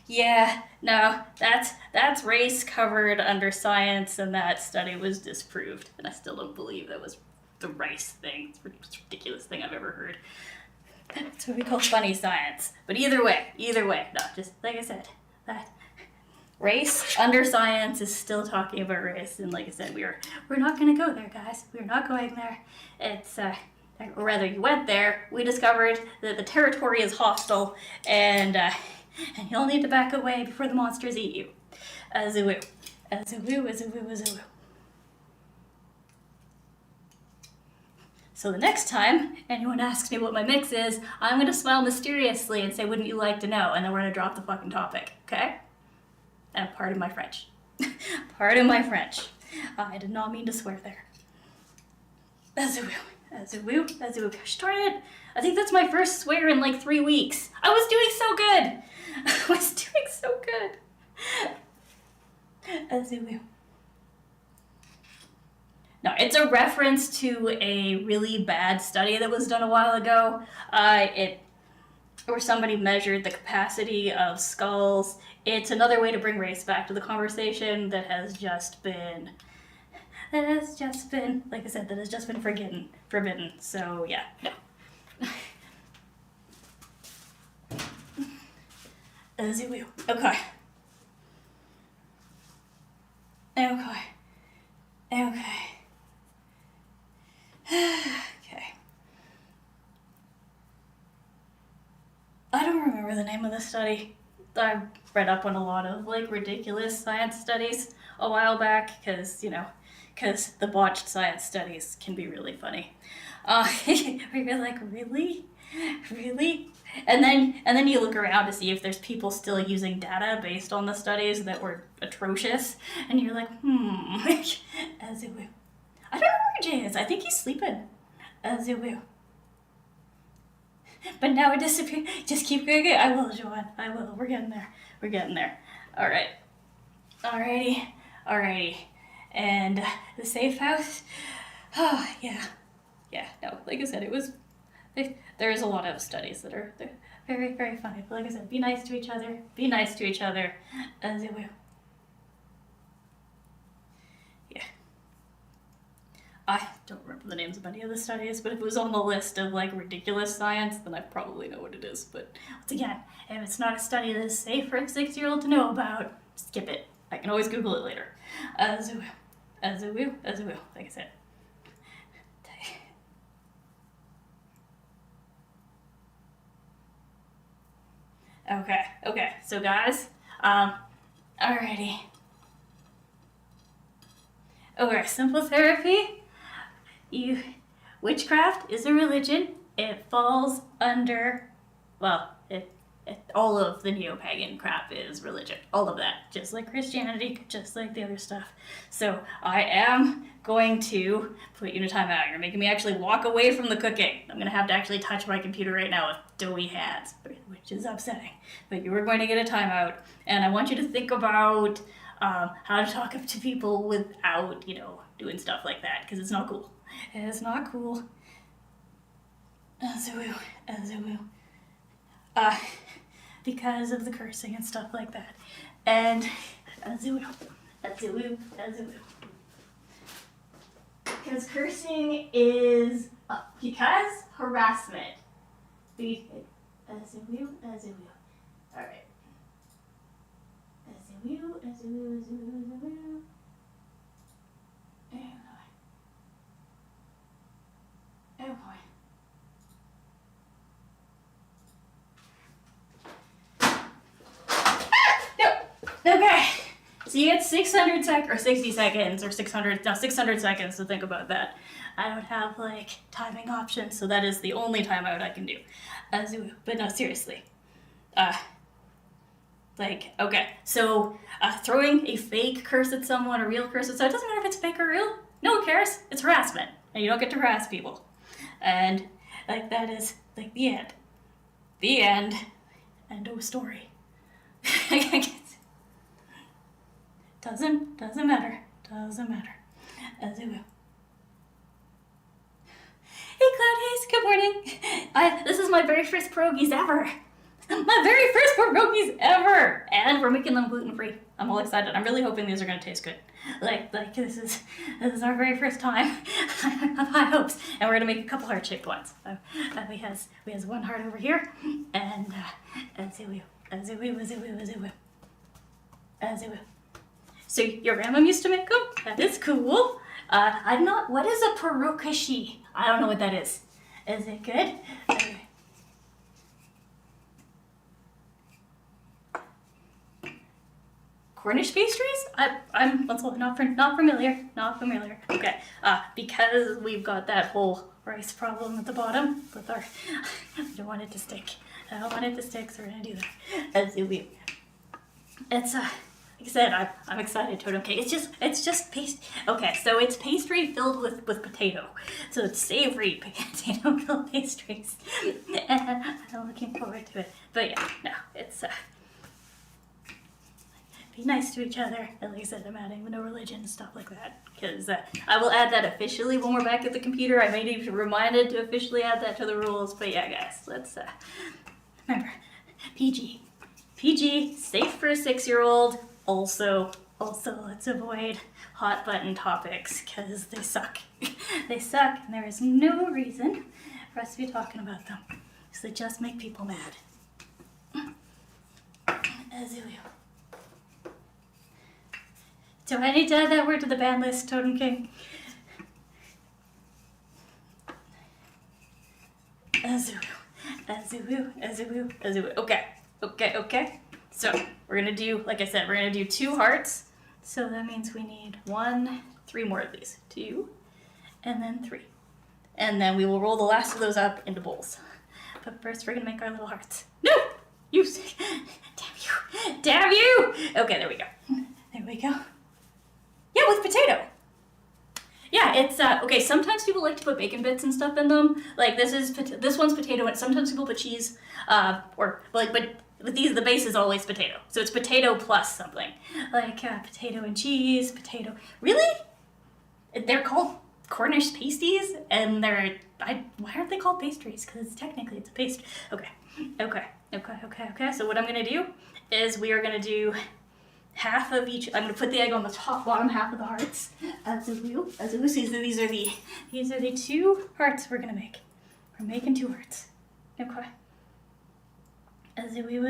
Yeah, no, that's race covered under science, and that study was disproved. And I still don't believe that was the rice thing. It's the most ridiculous thing I've ever heard. That's what we call funny science. But either way, no, just like I said, that race under science is still talking about race. And like I said, we're not going to go there, guys. We're not going there. It's or rather, you went there. We discovered that the territory is hostile, and you'll need to back away before the monsters eat you. Azoo. So the next time anyone asks me what my mix is, I'm going to smile mysteriously and say, wouldn't you like to know? And then we're going to drop the fucking topic, okay? And pardon my French. I did not mean to swear there. Azoo. Gosh darn it. I think that's my first swear in like 3 weeks. I was doing so good. Azoo. No, it's a reference to a really bad study that was done a while ago. Where somebody measured the capacity of skulls. It's another way to bring race back to the conversation that has just been, like I said, that has just been forbidden. So yeah, no. Azoo. Okay. Okay. I don't remember the name of the study. I read up on a lot of ridiculous science studies a while back because the botched science studies can be really funny. You're like, really? And then you look around to see if there's people still using data based on the studies that were atrocious, and you're like, Azoo. I don't know where Jay is. I think he's sleeping. Azoo. But now it disappeared. Just keep going. I will, Joanne. I will. We're getting there. All right. Alrighty. And the safe house. Oh, yeah. No, like I said, there's a lot of studies that are Very, very funny. But like I said, be nice to each other. Be nice to each other. As you will. Yeah. I don't remember the names of any of the studies, but if it was on the list of like ridiculous science, then I probably know what it is. But once again, if it's not a study that is safe for a 6-year-old to know about, skip it. I can always Google it later. As you will. As you will. As you will. Like I said. Okay, so guys, alrighty. Okay, simple therapy. Witchcraft is a religion. It falls under, well, all of the neo-pagan crap is religion. All of that, just like Christianity, just like the other stuff. So I am going to put you in a timeout. You're making me actually walk away from the cooking. I'm gonna have to actually touch my computer right now with doughy hands, which is upsetting. But you are going to get a timeout, and I want you to think about how to talk up to people without, doing stuff like that, because it's not cool. It's not cool. As I will. Because of the cursing and stuff like that. And as it will. Because cursing is, because harassment. As it will. Alright. As it will. Oh boy. Okay, so you get 600 or 60 seconds, or 600 seconds to think about that. I don't have, timing options, so that is the only timeout I can do. But no, seriously. Okay, so throwing a fake curse at someone, a real curse at someone, it doesn't matter if it's fake or real. No one cares. It's harassment, and you don't get to harass people. And, that is, the end. The end. End of story. Doesn't matter. As it will. Hey Claudius, good morning. This is my very first pierogis ever. My very first pierogis ever! And we're making them gluten-free. I'm all excited. I'm really hoping these are gonna taste good. This is our very first time. I have high hopes. And we're gonna make a couple heart-shaped ones. We has one heart over here, and as it will. So your grandma used to make them? That is cool. I'm not, what is a pierogis? I don't know what that is. Is it good? Cornish pastries? I'm not familiar. Okay, because we've got that whole rice problem at the bottom with our, I don't want it to stick, so we're gonna do that. As it will. It's, like I said, I'm excited. Totem cake. It's just paste. Okay, so it's pastry filled with potato. So it's savory potato filled pastries. And I'm looking forward to it. But yeah, no, it's be nice to each other. And like I said, I'm adding no religion and stuff like that. Because I will add that officially when we're back at the computer. I may need to be reminded to officially add that to the rules. But yeah, guys, let's remember, PG, safe for a 6-year-old. Also, let's avoid hot button topics because they suck. They suck, and there is no reason for us to be talking about them because they just make people mad. As you will. Do I need to add that word to the ban list, Totem King? As you will. Okay. So we're gonna do, like I said, we're gonna do 2 hearts. So that means we need 3 more of these. 2, and then 3. And then we will roll the last of those up into bowls. But first we're gonna make our little hearts. No! You, damn you! Okay, there we go. Yeah, with potato. Yeah, it's, okay, sometimes people like to put bacon bits and stuff in them. Like, this one's potato, and sometimes people put cheese, but with these, the base is always potato. So it's potato plus something. Like, potato and cheese, potato. Really? They're called Cornish pasties, and why aren't they called pastries? Because technically it's a pastry. Okay. Okay. So what I'm gonna do is we are gonna do half of each. I'm gonna put the egg on the bottom half of the hearts. As a wheel. These are the 2 hearts we're gonna make. We're making 2 hearts. Okay. As a wheel.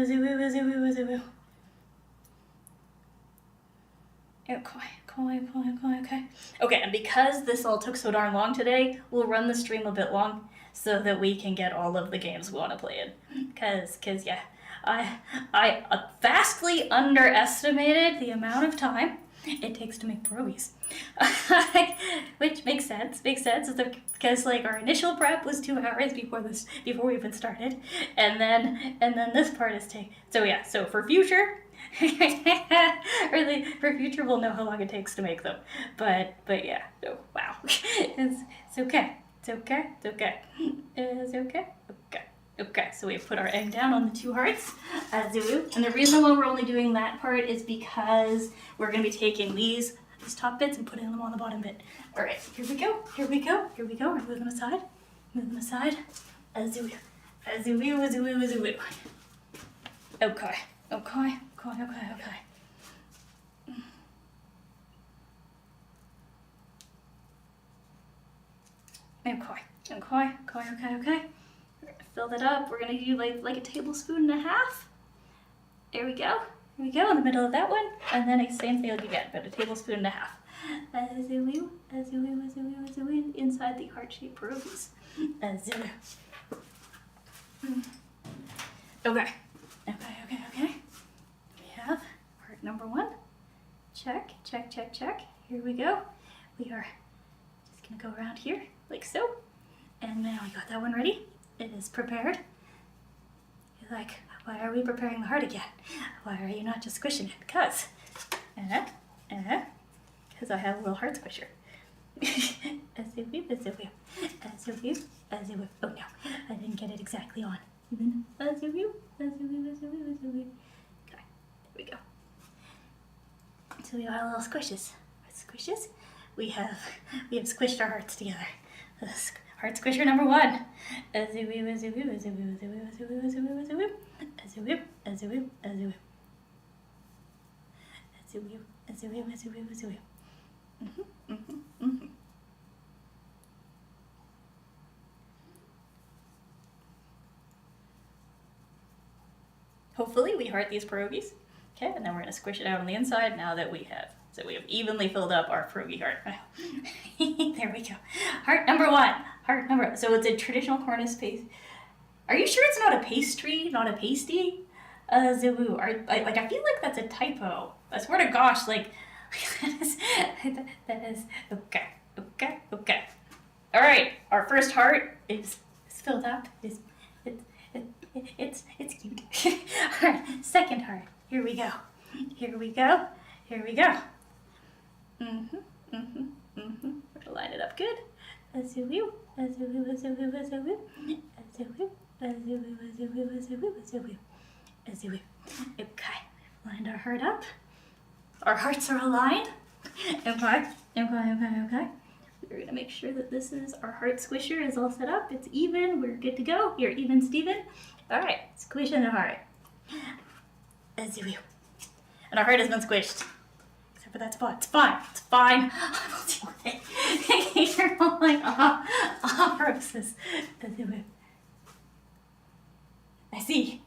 Okay. Okay, and because this all took so darn long today, we'll run the stream a bit long so that we can get all of the games we want to play in. Cause yeah, I vastly underestimated the amount of time it takes to make pierogies. Which makes sense, because like our initial prep was 2 hours before we even started, and then this part is so yeah, so for future for future we'll know how long it takes to make them, but yeah, oh wow. It's okay. So we put our egg down on the 2 hearts, and the reason why we're only doing that part is because we're going to be taking these top bits and putting them on the bottom bit. All right, here we go. We're moving aside. Okay. Okay. Fill that up. We're gonna do like a tablespoon and a half. There we go. In the middle of that one, and then same thing again, but a tablespoon and a half. Inside the heart-shaped pierogies. Okay. We have heart number 1. Check. Here we go. We are just gonna go around here like so, and now we got that one ready. It is prepared. You're like, why are we preparing the heart again? Why are you not just squishing it? Because I have a little heart squisher. Oh no, I didn't get it exactly on. Okay, there we go. So we got our little squishes. We have squished our hearts together. Heart squisher number 1. Hopefully we heart these pierogies. Okay, and then we're gonna squish it out on the inside now that we have evenly filled up our pierogi heart. There we go. Heart number 1. So it's a traditional Cornish paste. Are you sure it's not a pastry, not a pasty? Woo. I feel like that's a typo. I swear to gosh, like that is okay. All right, our first heart is filled up. It's cute. All right, second heart. Here we go. We're gonna line it up good. Okay, lined our heart up. Our hearts are aligned. Okay. We're gonna make sure that our heart squisher is all set up. It's even. We're good to go. You're even, Steven. All right, squishing the heart. And our heart has been squished. Except for that spot. It's fine. I will deal with it. You're all like, roses. I see.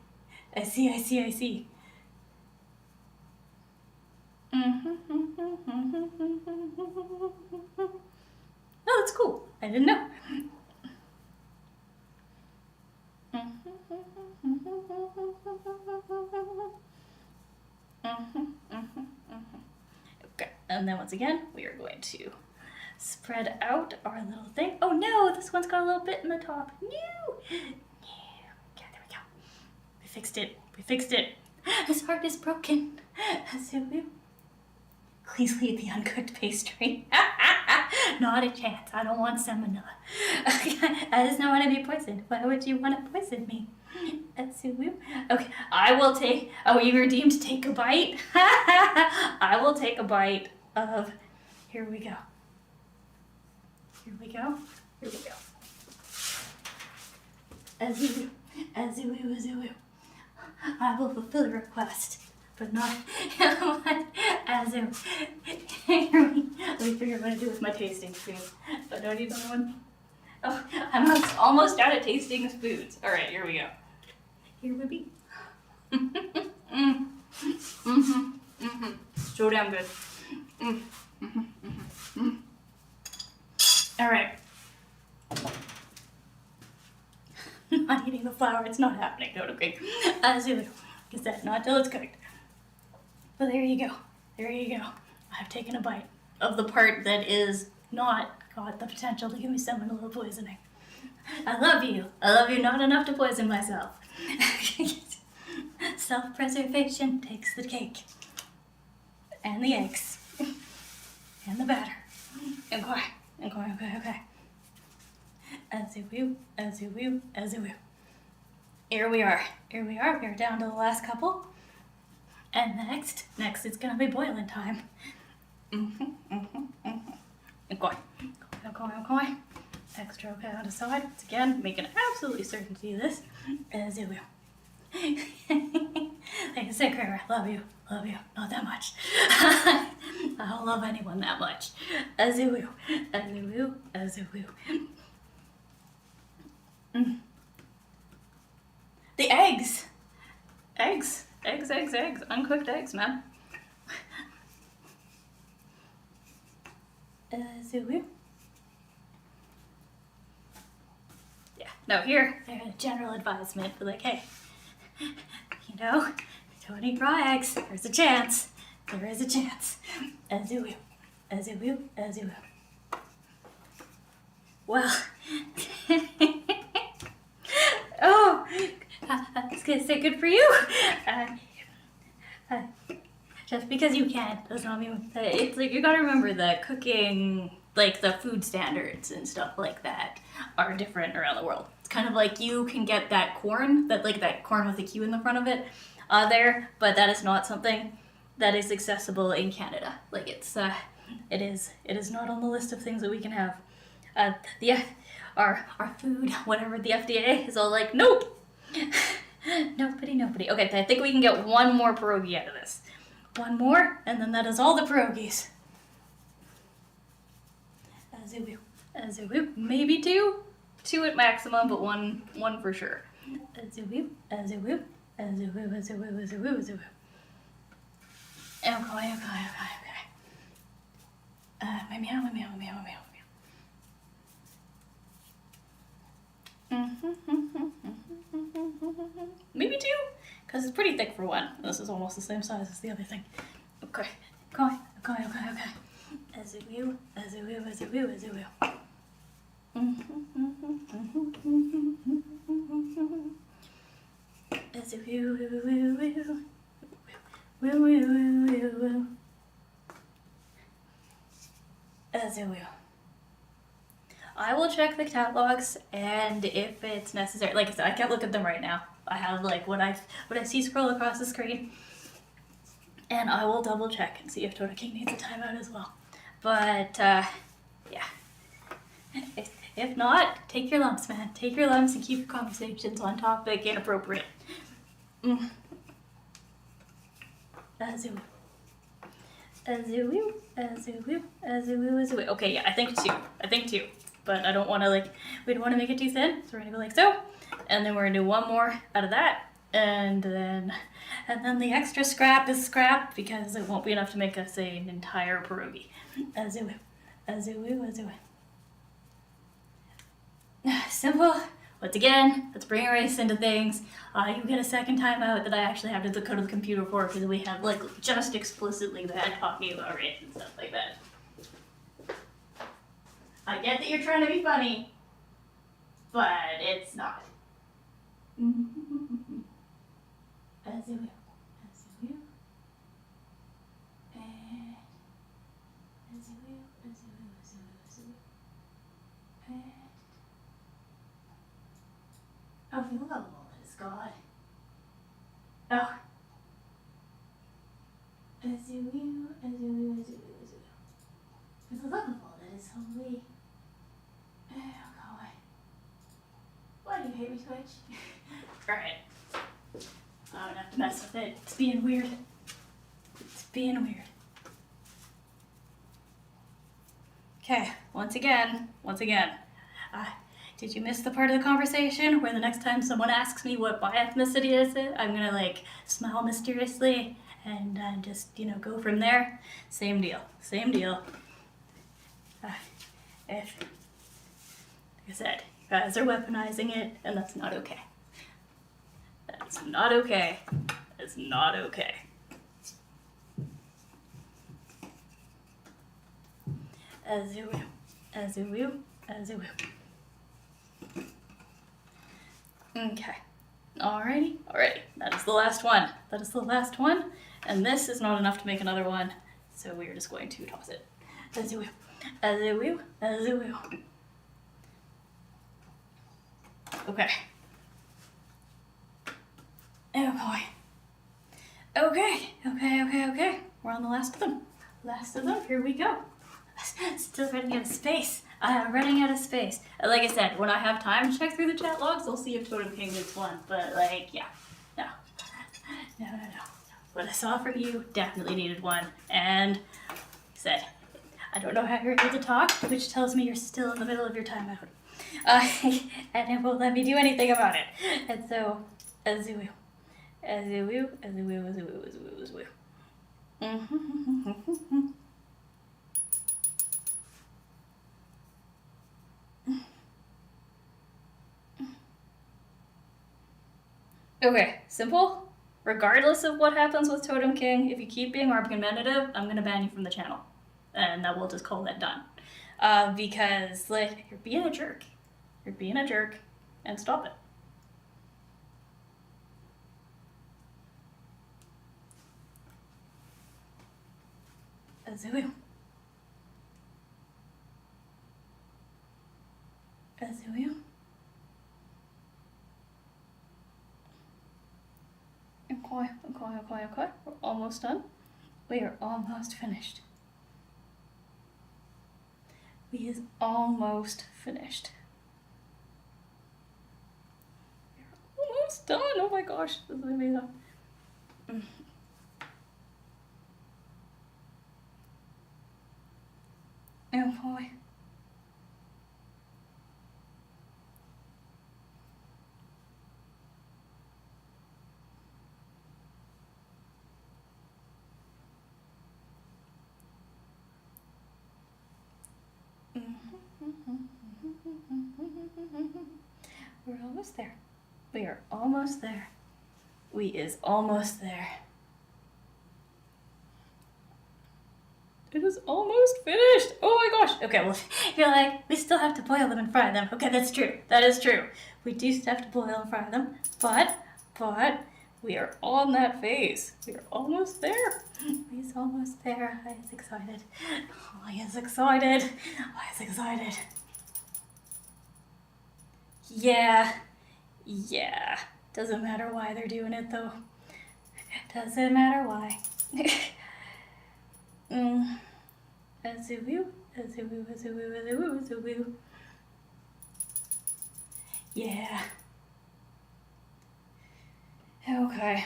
Oh, that's cool. I didn't know. Okay, and then once again, we are going to spread out our little thing. Oh no, this one's got a little bit in the top. No. Okay, there we go. We fixed it. His heart is broken. Please leave the uncooked pastry. Not a chance. I don't want salmonella. I just don't want to be poisoned. Why would you want to poison me? Okay, I will take. Oh, you were deemed to take a bite? I will take a bite of. Here we go. As you will, as you will. I will fulfill your request, but not as you. Let me figure out what to do with my tasting spoon. But do I need another one? Oh, I'm almost out of tasting spoons. All right, here we go. Here we be. So damn good. All right. I'm not eating the flour. It's not happening. No, okay. As you get that, not till it's cooked. But there you go. There you go. I've taken a bite of the part that is not got the potential to give me some little poisoning. I love you. I love you not enough to poison myself. Self-preservation takes the cake. And the eggs. And the batter. And okay. As you will, as you will, as you will. Here we are. We're down to the last couple. And next it's gonna be boiling time. Okay. Extra okay on the side. Once again, making absolutely certain to do this. As you will. Like I said, Kramer, love you. Not that much. I don't love anyone that much. As you will. The eggs. Eggs. Uncooked eggs, man. As you will. Yeah. No, here, there's a general advisement. Like, hey, don't eat raw eggs. There's a chance. There is a chance. As you will. Well, oh, I was gonna say good for you. Just because you can does not mean it's like you gotta remember that cooking, like the food standards and stuff like that, are different around the world. It's kind of like you can get that corn with a Q in the front of it, there, but that is not something that is accessible in Canada. Like it is not on the list of things that we can have. Our food, whatever the FDA is all like, nope. Nobody. Okay, I think we can get one more pierogi out of this. One more, and then that is all the pierogis. As you will. Maybe two at maximum, but one for sure. As you will. Okay. Meow. Maybe two, because it's pretty thick for one. This is almost the same size as the other thing. Okay. As you will. As you will. As you will. I will check the catalogs, and if it's necessary, like I said, I can't look at them right now. I have like what I see scroll across the screen, and I will double check and see if Tota King needs a timeout as well. But yeah, if not, take your lumps, man. Take your lumps and keep your conversations on topic and appropriate. As you will. Okay, yeah, I think two. But I don't want to we don't want to make it too thin, so we're gonna go like so, and then we're gonna do one more out of that, and then the extra scrap is scrap because it won't be enough to make us an entire pierogi. As you will. Simple. Once again, let's bring race into things. You get a second time out that I actually have to go to the computer for because we have just explicitly bad talking about race and stuff like that. I get that you're trying to be funny, but it's not. As you will. And as you will. And oh, for the love of all that is God. Oh. As you will. For the love of all that is holy. Oh, God. Why do you hate me, Twitch? Alright. I don't have to mess with it. It's being weird. It's being weird. Okay, once again. Did you miss the part of the conversation where the next time someone asks me what my ethnicity is, I'm gonna like smile mysteriously and just, you know, go from there? Same deal. If, like I said, you guys are weaponizing it, and that's not okay. That's not okay. It's not okay. As you will. Okay. Alrighty. That is the last one. And this is not enough to make another one, so we are just going to toss it. As you will. Okay. Oh boy. Okay. We're on the last of them. Here we go. Still running out of space. Like I said, when I have time to check through the chat logs, I'll see if Totem King gets one. But like, yeah. No. What I saw from you definitely needed one. And like I said, I don't know how you're able to talk, which tells me you're still in the middle of your timeout. And it won't let me do anything about it. And so, as you will. Okay, simple. Regardless of what happens with Totem King, if you keep being argumentative, I'm gonna ban you from the channel. And that we'll just call that done. Because, like, you're being a jerk. And stop it. As you will. Okay. We're almost done. We are almost finished. We're almost done. Oh my gosh, this is amazing. Oh boy. We're almost there. We are almost there. We is almost there. It is almost finished. Oh my gosh. Okay, well, you're like, we still have to boil them and fry them. Okay, that's true. That is true. We do still have to boil and fry them, but we are on that phase. We are almost there. We's almost there. I is excited. I is excited. Yeah. Doesn't matter why they're doing it though. Doesn't matter why. As a woo. Yeah. Okay.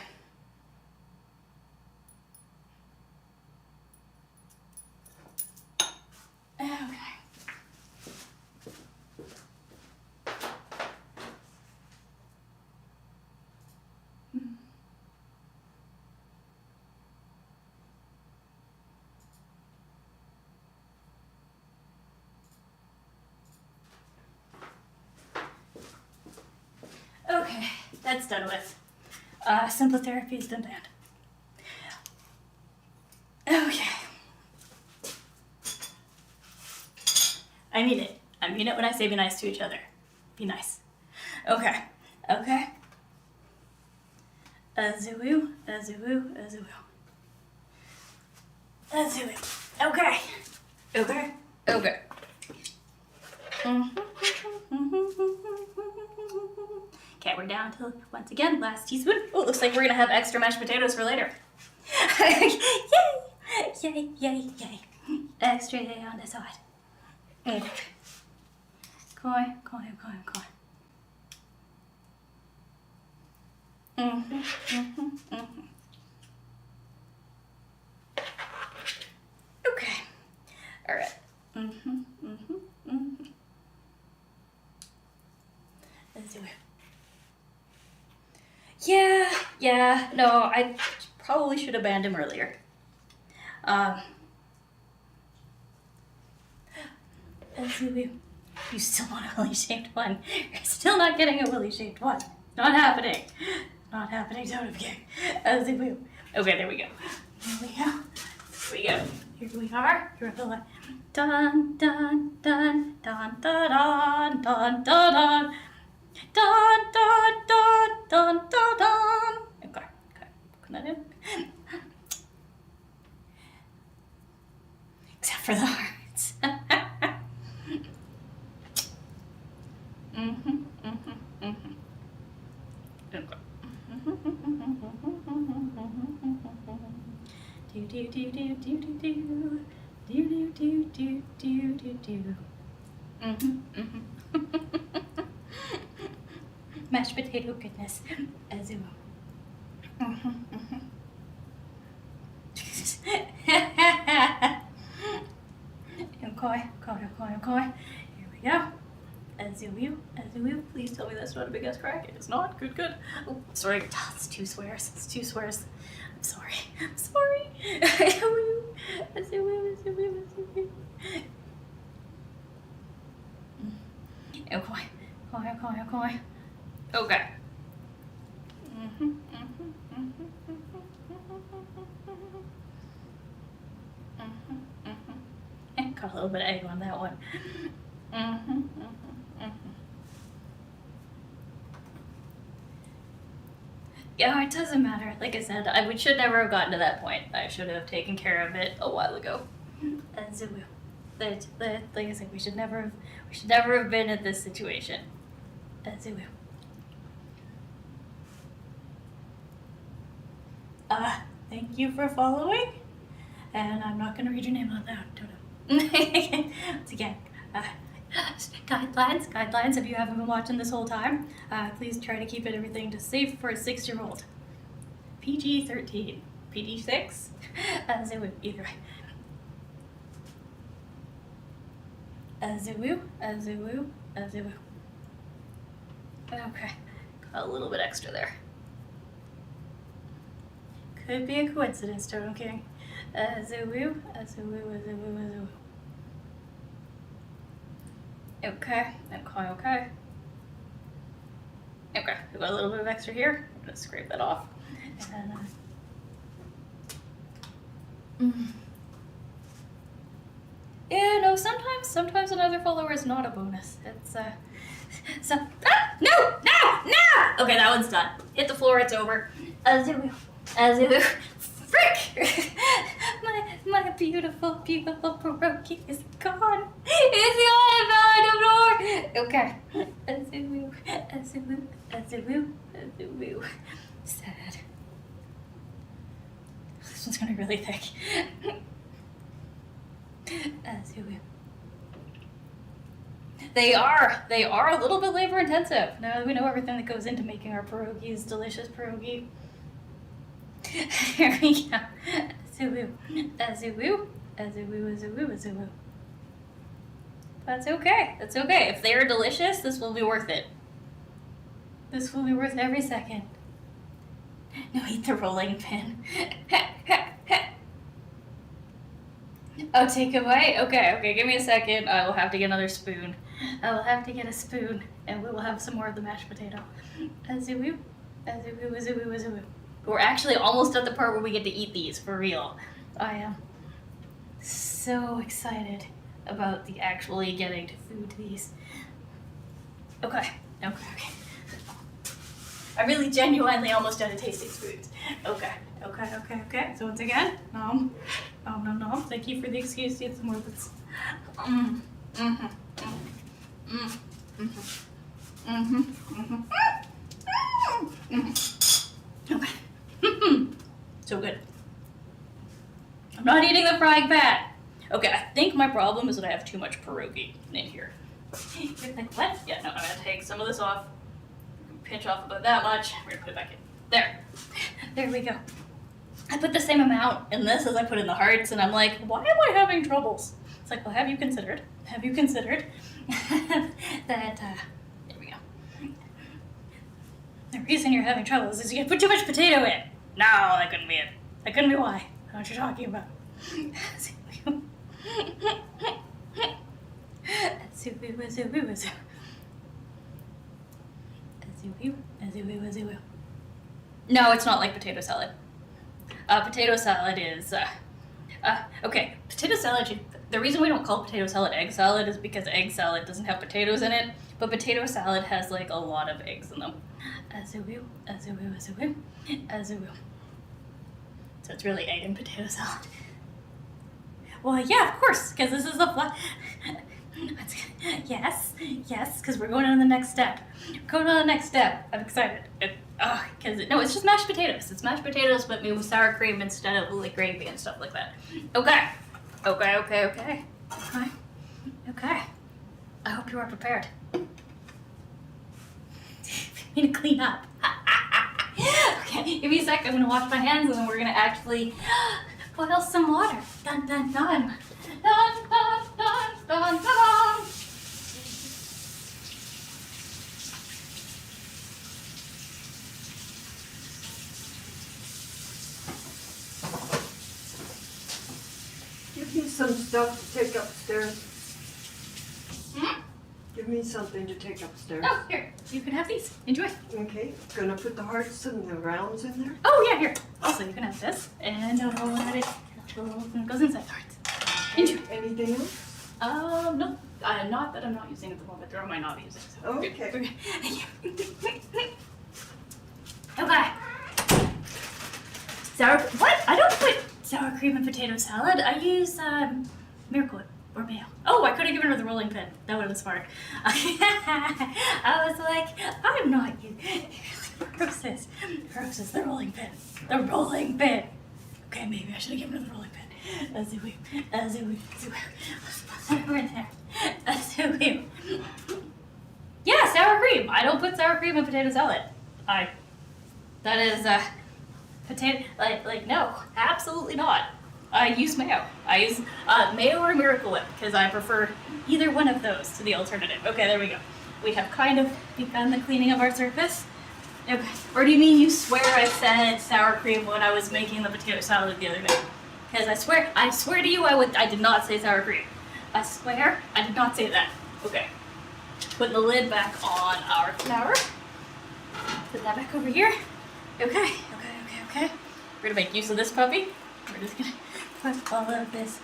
Okay, that's done with. Simple therapy has been banned. Okay. I mean it when I say be nice to each other. Be nice. Okay. Azoo. Okay. Okay, we're down to, once again, last teaspoon. Oh, looks like we're gonna have extra mashed potatoes for later. Yay! Extra yay on the side. Okay. Koi. Mm-hmm, mm-hmm, mm-hmm. Okay. All right. Mm-hmm, mm-hmm, mm-hmm. Let's do it. Yeah. No, I probably should have banned him earlier. You still want a willy shaped one. You're still not getting a willy shaped one. Not happening. Not happening, Totem King. Okay, there we go. Here we go. Here we go. Here we are. Here we are. Dun dun dun dun dun dun dun dun dun dun dun dun dun dun. Okay. Put that in. Except for the hearts. Okay. Mashed potato goodness. Azuma. Okay. Here we go. Azu, please tell me that's not a big ass crack. It is not. Good. Oh, sorry. Oh, it's two swears. I'm sorry. Azu. Okay. Okay. Got a little bit of egg on that one. Yeah, it doesn't matter. Like I said, we should never have gotten to that point. I should have taken care of it a while ago. Like I said, we should never have been in this situation. Thank you for following, and I'm not gonna read your name out loud, Toto. Once again, guidelines. If you haven't been watching this whole time, please try to keep everything just safe for a 6-year-old. PG-13, PG-6, either way. Azu. Okay, got a little bit extra there. Could be a coincidence, Totem King. Azu. Okay. Okay, we've got a little bit of extra here. I'm gonna scrape that off. And yeah, no, sometimes another follower is not a bonus. It's no! Okay, that one's done. Hit the floor, it's over. Azu. Frick! my beautiful pierogi is gone. It's gone on the floor. Okay. Azu. Sad. This one's gonna be really thick. They are a little bit labor intensive. Now that we know everything that goes into making our pierogies, delicious pierogi. Here we go. Azu. That's okay. If they are delicious, this will be worth it. This will be worth every second. No, eat the rolling pin. Oh, take a bite? Okay, give me a second. I will have to get another spoon. I will have to get a spoon, and we will have some more of the mashed potato. Azu. We're actually almost at the part where we get to eat these, for real. I am so excited about actually getting to food these. Okay. I'm really genuinely almost done tasting foods. Okay. So once again, nom. Thank you for the excuse to get some more of this. Okay. So good. I'm not eating the frying pan. Okay, I think my problem is that I have too much pierogi in here. You're like, what? Yeah, no, I'm gonna take some of this off. Pinch off about that much. We're gonna put it back in. There we go. I put the same amount in this as I put in the hearts, and I'm like, why am I having troubles? It's like, well, have you considered that, there we go. The reason you're having troubles is you put too much potato in. No, that couldn't be it. That couldn't be why. I know what you're talking about. No, it's not like potato salad. Potato salad is, okay, potato salad, the reason we don't call potato salad egg salad is because egg salad doesn't have potatoes in it, but potato salad has like a lot of eggs in them. So it's really egg and potato salad. Well, yeah, of course, because this is a yes, because we're going on to the next step. I'm excited. No, it's just mashed potatoes. It's mashed potatoes, but made with sour cream instead of like gravy and stuff like that. Okay. I hope you are prepared. I need to clean up. Okay, give me a sec. I'm gonna wash my hands, and then we're gonna actually boil some water. Dun dun dun. Dun dun dun dun dun. Give me some stuff to take upstairs. Hmm? Give me something to take upstairs. Oh, here. You can have these. Enjoy. Okay, gonna put the hearts and the rounds in there. Oh, yeah, here. Also, you can have this. And it goes inside the hearts. Enjoy. Anything else? No. Not that I'm not using at the moment. Or I might not be using. So Okay. Okay. What? I don't put sour cream in potato salad. I use Miracle Whip or mayo. Oh, I could have given her the rolling pin. That would have been smart. I was like, I'm not using. Gross, the rolling pin. The rolling pin. Okay, maybe I should have given her the rolling pin. As we. Yeah, sour cream. I don't put sour cream in potato salad. That is potato. No, absolutely not. I use mayo. I use mayo or Miracle Whip because I prefer either one of those to the alternative. Okay, there we go. We have kind of begun the cleaning of our surface. Okay. Or do you mean you swear I said sour cream when I was making the potato salad the other day? Because I swear to you, I did not say sour cream. I swear, I did not say that. Okay. Put the lid back on our flour. Put that back over here. Okay. We're gonna make use of this puppy. We're just gonna put all of this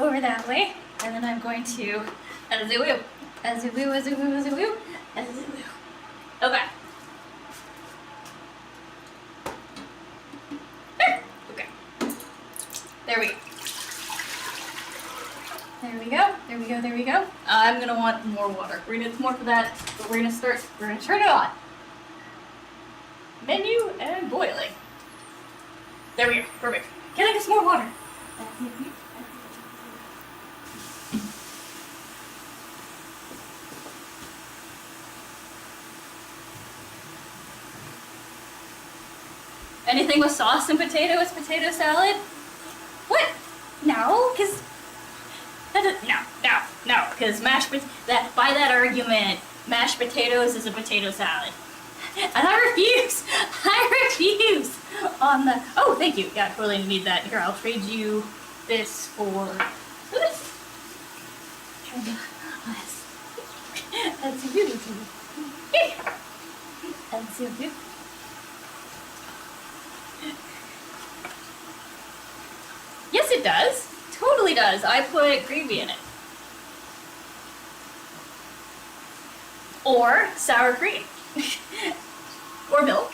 over that way, and then I'm going to as a woo. Okay. Okay. There we go. I'm gonna want more water. We're gonna get more for that, but we're gonna turn it on. Menu and boiling. There we go. Perfect. Can I get some more water? Anything with sauce and potato is potato salad? What? No, because no, because by that argument, mashed potatoes is a potato salad. And I refuse on the, oh, thank you. Yeah, I totally need that. Here, I'll trade you this for this. That's so beautiful. That's so beautiful. Yes, it does. Totally does. I put gravy in it. Or sour cream. Or milk.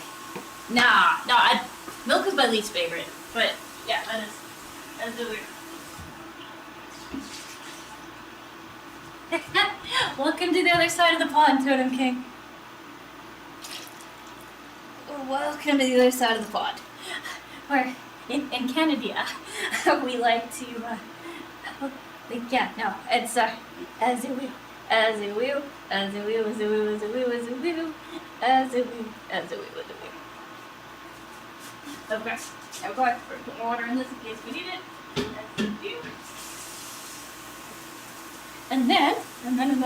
Milk is my least favorite. But yeah, that's the weird. Welcome to the other side of the pond, Totem King. Welcome to the other side of the pond. Where in Canada, we like to, it's as a woo, as a woo. Okay. Okay. We're putting water in this in case we need it. And then, we're going to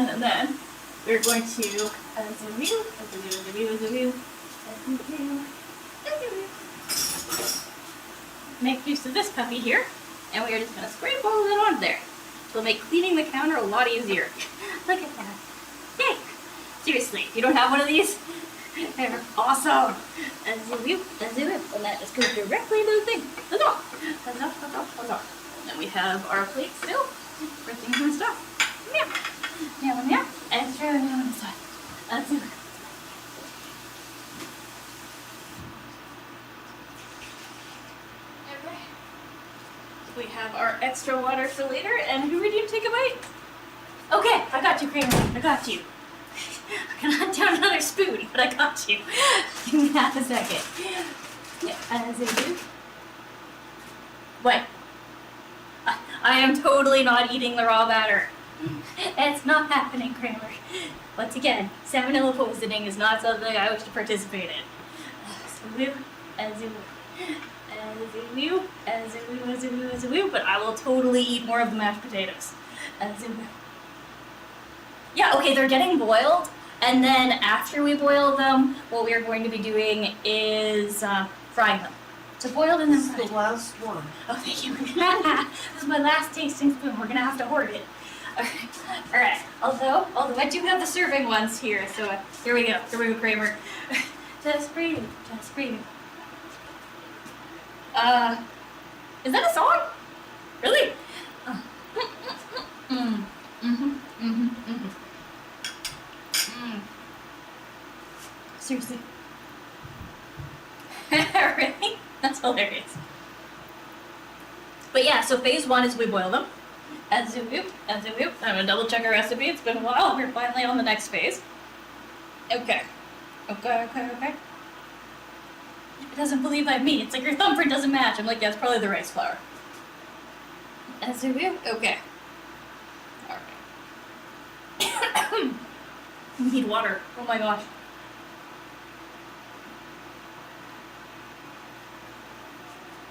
make use of this puppy here, and we are just going to spray all of it on there. It'll make cleaning the counter a lot easier. Look at that. Yay! Seriously, if you don't have one of these, they're awesome. And that just goes directly into the thing. And then we have our plate still for things and stuff. Yeah. Extra on the side. Let's do it. Okay. We have our extra water for later, and who ready to take a bite? Okay, I got you, Kramer. I got you. I can hunt down another spoon, but I got you. Give me half a second. Yeah, as I do. What? I am totally not eating the raw batter. It's not happening, Kramer. Once again, salmonella poisoning is not something I wish to participate in. But I will totally eat more of the mashed potatoes. Yeah, okay, they're getting boiled, and then after we boil them, what we are going to be doing is frying them. So boiled and then This is fried. the last one. Oh, thank you. This is my last tasting spoon. We're gonna have to hoard it. All right. Although I do have the serving ones here, so here we go. Here we go, Kramer. Just breathe. Is that a song? Really? Seriously. Really? That's hilarious. But yeah, so phase 1 is we boil them. I'm gonna double check our recipe. It's been a while. We're finally on the next phase. Okay. It doesn't believe I'm me. It's like your thumbprint doesn't match. I'm like, yeah, it's probably the rice flour. Okay. Alright. We need water. Oh my gosh.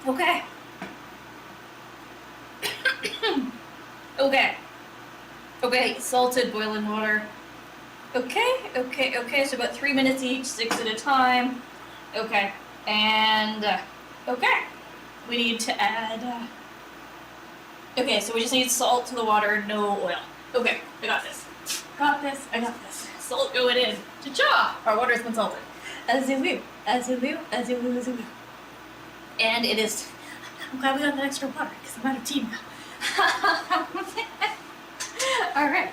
Okay. Okay, salted boiling water. Okay, so about 3 minutes each, 6 at a time. Okay, and, okay. We need to add, okay, so we just need salt to the water, no oil. Okay, I got this. I got this. Salt going in. Cha-cha! Our water's been salted. Azulu. And it is, I'm glad we got that extra water, because I'm out of tea now. Alrighty.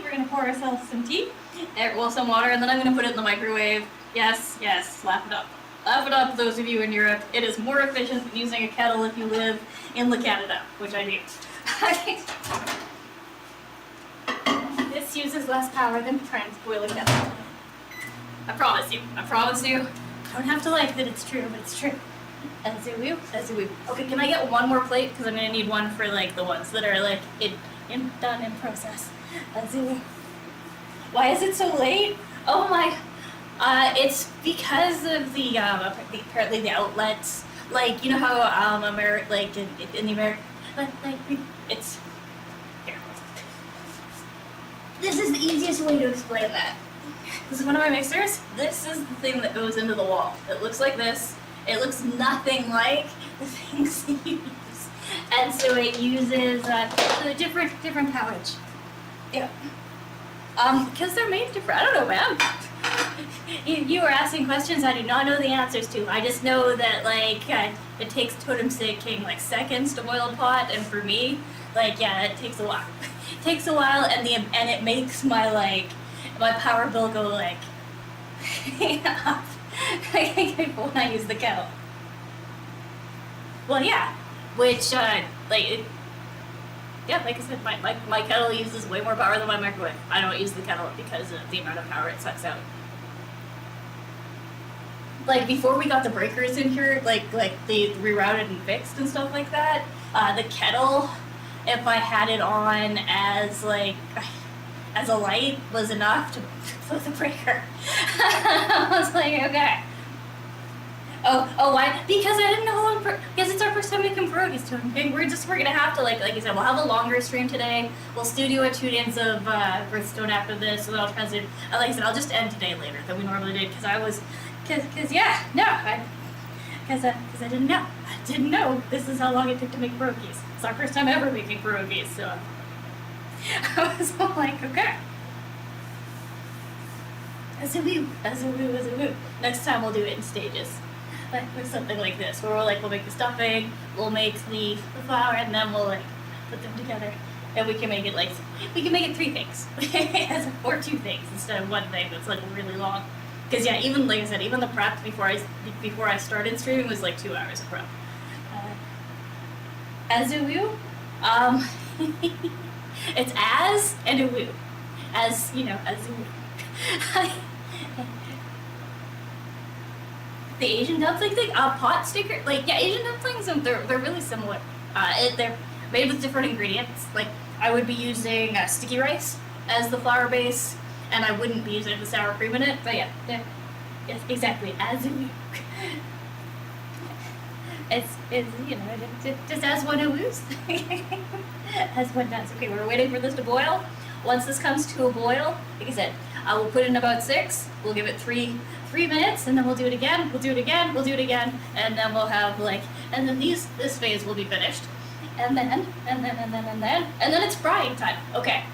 We're gonna pour ourselves some tea, well, some water, and then I'm gonna put it in the microwave. Yes, laugh it up. Laugh it up, those of you in Europe. It is more efficient than using a kettle if you live in Canada, which I do. This uses less power than trying to boil a kettle. I promise you. You don't have to like that it's true, but it's true. Azulu. Okay, can I get one more plate? Because I'm gonna need one for like the ones that are like done in process. Azulu. Why is it so late? Oh my. It's because of the apparently the outlets. Like, you know how in the American, it's here. This is the easiest way to explain that. This is one of my mixers. This is the thing that goes into the wall. It looks like this. It looks nothing like the things you use, and so it uses a different powerage. Yeah. Because they're made different. I don't know, man. You were asking questions I do not know the answers to. I just know that it takes totem staking like seconds to boil a pot, and for me, it takes a while. It takes a while, and it makes my power bill go up when I use the kettle. Well, yeah, which like I said, my kettle uses way more power than my microwave. I don't use the kettle because of the amount of power it sucks out. Like, before we got the breakers in here, they rerouted and fixed and stuff like that, the kettle, if I had it on as a light, was enough to float the breaker. I was like, okay. Oh, why? Because I didn't know because it's our first time making pierogies too. Okay, we're gonna have to like I said, we'll have a longer stream today. We'll still do a 2 days of Hearthstone after this, so then I'll try to. Like I said, I'll just end today later than we normally did because I was, because I didn't know. I didn't know this is how long it took to make pierogies. It's our first time ever making pierogies, so I was all like, okay. As a woo. Next time we'll do it in stages. Like with something like this, where we'll make the stuffing, we'll make the flour, and then we'll like put them together, and we can make it 3 things, or 2 things instead of 1 thing that's like really long. Because yeah, even like I said, even the prep before I started streaming was like 2 hours of prep. As a woo, it's as and a woo, as a woo. The Asian dumpling thing, pot sticker, Asian dumplings, they're really similar. They're made with different ingredients. Like I would be using sticky rice as the flour base, and I wouldn't be using the sour cream in it. But yeah, yes, exactly. As in, it's just as one woos, as one does. Okay, we're waiting for this to boil. Once this comes to a boil, like I said, I will put in about 6. We'll give it 3 minutes, and then we'll do it again. We'll do it again. We'll do it again, and then we'll have and then this phase will be finished, and then it's frying time. Okay.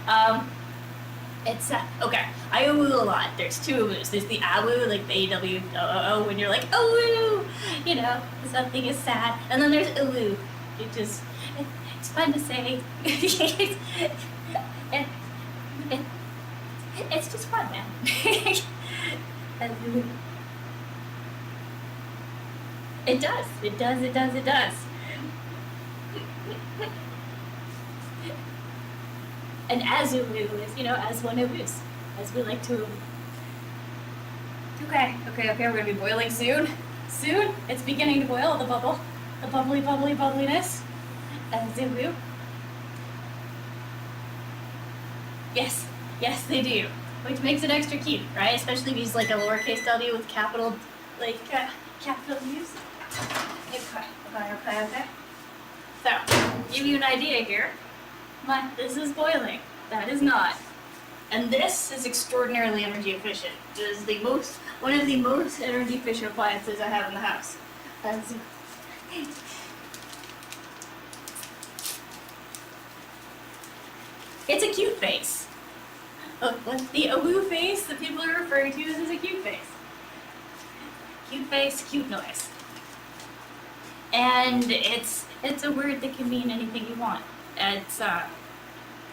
It's okay. I awoo a lot. There's 2 awoos. There's the awoo, like the AWOO, when you're like awoo, something is sad, and then there's awoo. It's fun to say. It's just fun, man. It does. And azulu is, as one woos, as we like to. Okay, we're gonna be boiling soon. Soon, it's beginning to boil, the bubbliness. Azulu. Yes, they do. Which makes it extra cute, right? Especially if you use a lowercase w with capital U's. Okay. So, give you an idea here. This is boiling. That is not. And this is extraordinarily energy efficient. It is one of the most energy efficient appliances I have in the house. It's a cute face. The awoo face that people are referring to is a cute face. Cute face, cute noise. And it's a word that can mean anything you want. It's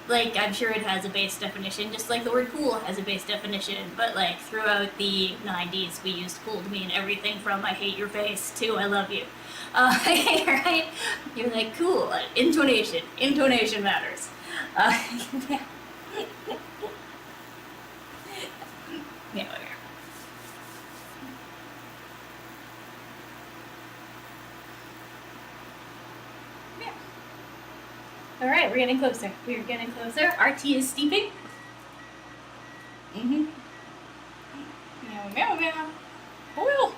I'm sure it has a base definition, just like the word cool has a base definition, but throughout the 90s we used cool to mean everything from I hate your face to I love you. Right? You're like, cool, intonation matters. Yeah, whatever. All right, we're getting closer. Our tea is steeping. Meow, meow, meow. Boil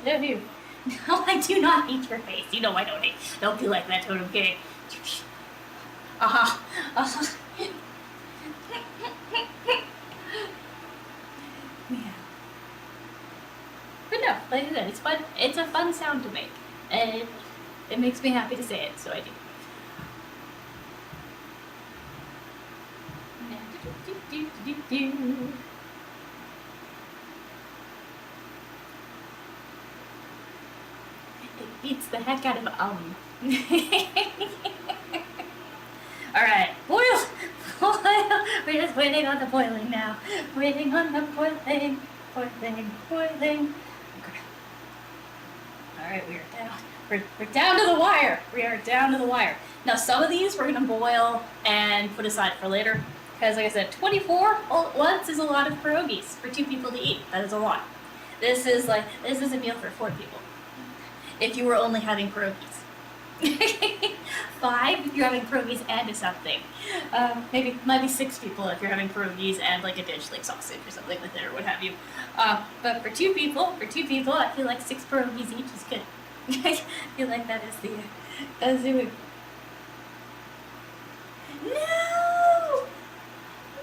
down here. No, I do not hate your face. You know I don't hate. Don't be like that, Totem King. Yeah. But no, like I said, it's fun. It's a fun sound to make, and it makes me happy to say it, so I do. It beats the heck out of Alright, boil! We're just waiting on the boiling now. Waiting on the boiling. Okay. Alright, we are down. We're down to the wire. We are down to the wire. Now, some of these we're gonna boil and put aside for later. Because, like I said, 24 all at once is a lot of pierogies for 2 people to eat. That is a lot. This is a meal for 4 people. If you were only having pierogies. 5 if you're having pierogies and a something. Maybe might be 6 people if you're having pierogies and like a dish like sausage or something like that or what have you. But for two people, I feel like 6 pierogies each is good. I feel like that is the No!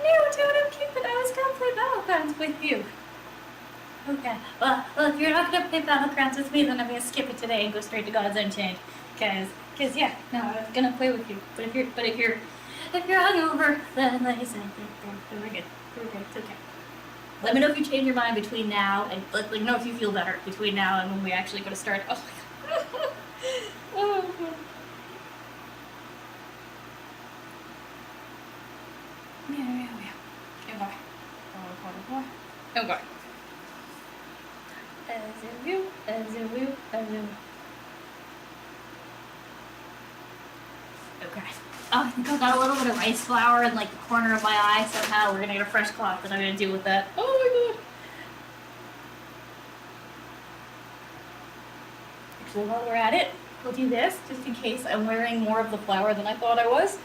No, Totem, keep it. I was gonna play Battlegrounds with you. Okay. Well, if you're not gonna play Battlegrounds with me, then I'm gonna skip it today and go straight to Gods Unchained. Cause yeah, no, I was gonna play with you. But if you're hungover, then like I said, then we're good. We're good. It's okay. Let me know if you change your mind between now and let me know if you feel better between now and when we actually go to start. Oh my god. Oh my god. Yeah. Okay. Okay. Oh, I think I got a little bit of rice flour in like the corner of my eye somehow. We're gonna get a fresh cloth and I'm gonna deal with that. Oh my god. Actually, while we're at it, we'll do this just in case I'm wearing more of the flour than I thought I was.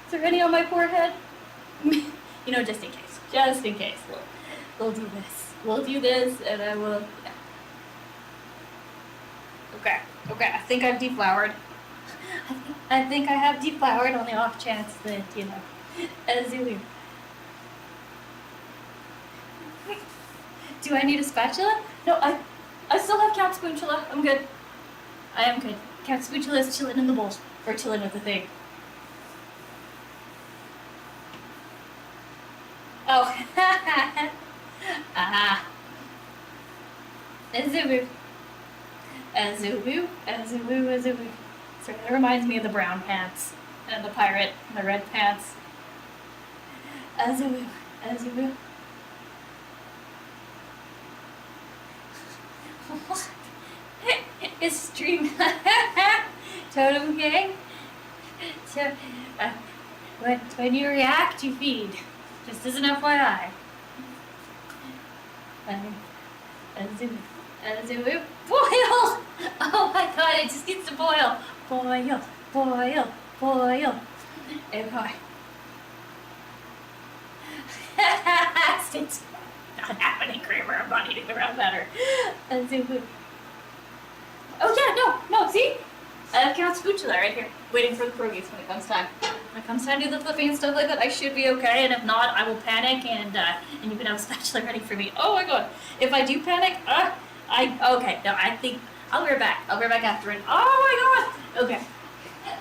Is there any on my forehead? You know, just in case. Just in case. We'll do this. We'll do this, and I will... Yeah. Okay. I think I've defloured. I think I have defloured on the off chance that, you know, as you... Do I need a spatula? No, I still have Count Spatula. I'm good. I am good. Count Spatula is chilling in the bowl. Or chilling with the thing. Oh. Aha. Azubu. So that reminds me of the brown pants. And the pirate and the red pants. Azubu. What? It's stream. Totem gang. So, when you react, you feed. Just as an FYI. Boil! Oh my god, it just needs to boil. Boil. Okay. It's not happening, Kramer. I'm not eating the round batter. Oh yeah, no, see? I have Count Spatula right here, waiting for the pierogies when it comes time. When it comes time to do the flipping and stuff like that, I should be okay, and if not, I will panic, and you can have a spatula ready for me. Oh my god, if I do panic, okay, no, I think, I'll be right back. I'll be right back after it. Oh my god, okay.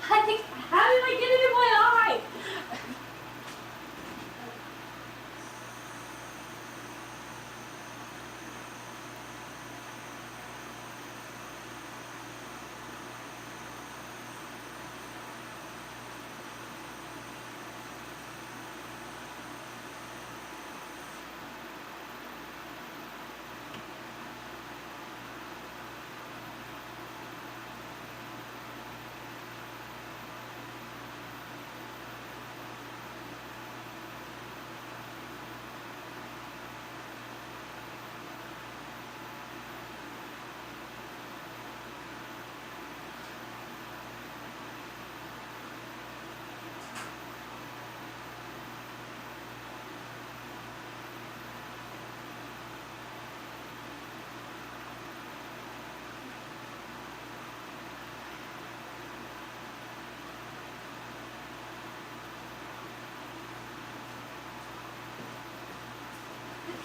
How did I get it in my eye?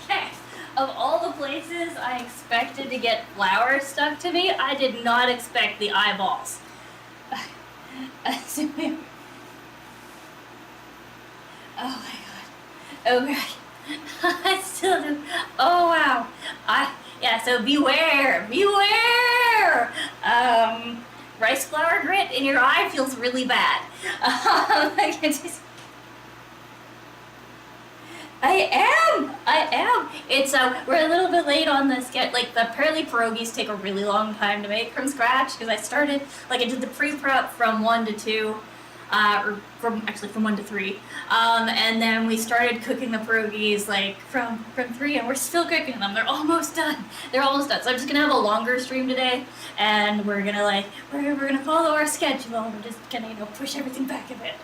Okay, of all the places I expected to get flour stuck to me, I did not expect the eyeballs. Oh my god. Okay. I still do. Oh wow. Yeah, so beware. Rice flour grit in your eye feels really bad. I am. It's we're a little bit late on this. Like the apparently pierogies take a really long time to make from scratch because I did the pre-prep from 1 to 2. or from 1 to 3. And then we started cooking the pierogis like from 3, and we're still cooking them. They're almost done. They're almost done. So I'm just gonna have a longer stream today, and we're gonna follow our schedule. We're just gonna push everything back a bit.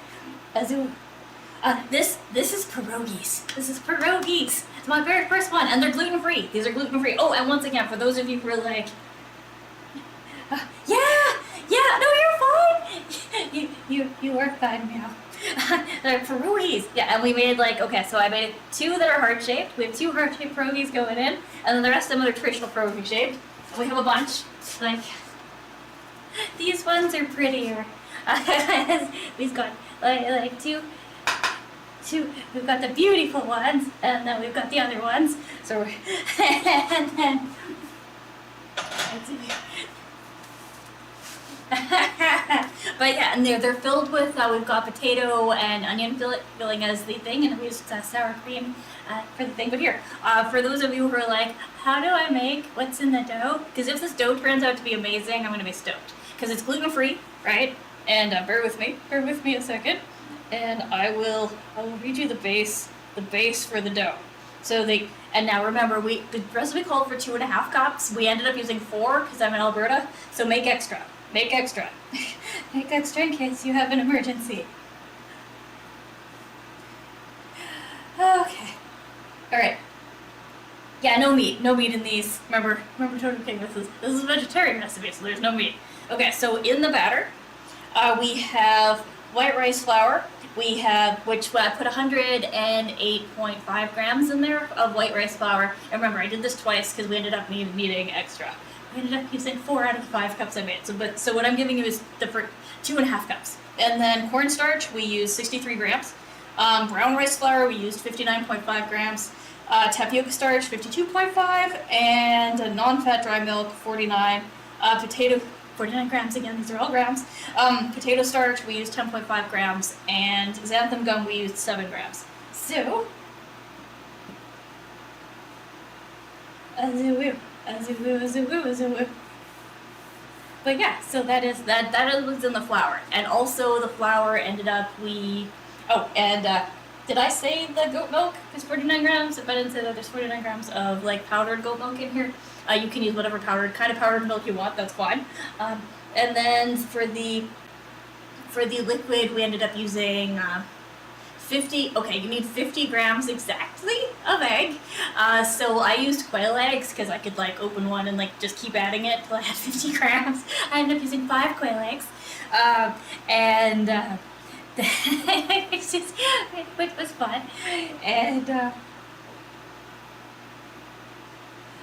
This is pierogis. This is pierogis. It's my very first one, and they're gluten-free. These are gluten-free. Oh, and once again, for those of you who are like, no, you're fine. You are fine now. They're pierogis. Yeah, and we made so I made 2 that are heart-shaped. We have 2 heart-shaped pierogis going in, and then the rest of them are traditional pierogi shaped. And we have a bunch. These ones are prettier. We've got two. We've got the beautiful ones, and then we've got the other ones. So we're and then but yeah, and they're filled with we've got potato and onion filling as the thing, and we use sour cream for the thing. But here, for those of you who are like, how do I make what's in the dough? Because if this dough turns out to be amazing, I'm gonna be stoked. Because it's gluten-free, right? And bear with me a second, and I will read you the base for the dough. And now remember, the recipe called for 2.5 cups. We ended up using 4 because I'm in Alberta. So make extra. Make extra in case you have an emergency. Okay. All right. Yeah, no meat in these. Remember, Totem King. This is a vegetarian recipe, so there's no meat. Okay, so in the batter, we have white rice flour. We have, which I put 108.5 grams in there of white rice flour. And remember, I did this twice because we ended up needing extra. We ended up using 4 out of the 5 cups I made. So what I'm giving you is the 2.5 cups. And then cornstarch, we used 63 grams. Brown rice flour, we used 59.5 grams. Tapioca starch, 52.5, and a non-fat dry milk, 49. 49 grams again, these are all grams. Potato starch, we used 10.5 grams, and xanthan gum, we used 7 grams. So, a zoo. But yeah, so that is what's in the flour. And also the flour ended up, did I say the goat milk is 49 grams? If I didn't say that, there's 49 grams of powdered goat milk in here. You can use whatever kind of powdered milk you want, that's fine. And then for the liquid, we ended up using 50, you need 50 grams exactly of egg. So I used quail eggs because I could open one and just keep adding it till I had 50 grams. I ended up using 5 quail eggs. Which was fun. And,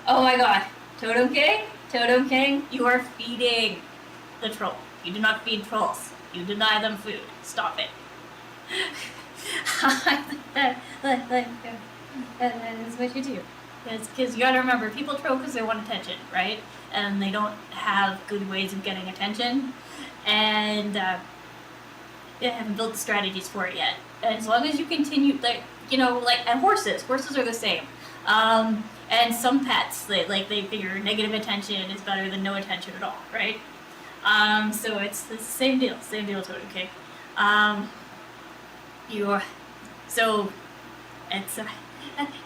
oh my god, Totem King, you are feeding the troll. You do not feed trolls. You deny them food. Stop it. that is what you do. Because you gotta remember, people troll because they want attention, right? And they don't have good ways of getting attention. And, they haven't built the strategies for it yet. And as long as you continue, and horses are the same. And some pets, they figure negative attention is better than no attention at all, right? So it's the same deal, Totem King.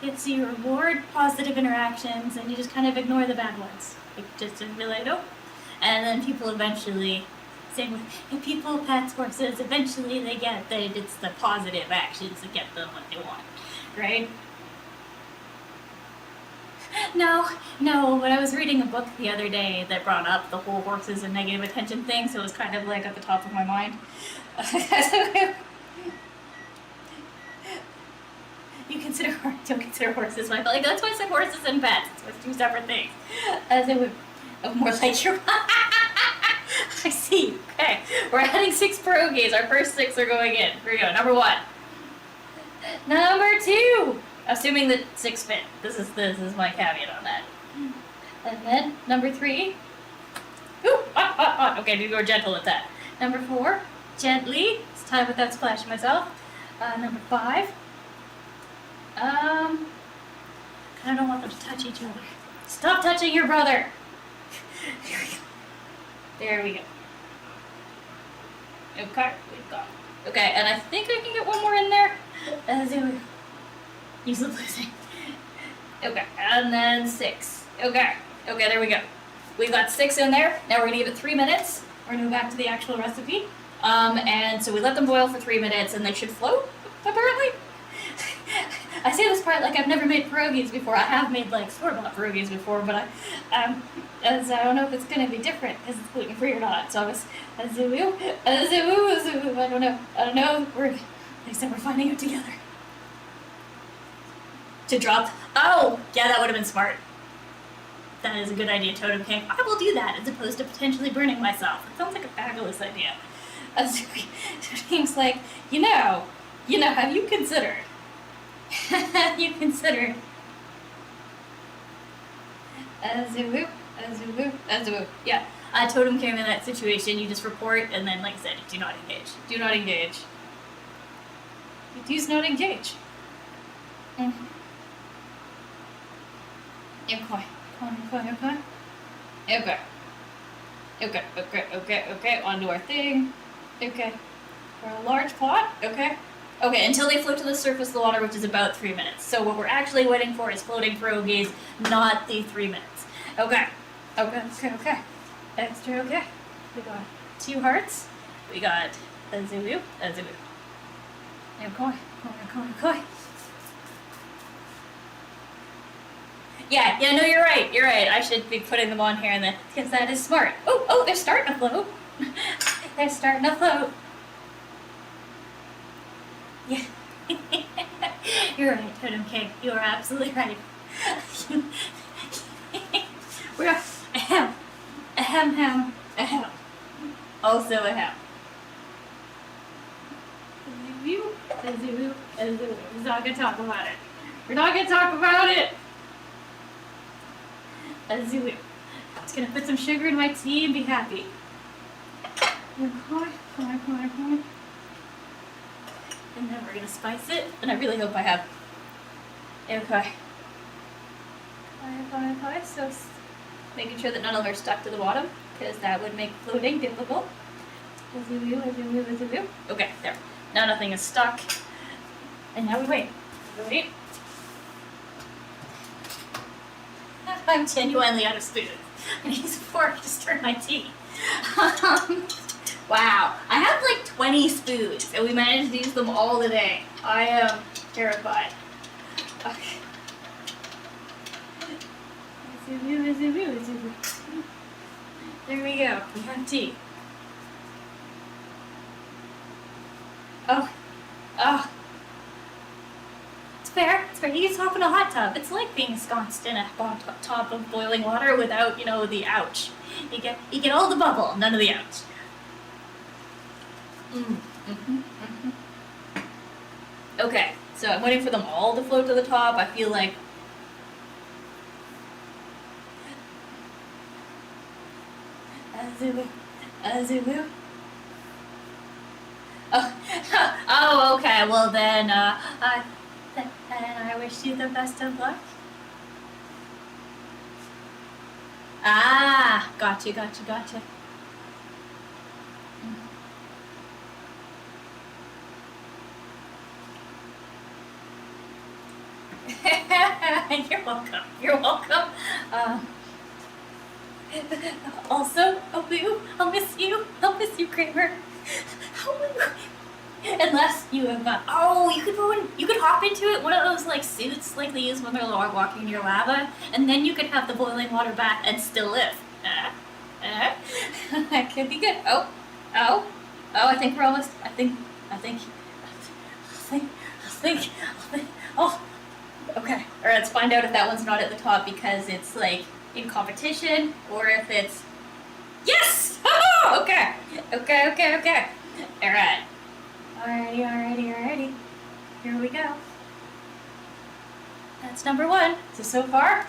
It's you reward positive interactions and you just kind of ignore the bad ones. Just to relay it. And then people eventually, same with people, pets, horses, eventually it's the positive actions that get them what they want, right? No, but I was reading a book the other day that brought up the whole horses and negative attention thing, so it was kind of at the top of my mind. Don't consider horses my that's why I said horses and pets. It's 2 separate things. As it would more like your I see. Okay. We're adding 6 pierogis. Our first 6 are going in. Here we go. Number 1. Number 2. Assuming that 6 fit. This is my caveat on that. And then number 3. Ooh, hot. Okay, I need to go gentle with that. Number 4. Gently. It's time without splashing myself. Number 5. I don't want them to touch each other. Stop touching your brother. There we go. Okay, we've got Okay, and I think I can get one more in there. Use the losing. Okay, and then 6. Okay, there we go. We've got 6 in there. Now we're gonna give it 3 minutes. We're gonna go back to the actual recipe. And so we let them boil for 3 minutes and they should float, apparently. I say this part like I've never made pierogis before. I have made like store-bought pierogis before, but I don't know if it's gonna be different because it's gluten-free or not. So I was, I don't know. They said we're finding out together. To drop. Oh, yeah, that would have been smart. That is a good idea, Totem King. I will do that as opposed to potentially burning myself. It sounds like a fabulous idea. Totem King's like, have you considered? Yeah. Totem King in that situation, you just report and then, like I said, do not engage. Do not engage. Do not engage. Mm-hmm. Okay, onto our thing. Okay. For a large pot, okay. Okay, until they float to the surface of the water, which is about 3 minutes. So what we're actually waiting for is floating pierogis, not the 3 minutes. Okay. Extra okay. We got 2 hearts. We got a Zulu. Okay. Yeah, no, you're right. I should be putting them on here and then, because that is smart. Oh, they're starting to float. Yeah. You're right, Totem King. You are absolutely right. We're ahem. Also ahem. We're not gonna talk about it. A Zulu. Just gonna put some sugar in my tea and be happy. Come on. And then we're gonna spice it. And I really hope I have. Okay. So making sure that none of them are stuck to the bottom, because that would make floating difficult. Okay, there. Now nothing is stuck. And now we wait. I'm genuinely out of spoons. I need a fork to stir my tea. Wow. I have like 20 spoons, and we managed to use them all today. I am terrified. Okay. There we go. We have tea. Oh. It's fair. You can hop in a hot tub. It's like being ensconced in a top of boiling water without, the ouch. You get all the bubble, none of the ouch. Okay, so I'm waiting for them all to float to the top. I feel like Zulu. Oh, okay. Well then, I wish you the best of luck. Ah, gotcha. You're welcome. Also, Woooo, I'll miss you, Kramer. Unless you have got, you could hop into it, one of those like suits like they use when they're walking near lava, and then you could have the boiling water bath and still live. That could be good. Oh, I think we're almost, oh, okay. All right, let's find out if that one's not at the top because it's like in competition, or if it's, yes! Oh, okay. All right. Alrighty. Here we go. That's number 1. So far,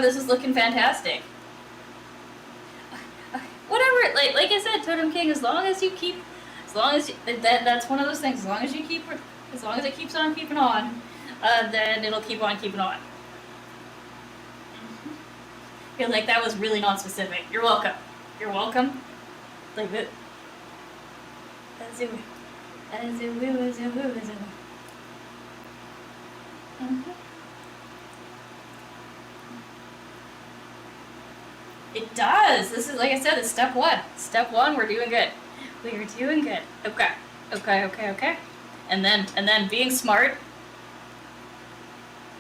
this is looking fantastic. Whatever, like I said, Totem King, that's one of those things. As long as it keeps on keeping on, then it'll keep on keeping on. Feel like that was really non-specific. You're welcome. Like that. That's it. As a woo, as a woo, as a woo. It does. This is, like I said, it's step one. Step one, we're doing good. We are doing good. Okay. Okay, okay, okay. And then being smart.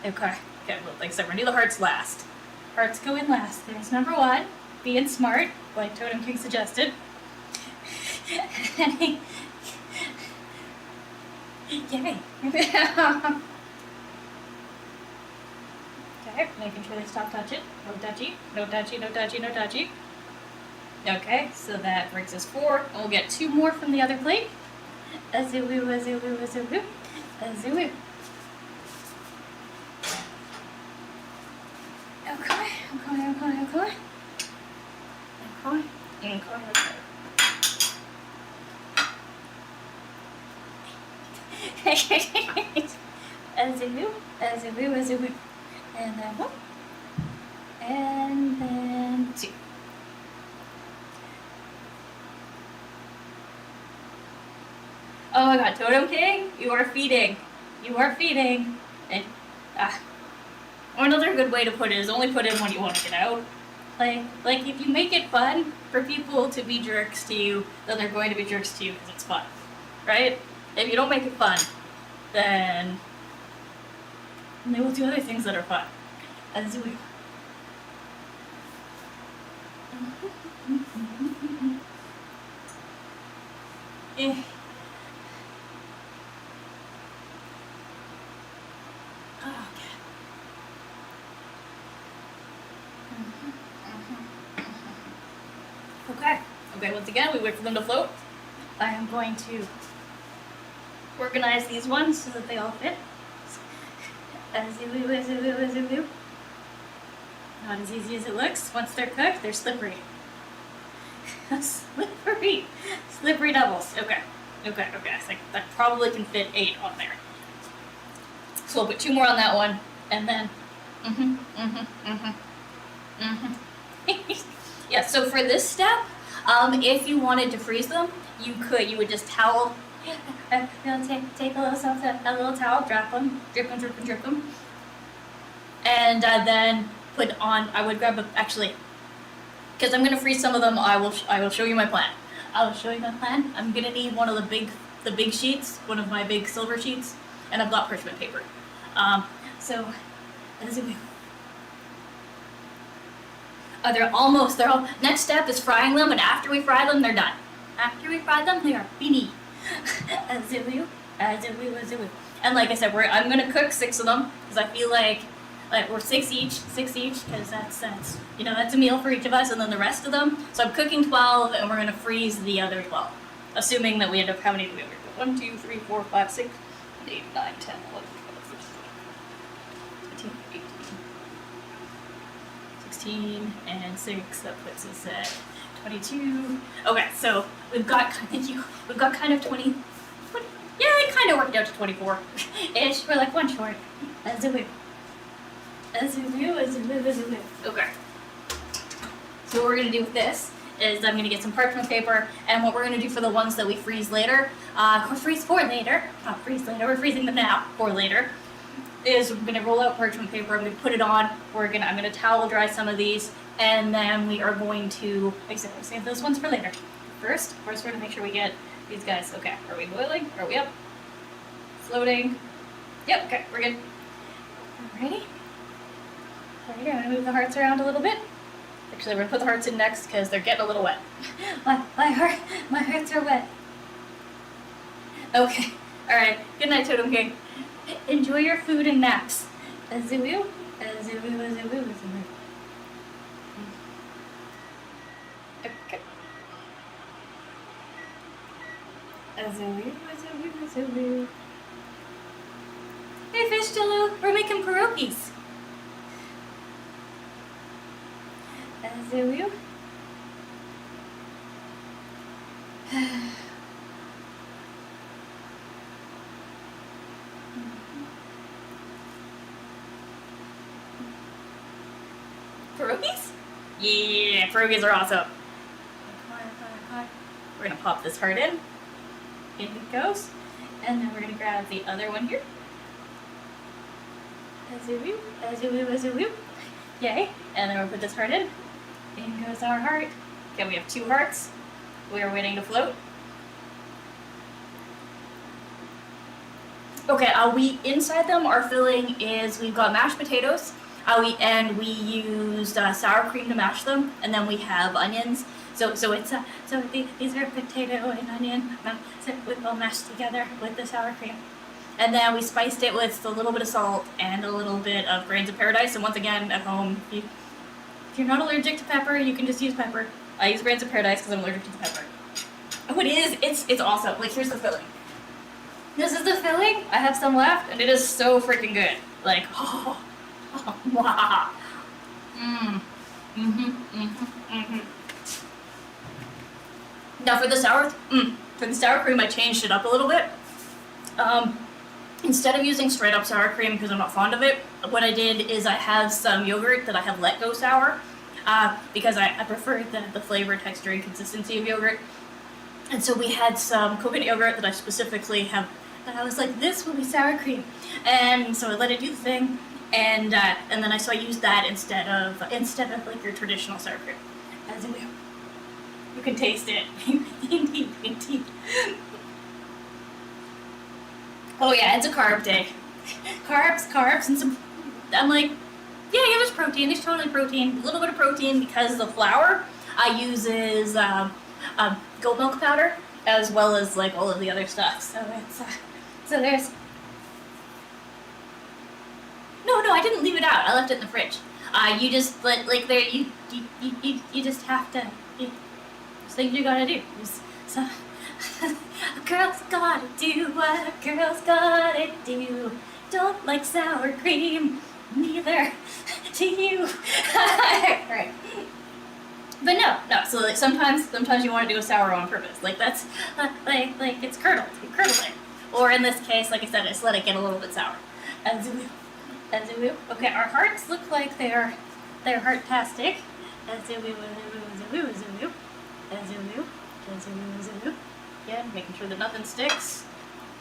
Okay. Okay, well, like I said, we're gonna do the hearts last. Hearts go in last. There's number one. Being smart, like Totem King suggested. Yay. Okay, making sure they stop touching. No touchy, no touchy, no touchy, no touchy. Okay, so that brings us 4, and we'll get 2 more from the other plate. A zoo-woo, a zoo-woo, a zoo-woo, a zoo-woo. Okay, okay, okay, okay. Okay, okay. A zoo-woo, a zoo-woo, a zoo-woo. And then 1. And then 2. Oh my god, Totem King, you are feeding. You are feeding. And, or another good way to put it is only put in when you want to get out. Like if you make it fun for people to be jerks to you, then they're going to be jerks to you because it's fun, right? If you don't make it fun, then they will do other things that are fun. As we. Eh. Okay. Okay, once again, we wait for them to float. I am going to organize these ones so that they all fit. A-zoo-woo, a-zoo-woo, a-zoo-woo. Not as easy as it looks. Once they're cooked, they're slippery. Slippery. Slippery doubles. Okay. Okay, okay. So that probably can fit 8 on there. So we'll put 2 more on that one, and then yeah, so for this step, if you wanted to freeze them, you could. You would just towel, take a little something, a little towel, drop them, drip them, drip them, drip them, and then put on. I would grab actually, because I'm gonna freeze some of them. I will show you my plan. I will show you my plan. I'm gonna need one of the big sheets, one of my big silver sheets, and I've got parchment paper. So as we. They're all, next step is frying them, and after we fry them, they're done. After we fry them, they are finished. A-zoo-woo, a-zoo-woo, a-zoo-woo. And like I said, I'm gonna cook 6 of them, because I feel like we're 6 each, because that's a meal for each of us, and then the rest of them. So I'm cooking 12, and we're gonna freeze the other 12. Assuming that we end up, how many do we have? 1, 2, 3, 4, 5, 6, 8, 9, 10, 11, 12, 13, 14, 16, and 6, that puts us at 22. Okay, so we've got kind of 20, yeah, it kind of worked out to 24-ish. We're like 1 short. A-zoo-woo. A-zoo-woo, a-zoo-woo, a-zoo-woo. Okay. So what we're going to do with this is I'm going to get some parchment paper, and what we're going to do for the ones that we freeze later, or freeze for later, not freeze later, we're freezing them now for later, is we're gonna roll out parchment paper. I'm gonna put it on. I'm gonna towel dry some of these, and then we are going to save those ones for later. First, we're gonna make sure we get these guys. Okay, are we boiling? Are we up? Floating. Yep. Okay, we're good. Ready? Ready? I'm gonna move the hearts around a little bit. Actually, we're gonna put the hearts in next because they're getting a little wet. my hearts are wet. Okay. All right. Good night, Totem King. Enjoy your food and naps. A-zoo-woo, a-zoo-woo, a-zoo-woo, a-zoo-woo. Okay. A-zoo-woo, a-zoo-woo, a-zoo-woo. Hey, Fish Jello, we're making pierogis. A-zoo-woo. Pierogis? Yeah, pierogis are awesome. We're gonna pop this heart in. In it goes. And then we're gonna grab the other one here. Azoo, azoo, azoo. Yay. And then we'll put this heart in. In goes our heart. Okay, we have 2 hearts. We are waiting to float. Okay, we inside them, our filling is, we've got mashed potatoes, we used sour cream to mash them, and then we have onions. So these are potato and onion, all mashed together with the sour cream. And then we spiced it with a little bit of salt and a little bit of grains of paradise. And once again, at home, if you're not allergic to pepper, you can just use pepper. I use grains of paradise because I'm allergic to the pepper. Oh, it is. It's awesome. Like, here's the filling. This is the filling. I have some left, and it is so freaking good. Like, wow. Now for the sour cream, I changed it up a little bit. Instead of using straight up sour cream because I'm not fond of it, what I did is I have some yogurt that I have let go sour because I prefer the flavor, texture, and consistency of yogurt. And so we had some coconut yogurt that I specifically have. And I was like, this will be sour cream, and so I let it do the thing, and then I used that instead of like your traditional sour cream. As you can taste it. Oh yeah, it's a carb day. Carbs, and some. I'm like, yeah, there's protein. There's totally protein. A little bit of protein because the flour I uses goat milk powder as well as like all of the other stuff. So it's so there's. No, I didn't leave it out. I left it in the fridge. You just like there you just have to. It's things you gotta do. So. A girl's gotta do what a girl's gotta do. Don't like sour cream, neither do you. Right. But no. So like sometimes you want to do a sour on purpose. Like that's like it's curdled. You curdle it. Or in this case, like I said, I just let it get a little bit sour. Azoo. Okay, our hearts look like they're heart-tastic. Azoo. Yeah, making sure that nothing sticks.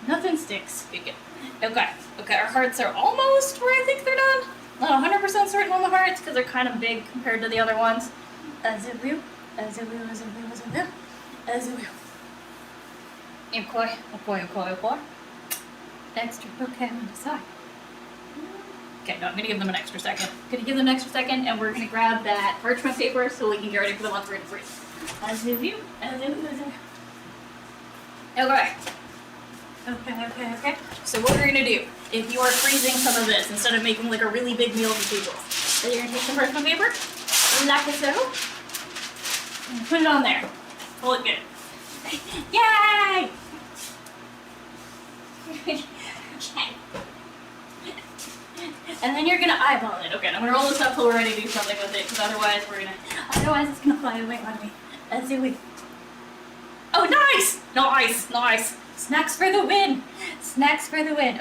Good. Okay, our hearts are almost where I think they're done. Not 100% certain on the hearts because they're kind of big compared to the other ones. Azoo. Okay. Extra okay on the side. Okay, no, I'm gonna give them an extra second. And we're gonna grab that parchment paper so we can get ready for the ones we're gonna freeze. Azoo. Okay. So what we're gonna do, if you are freezing some of this, instead of making like a really big meal for people, so you're gonna take some parchment paper, like so, and put it on there. Pull it good. Yay! Okay. And then you're gonna eyeball it. Okay, I'm gonna roll this up till we're ready to do something with it, because otherwise it's gonna fly away on me. Let's see we. Oh, nice! Snacks for the win!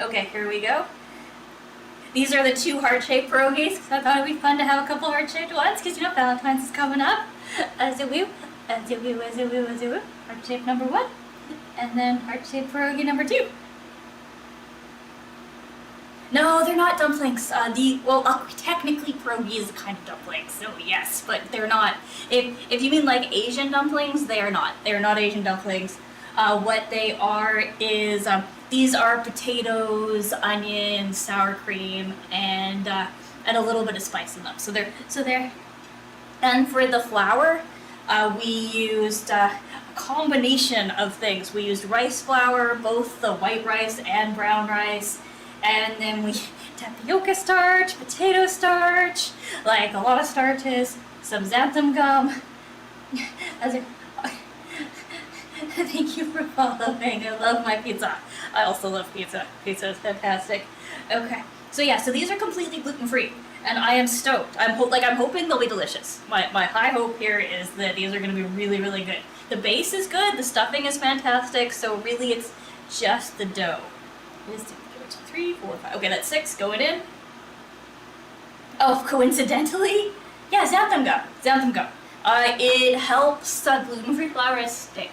Okay, here we go. These are the 2 heart-shaped pierogis, because I thought it'd be fun to have a couple heart-shaped ones, because Valentine's is coming up. Azoo. Heart-shaped number 1. And then heart-shaped pierogi number 2. No, they're not dumplings. Technically pierogi is a kind of dumpling, so yes, but they're not. If you mean like Asian dumplings, they are not. They are not Asian dumplings. What they are is these are potatoes, onions, sour cream, and a little bit of spice in them. So they're. And for the flour, we used a combination of things. We used rice flour, both the white rice and brown rice. And then we tapioca starch, potato starch, like a lot of starches, some xanthan gum. Thank you for following. I love my pizza. I also love pizza. Pizza is fantastic. Okay, so these are completely gluten-free, and I am stoked. I'm hoping they'll be delicious. My high hope here is that these are going to be really, really good. The base is good. The stuffing is fantastic. So really, it's just the dough. 3, 4, 5. Okay, that's 6 going in. Oh, coincidentally, yeah, xanthan gum. It helps gluten-free flour stick.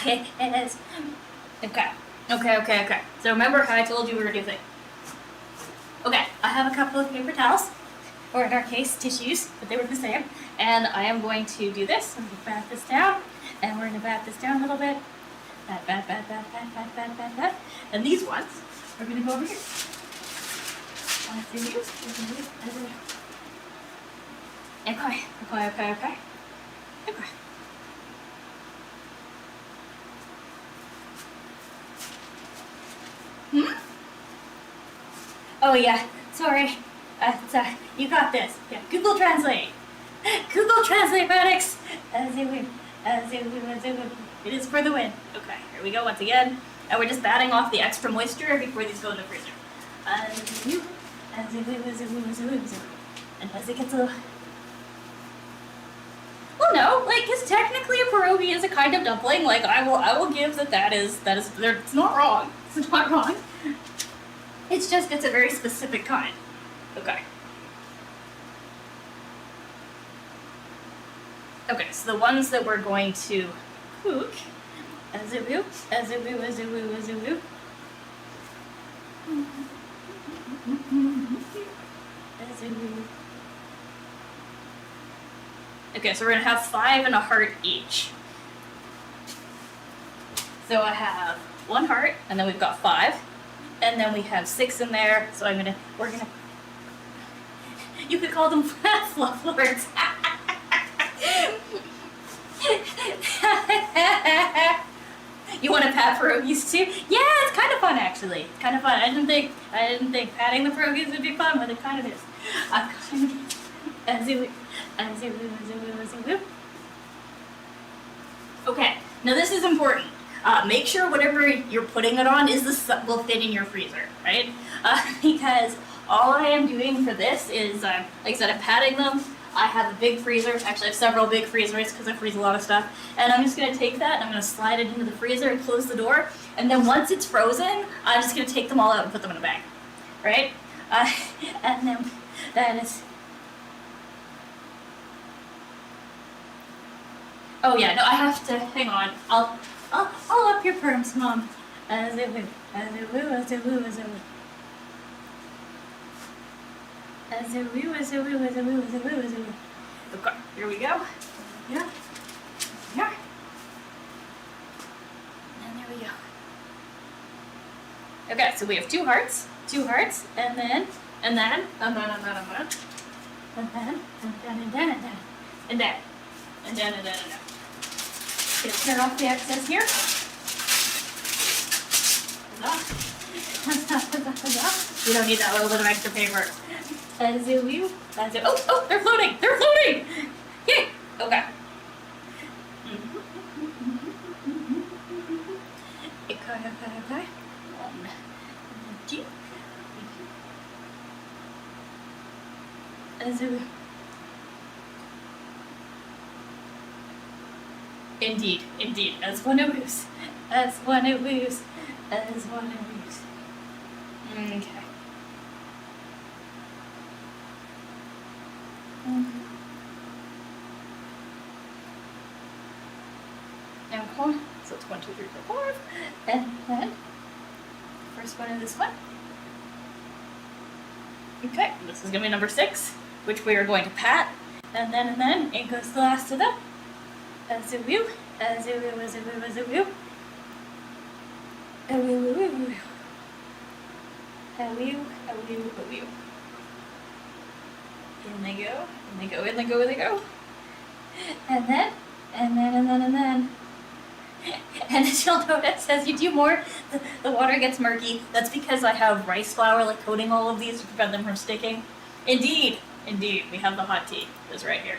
It is. Okay. Okay. So remember how I told you we were doing? Okay, I have a couple of paper towels, or in our case, tissues, but they were the same. And I am going to do this. I'm going to bat this down, and we're going to bat this down a little bit. Bat. And these ones are going to go over here. Okay. Oh yeah, sorry. You got this. Yeah, Google Translate. Google Translate, Maddox. It is for the win. Okay, here we go once again. And we're just batting off the extra moisture before these go in the freezer. And as it gets a little... Well, no, like, because technically a pierogi is a kind of dumpling. Like, I will give that is, it's not wrong. It's not wrong. It's just, it's a very specific kind. Okay. Okay, so the ones that we're going to cook, azoo. Okay, so we're gonna have 5 and a heart each. So I have 1 heart, and then we've got 5, and then we have 6 in there. So we're gonna. You could call them fluff lords. You want to pat pierogies too? Yeah, it's kind of fun actually. It's kind of fun. I didn't think patting the pierogies would be fun, but it kind of is. Okay, now this is important. Make sure whatever you're putting it on will fit in your freezer, right? Because all I am doing for this is, like I said, I'm patting them. I have a big freezer. Actually, I have several big freezers because I freeze a lot of stuff. And I'm just going to take that and I'm going to slide it into the freezer and close the door. And then once it's frozen, I'm just going to take them all out and put them in a bag, right? And then that is... Oh yeah, no, I have to, hang on. I'll up your perms, Mom. As it woo. Okay, here we go. Yeah. And there we go. Okay, so we have 2 hearts, and then. Just turn off the excess here. We don't need that little bit of extra paper. Oh, they're floating! Yay! Okay. Okay. 1, 2. Indeed, as one of moves. Okay. Okay, so it's 1, 2, 3, 4, 5, and then first one is this one. Okay, this is gonna be number 6, which we are going to pat, and then in goes the last of them. Azoo. In they go. And then. And as you'll notice, as you do more, the water gets murky. That's because I have rice flour like coating all of these to prevent them from sticking. Indeed, we have the hot tea. It's right here.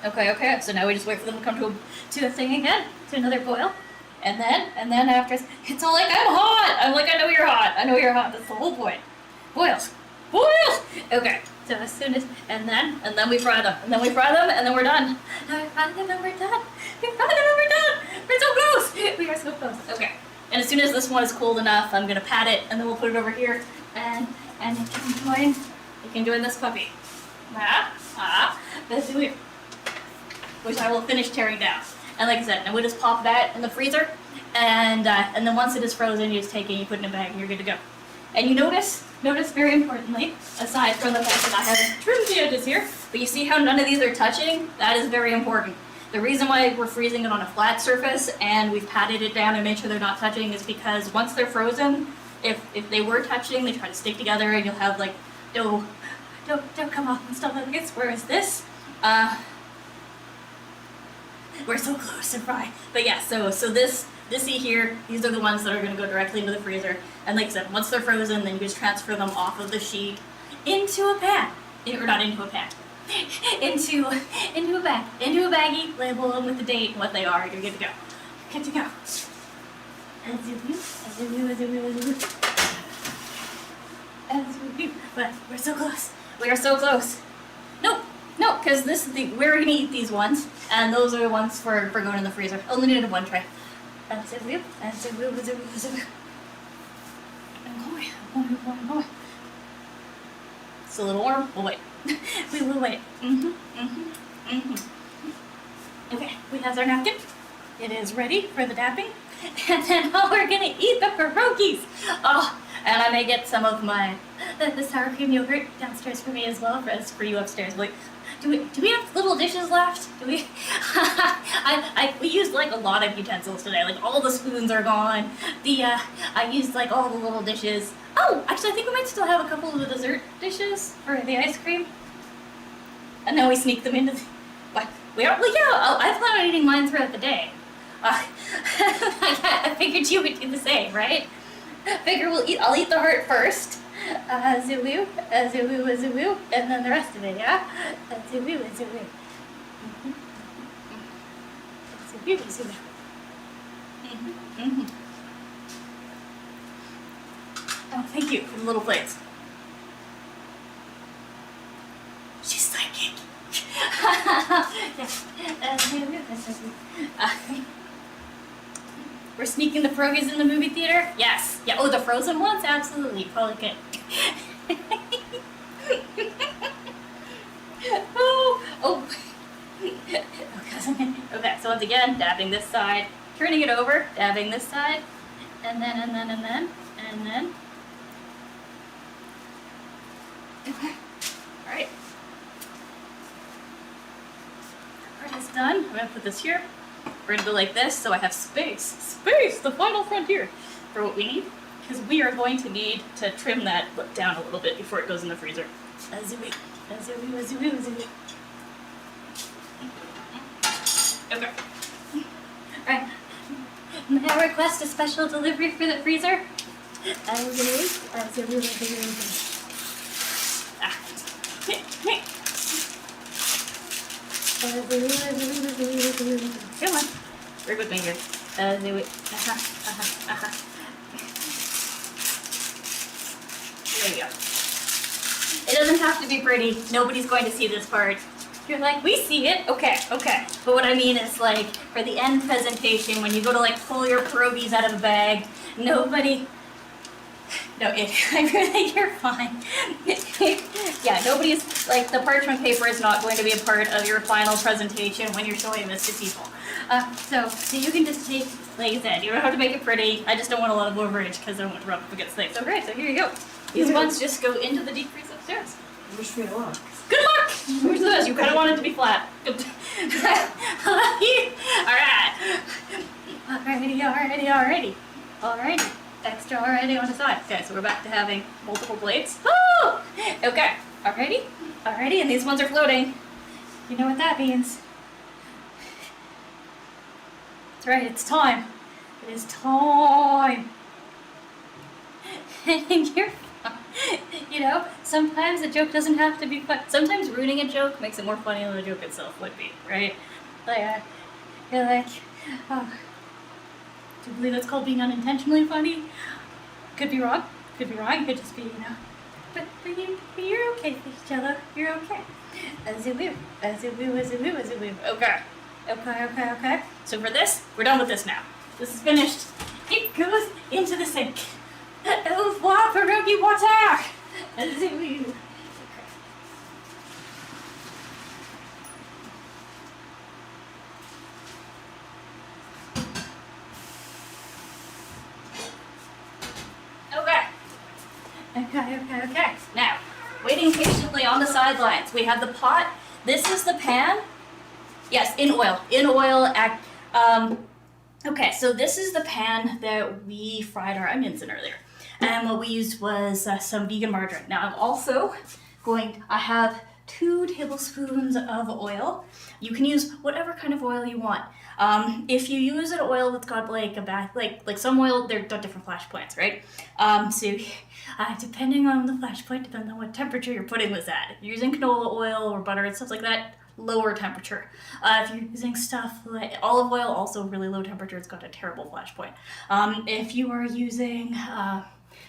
Okay. So now we just wait for them to come to a thing again, to another boil. And then after, it's all like, I'm hot! I'm like, I know you're hot. That's the whole point. Boils! Okay, so as soon as, and then we fry them. And then we're done. And then we're done. We're so close! We are so close. Okay, and as soon as this one is cold enough, I'm gonna pat it, and then we'll put it over here, and you can join this puppy. That's weird. Which I will finish tearing down. And like I said, and we just pop that in the freezer, and then once it is frozen, you just take it, you put it in a bag, and you're good to go. And you notice very importantly, aside from the fact that I haven't trimmed the edges here, but you see how none of these are touching? That is very important. The reason why we're freezing it on a flat surface and we've patted it down and made sure they're not touching is because once they're frozen, if they were touching, they try to stick together and you'll have like dough come off and stuff like this. Whereas this, we're so close to fry. But yeah, so this here, these are the ones that are going to go directly into the freezer. And like I said, once they're frozen, then you just transfer them off of the sheet into a pan. Or not into a pan. into a bag. Into a baggie, label them with the date and what they are, and you're good to go. Good to go. But we're so close. We are so close. No, because this is we're gonna eat these ones, and those are the ones for going in the freezer. Only needed one tray. I'm going. It's a little warm. We'll wait. We will wait. Okay, we have our napkin. It is ready for the dapping. And then we're gonna eat the pierogis. Oh, and I may get some of the sour cream yogurt downstairs for me as well, as for you upstairs. Like, do we have little dishes left? Do we? We used like a lot of utensils today. Like all the spoons are gone. I used like all the little dishes. Oh, actually, I think we might still have a couple of the dessert dishes for the ice cream. And then we sneak them into. What? We are. Well, yeah. I plan on eating mine throughout the day. I figured you would do the same, right? Figure I'll eat the heart first. Woooo, woo, and then the rest of it, yeah? Woo, woo. Oh, thank you for the little plates. She's psychic. We're sneaking the pierogis in the movie theater? Yes. Yeah. Oh, the frozen ones? Absolutely. Probably good. Oh. Okay, so once again, dabbing this side, turning it over, dabbing this side, and then. Okay. Alright. That part is done. I'm gonna put this here. We're gonna go like this, so I have space, the final frontier, for what we need, because we are going to need to trim that down a little bit before it goes in the freezer. Okay. Alright. May I request a special delivery for the freezer? Come on. Work with me here. Do it. There you go. It doesn't have to be pretty. Nobody's going to see this part. You're like, we see it. Okay. But what I mean is, like, for the end presentation, when you go to, like, pull your pierogis out of a bag, nobody... No, you're fine. Yeah, nobody's, like, the parchment paper is not going to be a part of your final presentation when you're showing this to people. So you can just take, like I said, you don't have to make it pretty. I just don't want a lot of overage because I don't want to rub up against things. So great, so here you go. These ones just go into the deep freeze upstairs. Wish me luck. Good luck! Wish the best. You kind of want it to be flat. Alrighty. Extra already on the side. Okay, so we're back to having multiple plates. Oh! Okay. Alrighty. And these ones are floating. You know what that means. That's right, it's time. It is time. And you're fine. You know, sometimes a joke doesn't have to be fun. Sometimes ruining a joke makes it more funny than the joke itself would be, right? Like, you're like, oh, do you believe that's called being unintentionally funny? Could be wrong. It could just be, you know. But you're okay, Jello. You're okay. As a woo. Okay. So for this, we're done with this now. This is finished. It goes into the sink. Au revoir, pierogi water. As a woo. Okay. Now, waiting patiently on the sidelines. We have the pot. This is the pan. Yes, in oil. Okay, so this is the pan that we fried our onions in earlier. And what we used was some vegan margarine. Now I have 2 tablespoons of oil. You can use whatever kind of oil you want. If you use an oil that's got like a bath, like some oil, they've got different flash points, right? So depending on the flash point, depending on what temperature you're putting this at. If you're using canola oil or butter and stuff like that, lower temperature. If you're using stuff like olive oil, also really low temperature, it's got a terrible flash point. If you are using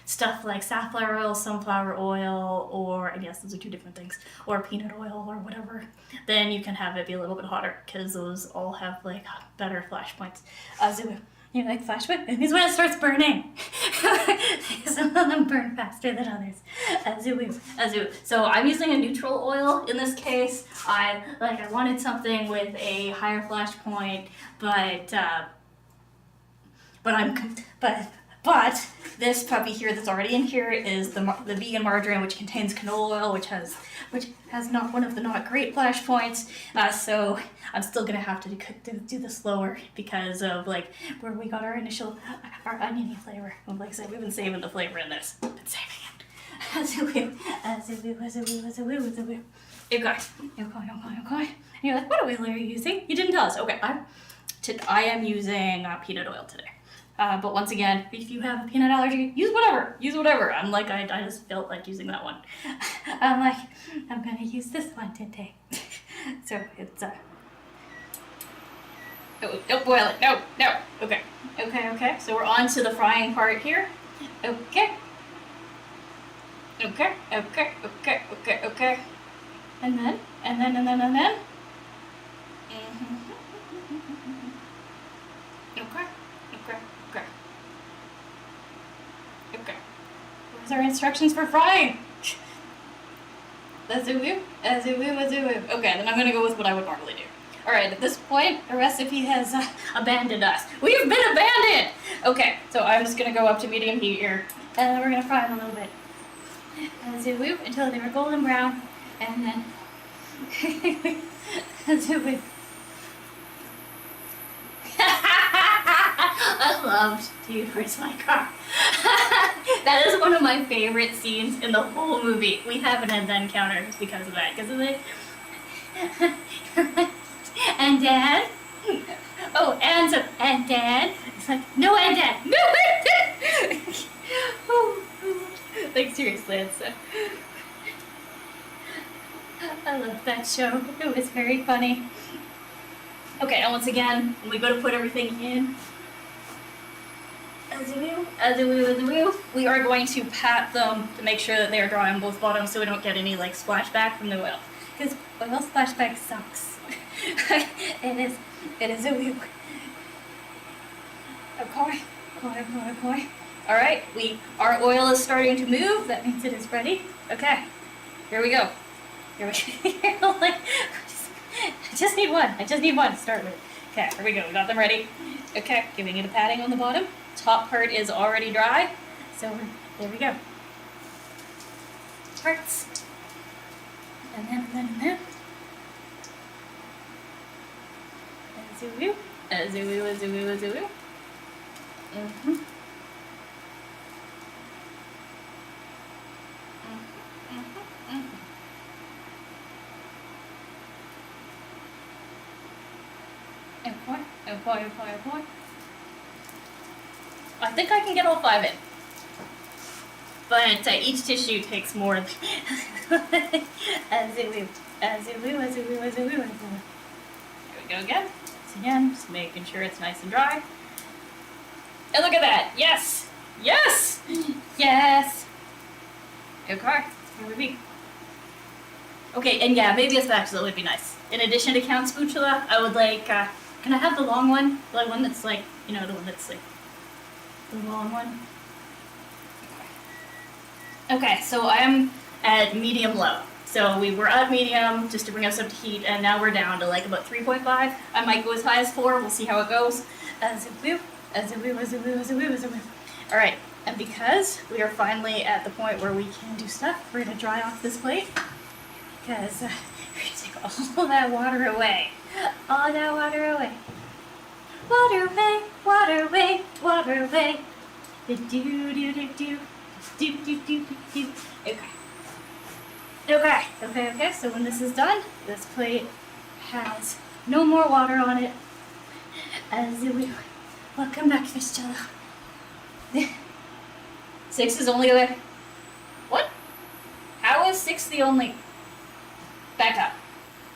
stuff like safflower oil, sunflower oil, or I guess those are 2 different things, or peanut oil or whatever, then you can have it be a little bit hotter because those all have like better flash points. So you like flash point? It means when it starts burning. Some of them burn faster than others. So I'm using a neutral oil in this case. I wanted something with a higher flash point, but this puppy here that's already in here is the vegan margarine, which contains canola oil, which has not one of the not great flash points. So I'm still gonna have to do this slower because of like where we got our oniony flavor. Like I said, we've been saving the flavor in this. Been saving it. Okay. And you're like, what oil are you using? You didn't tell us. Okay, I am using peanut oil today. But once again, if you have a peanut allergy, use whatever. I just felt like using that one. I'm gonna use this one today. So it's, don't boil it, no. Okay, so we're on to the frying part here. Okay. And then. Okay. Where's our instructions for frying? Woooo. Okay, then I'm gonna go with what I would normally do. Alright, at this point, the recipe has abandoned us. We've been abandoned! Okay, so I'm just gonna go up to medium heat here, and we're gonna fry them a little bit. Woooo, until they were golden brown, and then... Woooo. I loved Dude, Where's My Car? That is one of my favorite scenes in the whole movie. We have an and then counter just because of that. Because of it. And Dad? Oh, and Dad? It's like, no and Dad! No and Dad! Like, seriously, it's... I love that show. It was very funny. Okay, and once again, when we go to put everything in, as we are going to pat them to make sure that they are dry on both bottoms so we don't get any like splashback from the oil. Because oil splashback sucks. It is a woo. Okay. Alright, our oil is starting to move. That means it is ready. Okay, here we go. Like, I just need one to start with. Okay, here we go. We got them ready. Okay, giving it a patting on the bottom. Top part is already dry. So there we go. Parts. And then. Azoo. Okay. I think I can get all 5 in. But each tissue takes more than... Azoo. There we go again. So again, just making sure it's nice and dry. And look at that! Yes! Okay, here we be. Okay, and yeah, maybe a spatula would be nice. In addition to count spatula, I would like, can I have the long one? The one that's like, the one that's like, the long one? Okay, so I'm at medium-low. So we were at medium just to bring us up to heat, and now we're down to like about 3.5. I might go as high as 4, we'll see how it goes. Azoo. Alright, And because we are finally at the point where we can do stuff, we're gonna dry off this plate. Because we're gonna take all that water away. All that water away. Water away, water away, water away. Do do do do do do do do do. Okay. So when this is done, this plate has no more water on it. As we welcome back, Fish Jello. 6 is only the what? How is 6 the only? Back up.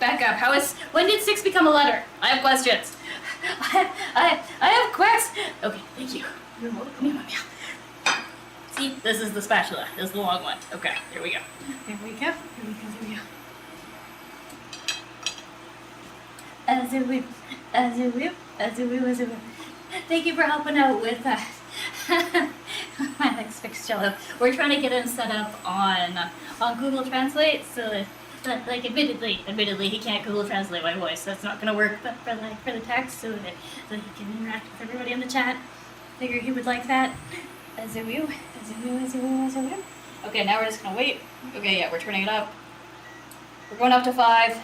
How is when did 6 become a letter? I have questions. I have questions. Okay, thank you. You're welcome. See, this is the spatula. This is the long one. Okay, here we go. Here we go. As a whip. Thank you for helping out with my next Fix Jello. We're trying to get him set up on Google Translate, so that, like, admittedly, he can't Google Translate my voice. So that's not gonna work. But for the text, so that he can interact with everybody in the chat. Figure he would like that. As a woo. Okay, now we're just gonna wait. Okay, yeah, we're turning it up. We're going up to 5.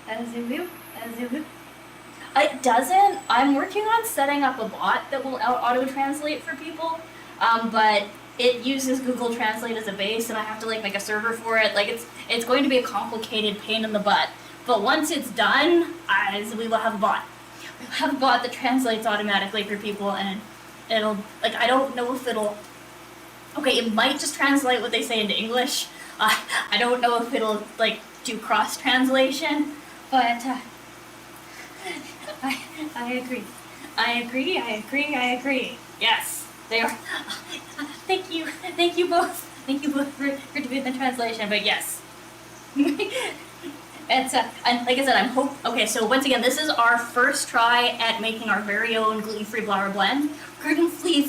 As a woo. It doesn't. I'm working on setting up a bot that will auto-translate for people, but it uses Google Translate as a base, and I have to like make a server for it. Like it's going to be a complicated pain in the butt. But once it's done, we will have a bot. We'll have a bot that translates automatically for people, and it'll like I don't know if it'll. Okay, it might just translate what they say into English. I don't know if it'll like do cross translation, but. I agree. Yes, they are. Thank you both for doing the translation. But yes, it's and like I said, okay. So once again, this is our first try at making our very own gluten-free flour blend. Gluten-free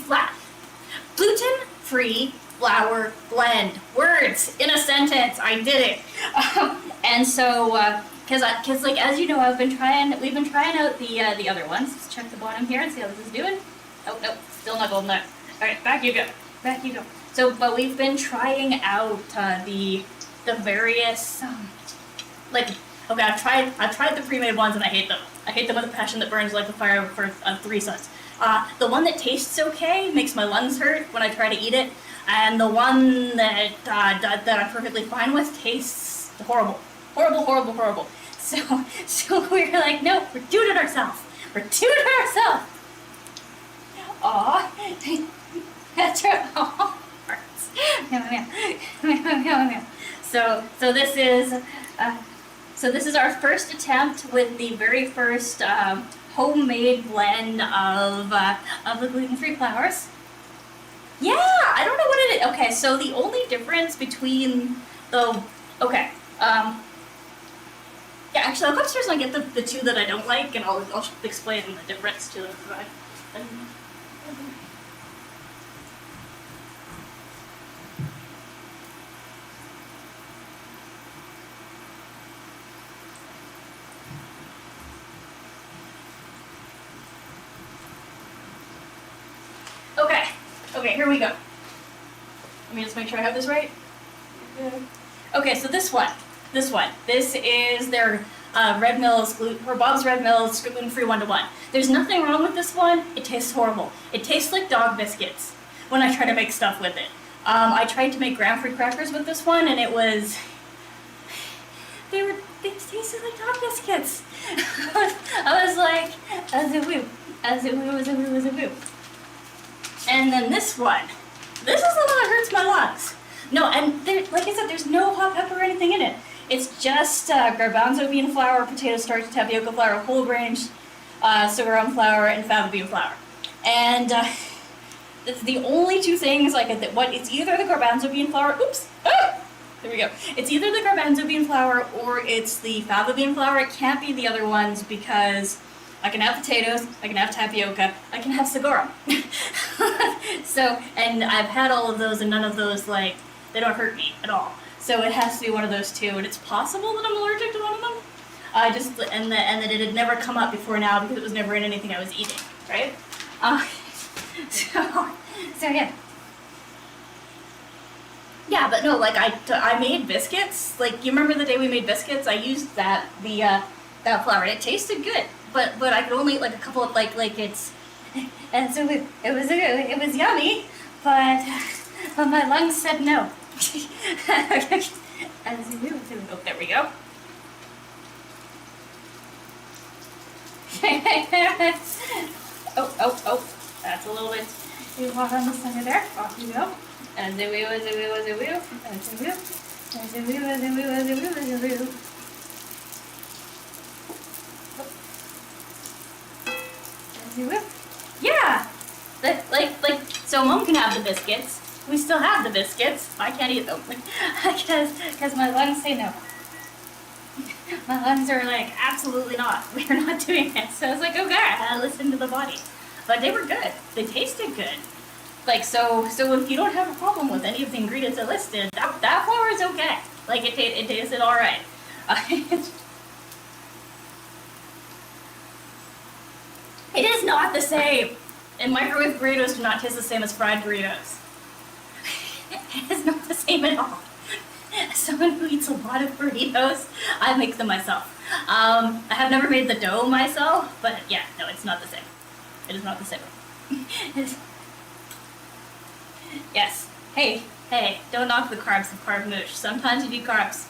flour blend. Words in a sentence. I did it. And so. Cause like as you know, we've been trying out the other ones. Let's check the bottom here and see how this is doing. Oh no, still not golden there. All right, back you go. So, but we've been trying out the various like okay, I've tried the pre-made ones and I hate them. I hate them with a passion that burns like the fire for 3 suns. The one that tastes okay makes my lungs hurt when I try to eat it, and the one that I'm perfectly fine with tastes horrible. Horrible. So we're like, no, we're doing it ourselves. Aw. That's right. Aw. So this is our first attempt with the very first homemade blend of the gluten-free flours. Yeah, I don't know what it is. Okay, so the only difference between yeah, actually, I'll go upstairs and get the 2 that I don't like, and I'll explain the difference to them. Okay, here we go. Let me just make sure I have this right. Okay, so this one. This is their Red Mill's Bob's Red Mill's gluten-free 1-to-1. There's nothing wrong with this one. It tastes horrible. It tastes like dog biscuits when I try to make stuff with it. I tried to make graham-free crackers with this one, and they tasted like dog biscuits. I was like, as a woo. And then this one. This is the one that hurts my lungs. No, and like I said, there's no hot pepper or anything in it. It's just garbanzo bean flour, potato starch, tapioca flour, whole grain, sorghum flour, and fava bean flour. And it's the only 2 things it's either the garbanzo bean flour. Oops. There we go. It's either the garbanzo bean flour or it's the fava bean flour. It can't be the other ones because I can have potatoes, I can have tapioca, I can have sorghum. So, and I've had all of those, and none of those they don't hurt me at all. So it has to be one of those 2, and it's possible that I'm allergic to one of them. And that it had never come up before now because it was never in anything I was eating, right? So yeah. Yeah, but no, like I made biscuits. Like you remember the day we made biscuits? I used that that flour. And it tasted good, but I could only eat like a couple of like it's, and so it was yummy, but my lungs said no. Oh, there we go. Oh, that's a little bit too hot on the center there. Off you go. As a woo, as a woo, as a woo, as a woo, as a woo, as a woo, as a woo, as a woo. As a woo. Yeah! So Mom can have the biscuits. We still have the biscuits. I can't eat them. Because my lungs say no. My lungs are like, absolutely not. We're not doing it. So I was like, okay, I had to listen to the body. But they were good. They tasted good. Like, so if you don't have a problem with any of the ingredients I listed, that flour is okay. Like, it tasted alright. It is not the same. And microwave burritos do not taste the same as fried burritos. It is not the same at all. As someone who eats a lot of burritos, I make them myself. I have never made the dough myself, but yeah, no, it's not the same. It is not the same. Yes. Hey, don't knock the carbs of carb moosh. Sometimes you need carbs.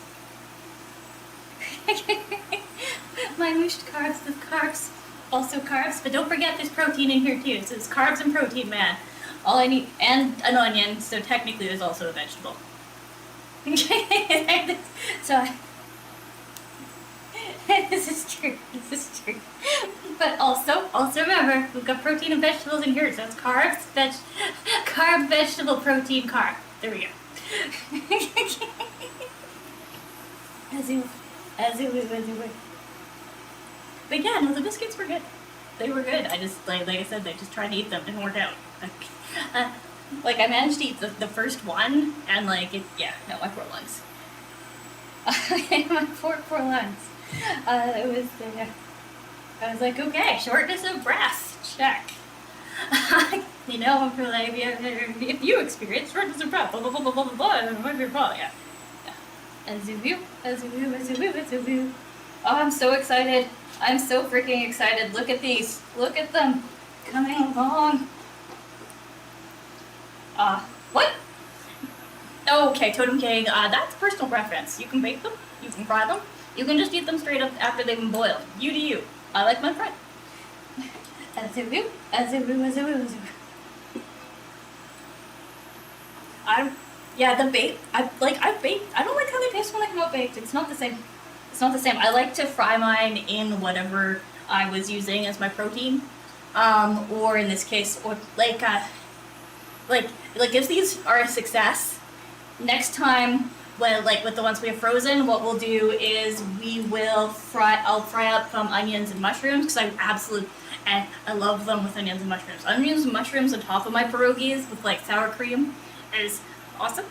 My mooshed carbs with carbs. Also carbs, but don't forget there's protein in here too. So it's carbs and protein, man. All I need, and an onion, so technically there's also a vegetable. So, this is true. But also remember, we've got protein and vegetables in here, so it's carbs, carb, vegetable, protein, carb. There we go. As you would. But yeah, no, the biscuits were good. They were good. I just, like I said, they just tried to eat them. Didn't work out. Like, I managed to eat the first one, and like, no, my poor lungs. My poor lungs. It was, I was like, okay, shortness of breath, check. You know, I'm like, if you experience shortness of breath, blah, blah, blah, blah, blah, blah, blah, it might be a problem, yeah. Azoo. Oh, I'm so excited. I'm so freaking excited. Look at these. Look at them coming along. What? Oh, okay, totem king. That's personal preference. You can bake them. You can fry them. You can just eat them straight up after they've been boiled. You do you. I like my fried. Azoo. The baked. I've baked. I don't like how they taste when they come out baked. It's not the same. I like to fry mine in whatever I was using as my protein, or in this case, or like if these are a success, next time, when with the ones we have frozen, what we'll do is I'll fry up onions and mushrooms, because I love them with onions and mushrooms. Onions and mushrooms on top of my pierogis with sour cream is awesome.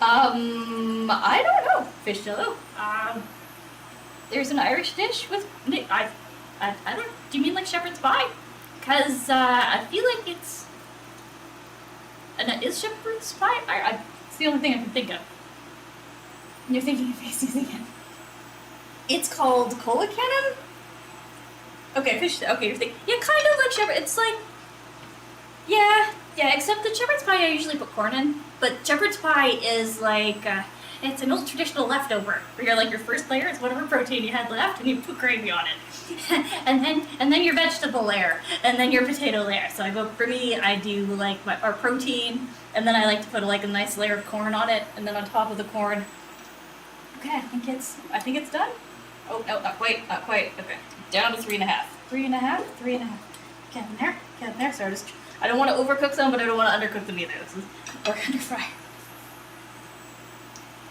I don't know. Fish jello. There's an Irish dish with I don't. Do you mean like shepherd's pie? Because I feel like it's. Is shepherd's pie? It's the only thing I can think of. You're thinking of faces again. It's called cola cannon. Okay, fish. Okay, you're thinking. Yeah, kind of like shepherd. It's like. Yeah. Except the shepherd's pie I usually put corn in, but shepherd's pie is it's an old traditional leftover where your first layer is whatever protein you had left, and you put gravy on it, and then your vegetable layer, and then your potato layer. So for me, I do our protein, and then I like to put a nice layer of corn on it, and then on top of the corn. Okay, I think it's done. Oh no, not quite. Okay, down to 3.5. 3.5. Get in there. So I don't want to overcook them, but I don't want to undercook them either. Or under fry.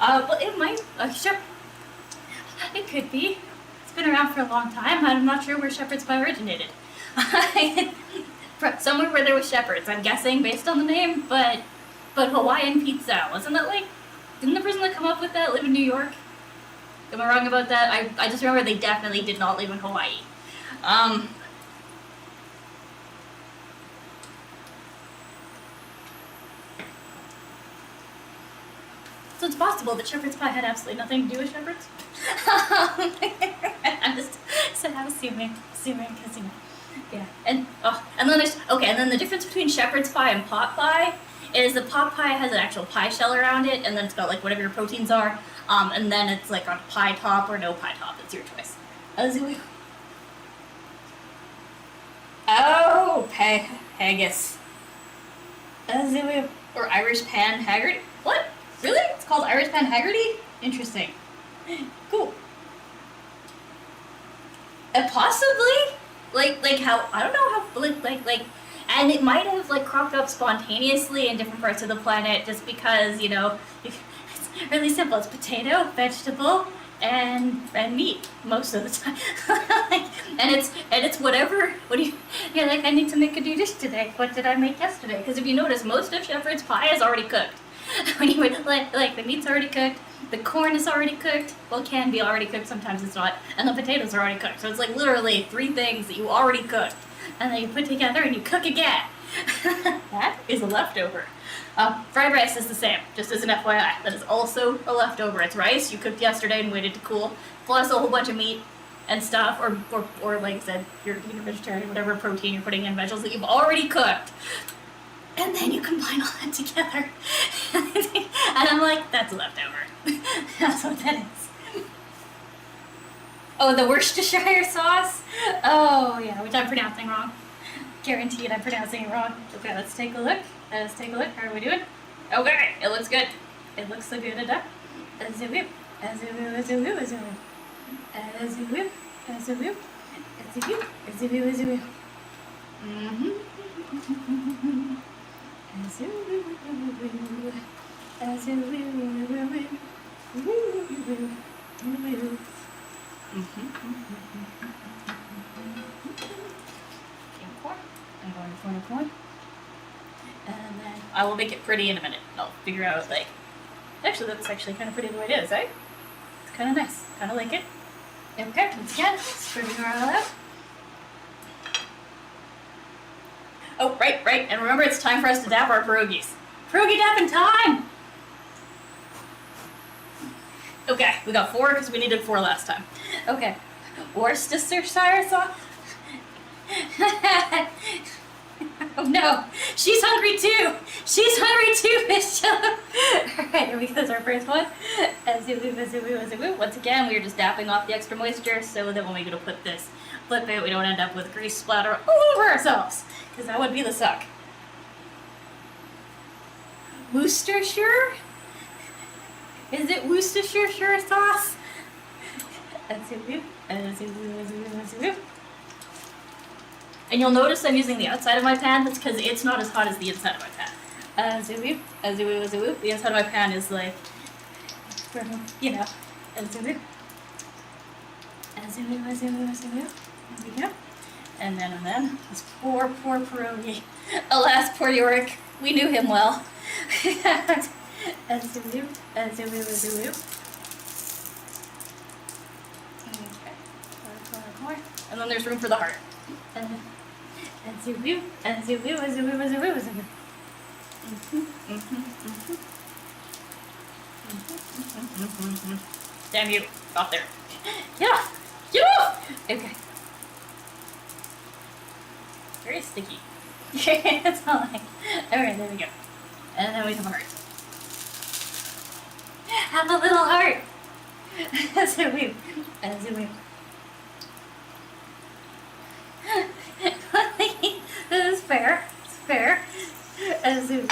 Well, it might. Sure. It could be. It's been around for a long time. I'm not sure where shepherd's pie originated. Somewhere where there was shepherds, I'm guessing, based on the name. But Hawaiian pizza, wasn't that didn't the person that come up with that live in New York? Am I wrong about that? I just remember they definitely did not live in Hawaii. So it's possible that shepherd's pie had absolutely nothing to do with shepherds. I'm just I'm assuming, because yeah. And then and then the difference between shepherd's pie and pot pie is the pot pie has an actual pie shell around it, and then it's got like whatever your proteins are, and then it's like on pie top or no pie top. It's your choice. Oh, haggis. Or Irish pan Haggerty. What? Really? It's called Irish pan Haggerty? Interesting. Cool. Possibly. Like how, I don't know how, like, and it might have like cropped up spontaneously in different parts of the planet just because, you know, it's really simple. It's potato, vegetable, and meat most of the time. and it's whatever. You're like, I need to make a new dish today. What did I make yesterday? Because if you notice, most of shepherd's pie is already cooked. When you like the meat's already cooked, the corn is already cooked. Well, it can be already cooked. Sometimes it's not, and the potatoes are already cooked. So it's like literally 3 things that you already cooked, and then you put together and you cook again. That is a leftover. Fried rice is the same, just as an FYI. That is also a leftover. It's rice you cooked yesterday and waited to cool, plus a whole bunch of meat and stuff, or like I said, you're vegetarian, whatever protein you're putting in vegetables that you've already cooked. And then you combine all that together. And I'm like, that's a leftover. That's what that is. Oh, the Worcestershire sauce? Oh, yeah, which I'm pronouncing wrong. Guaranteed I'm pronouncing it wrong. Okay, let's take a look. How are we doing? Okay, it looks good. It looks so good. Azoo, azoo, azoo, azoo. Azoo, azoo, azoo, azoo, azoo. Mm-hmm. Corn. And then I will make it pretty in a minute. I'll figure out, like, actually that's actually kind of pretty the way it is, eh? It's kind of nice. Kind of like it. Okay, once again, spread it all out. Oh, right. And remember, it's time for us to dab our pierogis. Pierogi dabbing time! Okay, we got 4 because we needed 4 last time. Okay. Worcestershire sauce. Oh no, she's hungry too! Miss Jello! Alright, here we go, there's our first one. Azoo. Once again, we are just dapping off the extra moisture so that when we go to flip it, we don't end up with grease splatter all over ourselves. Because that would be the suck. Worcestershire? Is it Worcestershire sauce? Azoo. And you'll notice I'm using the outside of my pan. That's because it's not as hot as the inside of my pan. Azoo. The inside of my pan is like, you know, azoo. There we go. And then, this poor pierogi. Alas, poor Yorick. We knew him well. Azoo. Okay. More. And then there's room for the heart. Azoo. Damn you. Off there. Yeah. Okay. Very sticky. That's all right. Alright, there we go. And then we have a heart. Have a little heart! Azoo. This is fair. It's fair. Azoo.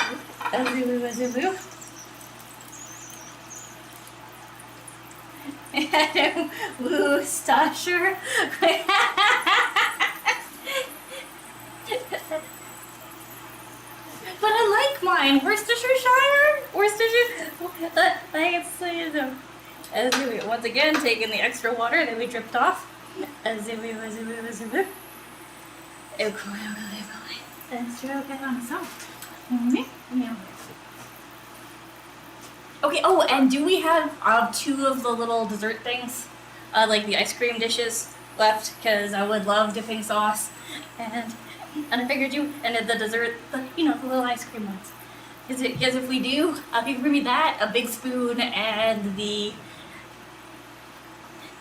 Woo, Stasher. But I like mine. Worcestershire. Once again, taking the extra water that we dripped off. Okay, oh, and do we have 2 of the little dessert things? Like the ice cream dishes left? Because I would love dipping sauce. And I figured and the dessert, the little ice cream ones. Because if we do, if you can bring me that, a big spoon, and the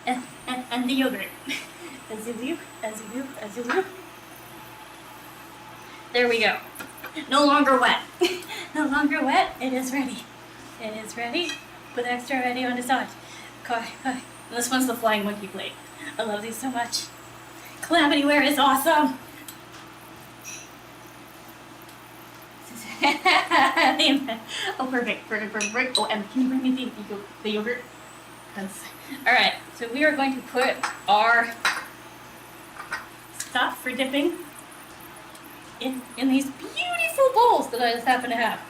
and the yogurt. As you do. There we go. No longer wet. No longer wet. It is ready. It is ready. With extra ready on the side. Okay. This one's the flying monkey plate. I love these so much. Calamity Ware is awesome. Oh, perfect. Oh, and can you bring me the yogurt? Alright, so we are going to put our stuff for dipping in these beautiful bowls that I just happen to have.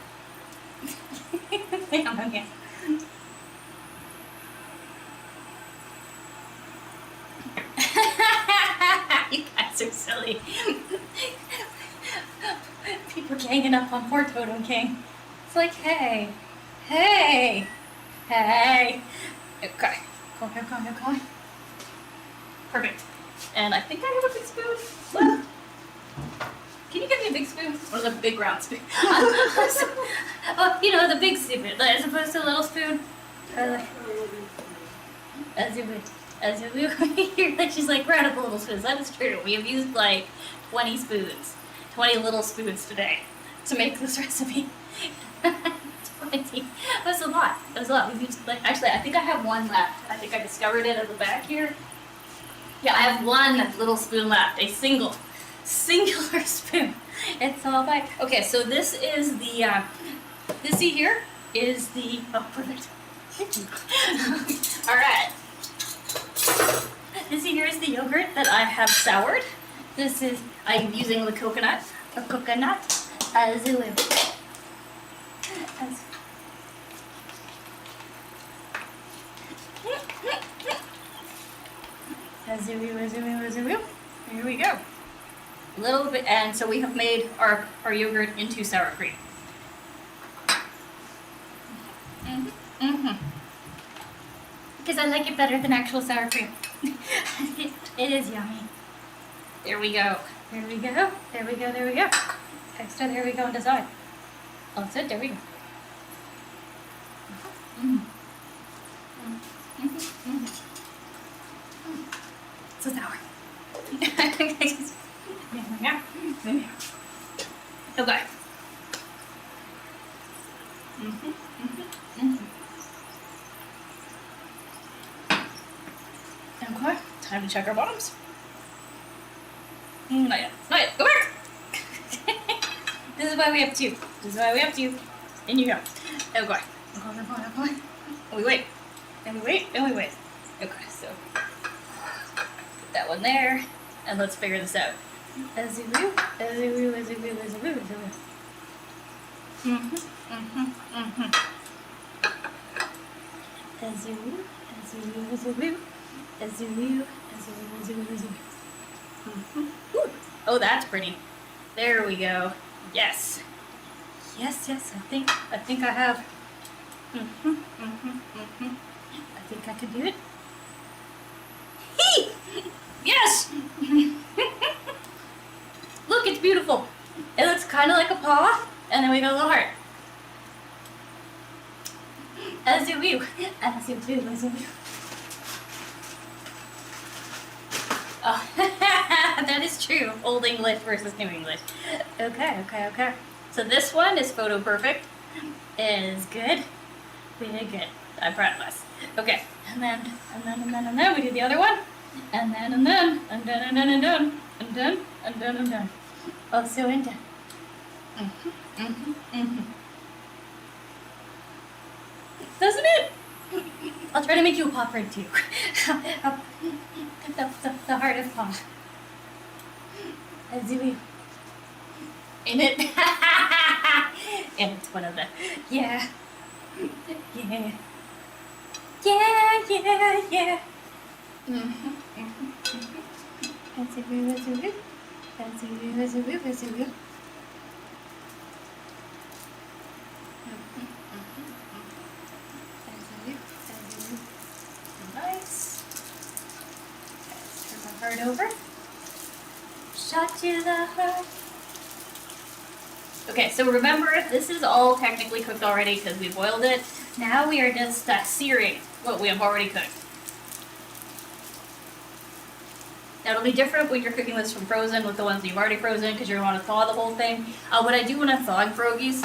Okay. You guys are silly. People ganging up on poor Totem King. It's like, hey. Okay. Come on. Perfect. And I think I have a big spoon left. Can you give me a big spoon? Or the big round spoon? Oh, the big spoon, as opposed to a little spoon. As you move, she's like, round up the little spoons. That is true. We have used like 20 spoons. 20 little spoons today to make this recipe. 20. That's a lot. We've used, actually, I think I have one left. I think I discovered it at the back here. Yeah, I have one little spoon left. A singular spoon. It's all back. Okay, so this is the, this here is the, oh, perfect. All right. This here is the yogurt that I have soured. I'm using the coconut. Azul. Here we go. A little bit, and so we have made our yogurt into sour cream. Because I like it better than actual sour cream. It is yummy. There we go. Extra, there we go on the side. Also, there we go. So sour. Okay. Okay, time to check our bottoms. Not yet. Go back! This is why we have two. In you go. Okay. And we wait. Okay, so put that one there, and let's figure this out. As you will. Oh, that's pretty. There we go. Yes. I think I have. I think I can do it. Yes! Look, it's beautiful. It looks kind of like a paw, and then we got a little heart. As you do. Oh, that is true. Old English versus New English. Okay. So this one is photo perfect. It is good. Really good. I'm proud of us. Okay. And then we do the other one. And then. Also and done. Doesn't it? I'll try to make you a paw print too. The heart of paw. As we in it. And it's one of the yeah. it over. Shot to the heart. Okay, so remember, this is all technically cooked already because we boiled it. Now we are just searing what we have already cooked. Now it'll be different when you're cooking this from frozen with the ones you've already frozen because you're going to want to thaw the whole thing. What I do when I'm thawing pierogies,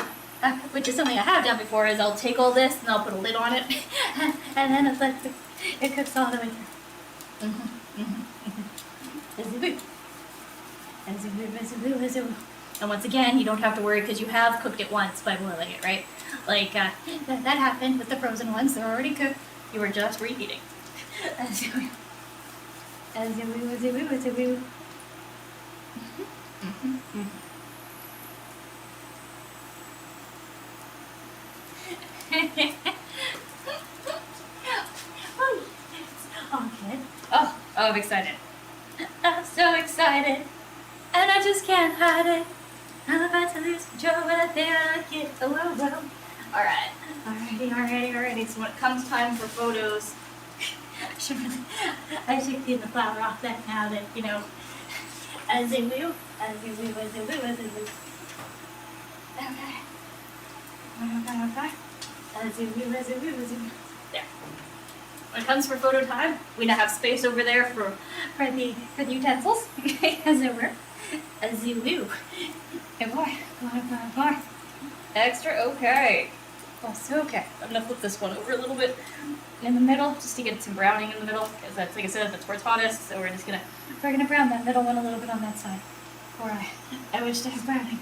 which is something I have done before, is I'll take all this and I'll put a lid on it and then it cooks all the way through. And once again, you don't have to worry because you have cooked it once by boiling it, right? Like that happened with the frozen ones. They're already cooked. You were just reheating. Oh, good. Oh, I'm excited. I'm so excited. And I just can't hide it. I'm about to lose control when I think I get overwhelmed. Alright. Alrighty. So when it comes time for photos, I should clean the flour off that now that, you know, as they will. Okay. There. When it comes for photo time, we now have space over there for the utensils, as it were. As you do. And more. Extra, okay. Also, okay. I'm gonna flip this one over a little bit in the middle, just to get some browning in the middle, because that's, like I said, that's where it's hottest. So we're gonna brown that middle one a little bit on that side. Or I wish to have browning.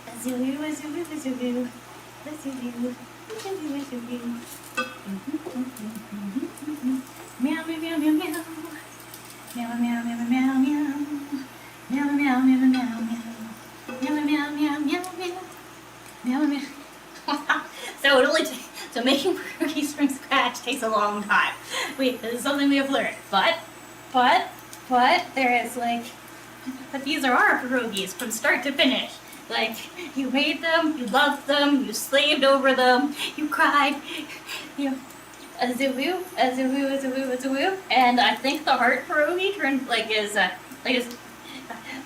As you do. Meow, meow, meow, meow, meow. Meow, meow, meow, meow, meow. Meow, meow, meow, meow, meow. Meow, meow, meow, meow, meow. Meow, meow. So making pierogies from scratch takes a long time. This is something we have learned. But there is but these are our pierogies from start to finish. Like, you made them, you loved them, you slaved over them, you cried, you azoo. And I think the heart pierogi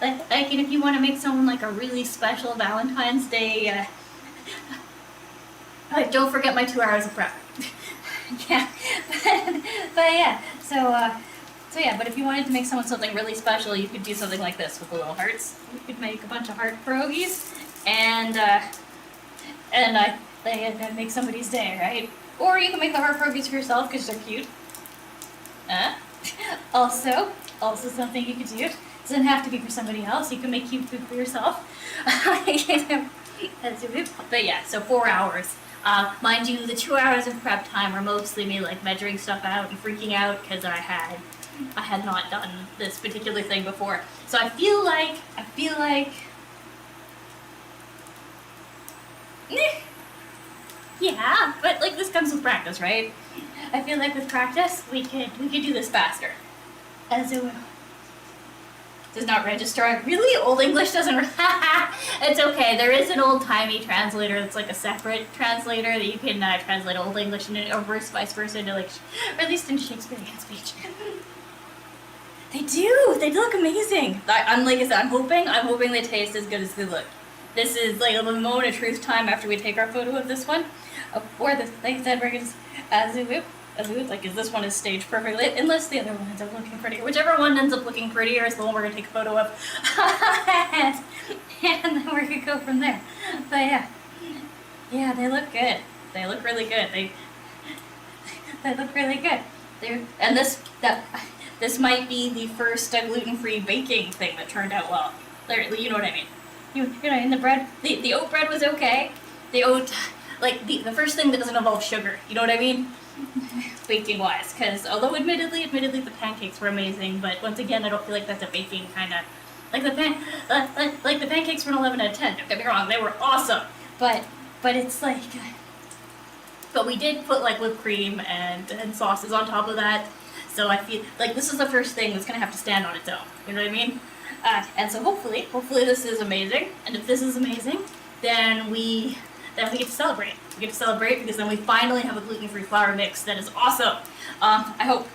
and if you want to make someone like a really special Valentine's Day, don't forget my 2 hours of prep. Yeah, but yeah, but if you wanted to make someone something really special, you could do something like this with the little hearts. You could make a bunch of heart pierogies, and make somebody's day, right? Or you can make the heart pierogies for yourself because they're cute. Also something you could do. It doesn't have to be for somebody else. You can make cute food for yourself. But yeah, so 4 hours. Mind you, the 2 hours of prep time are mostly me measuring stuff out and freaking out because I had not done this particular thing before. So I feel like yeah, but this comes with practice, right? I feel like with practice we could do this faster. As it will. Does not register. Really? Old English doesn't. It's okay. There is an old-timey translator that's a separate translator that you can translate Old English or vice versa into or at least into Shakespearean speech. They do. They look amazing. I'm hoping they taste as good as they look. This is a moment of truth time after we take our photo of this one. Or this, like I said, we're gonna is this one is staged perfectly, unless the other one ends up looking prettier. Whichever one ends up looking prettier is the one we're gonna take a photo of. and then we're gonna go from there. But yeah, they look good. They look really good. They look really good. This might be the first gluten-free baking thing that turned out well. You know what I mean? You know, in the bread, the oat bread was okay. The oat, the first thing that doesn't involve sugar. You know what I mean? Baking wise, because although admittedly the pancakes were amazing, but once again I don't feel like that's a baking kind of the pancakes were an 11 out of 10. Don't get me wrong, they were awesome, but it's but we did put whipped cream and sauces on top of that, so I feel this is the first thing that's gonna have to stand on its own. You know what I mean? And so hopefully this is amazing, and if this is amazing, then we get to celebrate. We get to celebrate because then we finally have a gluten-free flour mix that is awesome. I hope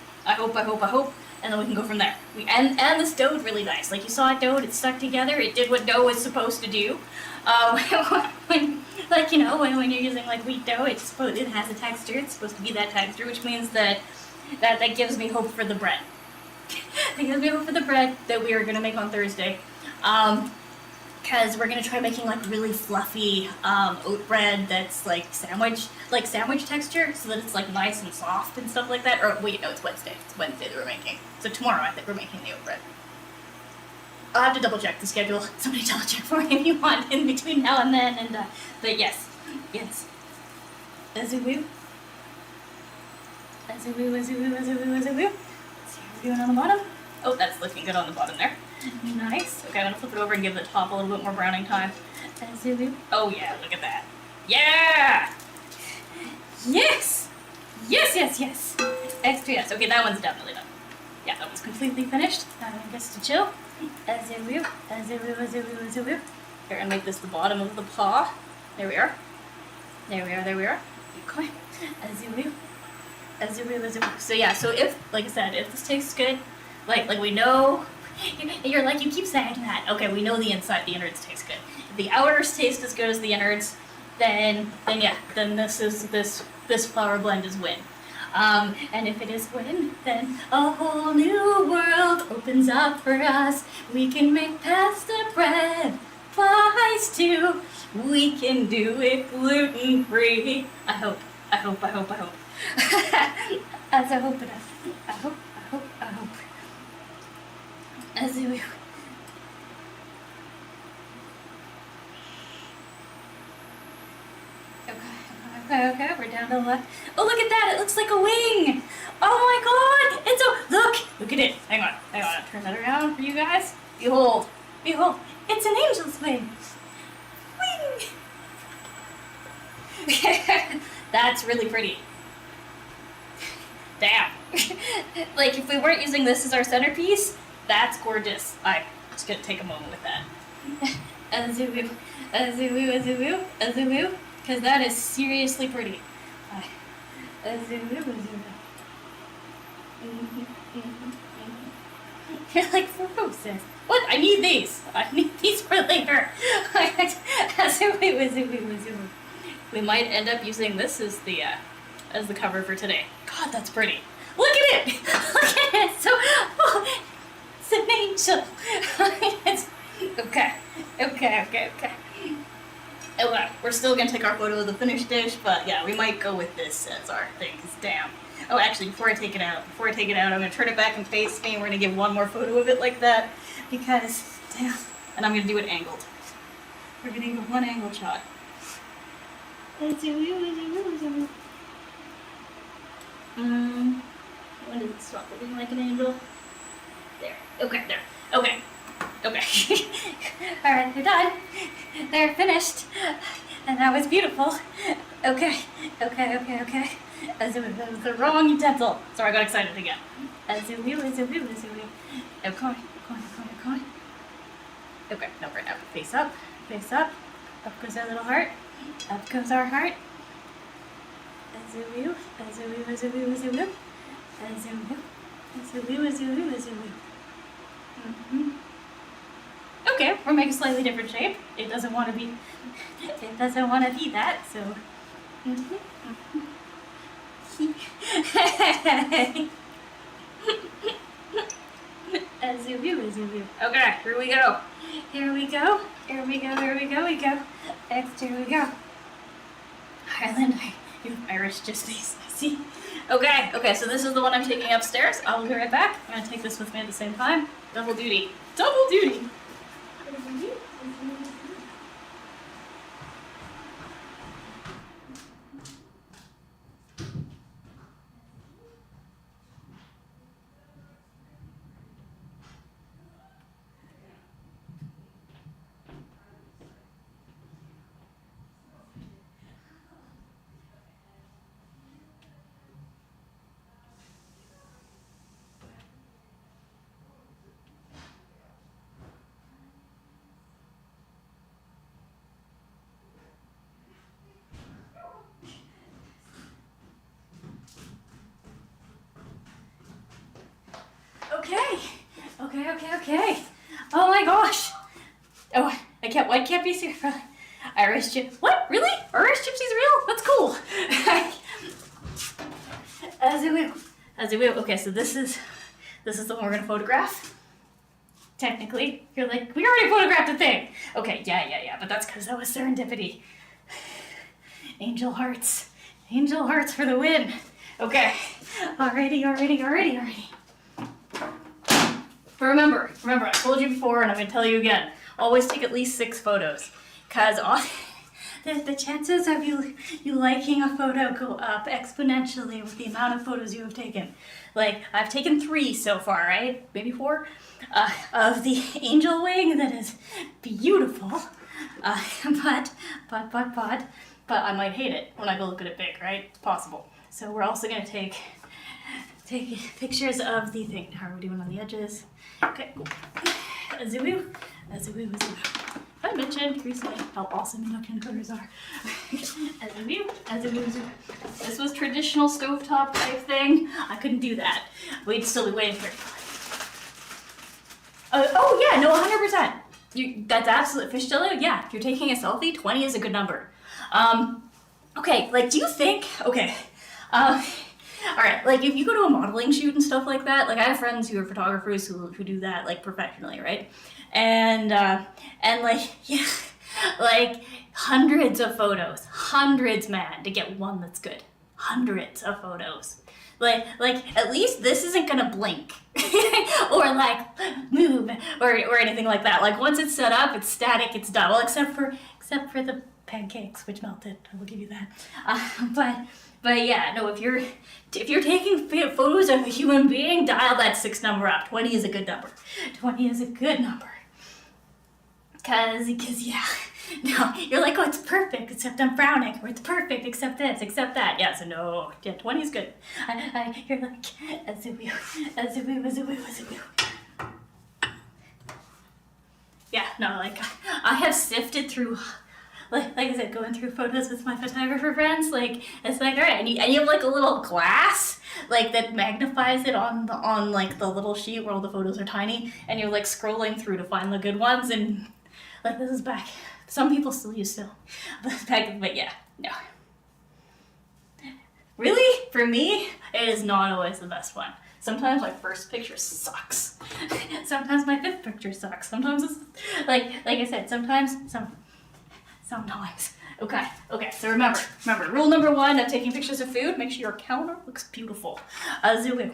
and then we can go from there. And this dough'd really nice. Like you saw it dough'd, it stuck together. It did what dough was supposed to do. When when you're using like wheat dough, it has a texture. It's supposed to be that texture, which means that gives me hope for the bread. It gives me hope for the bread that we are gonna make on Thursday. Because we're gonna try making like really fluffy oat bread that's like sandwich texture, so that it's like nice and soft and stuff like that. Or wait, no, it's Wednesday. It's Wednesday that we're making. So tomorrow I think we're making the oat bread. I'll have to double check the schedule. Somebody double check for me if you want in between now and then. And but yes. As a woo. Let's see how we're doing on the bottom. Oh, that's looking good on the bottom there. Nice. Okay, I'm gonna flip it over and give the top a little bit more browning time. Oh yeah, look at that. Yeah! Yes! Yes! Extra yes. Okay, that one's definitely done. Yeah, that one's completely finished. Now I'm gonna to chill. Here, and make this the bottom of the paw. There we are. Okay. So yeah, so if, like I said, if this tastes good, like we know, you're like, you keep saying that, okay, we know the innards taste good. If the outers taste as good as the innards, then this flour blend is win. And if it is win, then a whole new world opens up for us. We can make pasta bread, pies too. We can do it gluten-free. I hope. As I hope it is. I hope. As we. Okay, we're down to the left. Oh, look at that! It looks like a wing! Oh my god! Look at it! Hang on. I'll turn that around for you guys. Behold! It's an angel's wing! Wing! That's really pretty. Damn. Like, if we weren't using this as our centerpiece, that's gorgeous. I'm just gonna take a moment with that. Azoo, because that is seriously pretty. You're like, for roses. What? I need these. I need these for later. We might end up using this as the cover for today. God, that's pretty. Look at it. So, it's an angel. Okay. We're still gonna take our photo of the finished dish, but yeah, we might go with this as our thing. 'Cause damn. Oh, actually, before I take it out, I'm gonna turn it back and face me, and we're gonna give one more photo of it like that, because damn. And I'm gonna do it angled. We're gonna give one angled shot. When does it stop looking like an angel? There. Okay, there. Okay. Alright, they're done. They're finished. And that was beautiful. Okay. That was the wrong utensil. Sorry, I got excited again. Okay. Okay, no, right now. Face up. Up goes our little heart. Up goes our heart. Okay, we'll make a slightly different shape. It doesn't want to be that, so. Okay, here we go. Next, here we go. Ireland, you Irish gypsies, I see. Okay, so this is the one I'm taking upstairs. I'll be right back. I'm gonna take this with me at the same time. Double duty. Okay. Oh my gosh. Oh, I can't be serious. Irish chip. What? Really? Irish gypsy's real? That's cool. As it will. Okay, so this is the one we're gonna photograph. Technically, you're like, we already photographed a thing. Okay, yeah, but that's because that was serendipity. Angel hearts for the win. Okay, alrighty. But remember, I told you before and I'm gonna tell you again, always take at least 6 photos. Cause the chances of you liking a photo go up exponentially with the amount of photos you have taken. Like, I've taken 3 so far, right? Maybe 4? Of the angel wing that is beautiful. But I might hate it when I go look at it big, right? It's possible. So we're also gonna take pictures of the thing. How are we doing on the edges? Okay, cool. Woooo. I mentioned recently how awesome induction cookers are. Woooo. This was traditional stovetop type thing. I couldn't do that. We'd still be waiting for it. Oh yeah, no, 100%. That's absolute fish jelly. Yeah, if you're taking a selfie, 20 is a good number. Okay, like, do you think? Okay, all right, like if you go to a modeling shoot and stuff like that, like I have friends who are photographers who do that like professionally, right? And like, yeah, like hundreds of photos, man, to get one that's good. Hundreds of photos. Like at least this isn't gonna blink or like move or anything like that. Like once it's set up, it's static, it's done. Well, except for the pancakes, which melted. I will give you that. But yeah, no. If you're taking photos of a human being, dial that 6 number up. 20 is a good number. 20 is a good number. Cause yeah. No, you're like, oh, it's perfect, except I'm frowning, or it's perfect, except this, except that. Yeah, so no, yeah, 20 is good. You're like, as a woo. Yeah, no, like, I have sifted through, like I said, going through photos with my photographer friends, like, it's like, all right, and you have like a little glass, like, that magnifies it on like the little sheet where all the photos are tiny, and you're like scrolling through to find the good ones, and like, this is back. Some people still use film, but yeah, no. Really, for me, it is not always the best one. Sometimes my first picture sucks. Sometimes my 5th picture sucks. Sometimes it's like I said, sometimes. Okay. So remember, rule number 1 of taking pictures of food: make sure your counter looks beautiful. Woooo.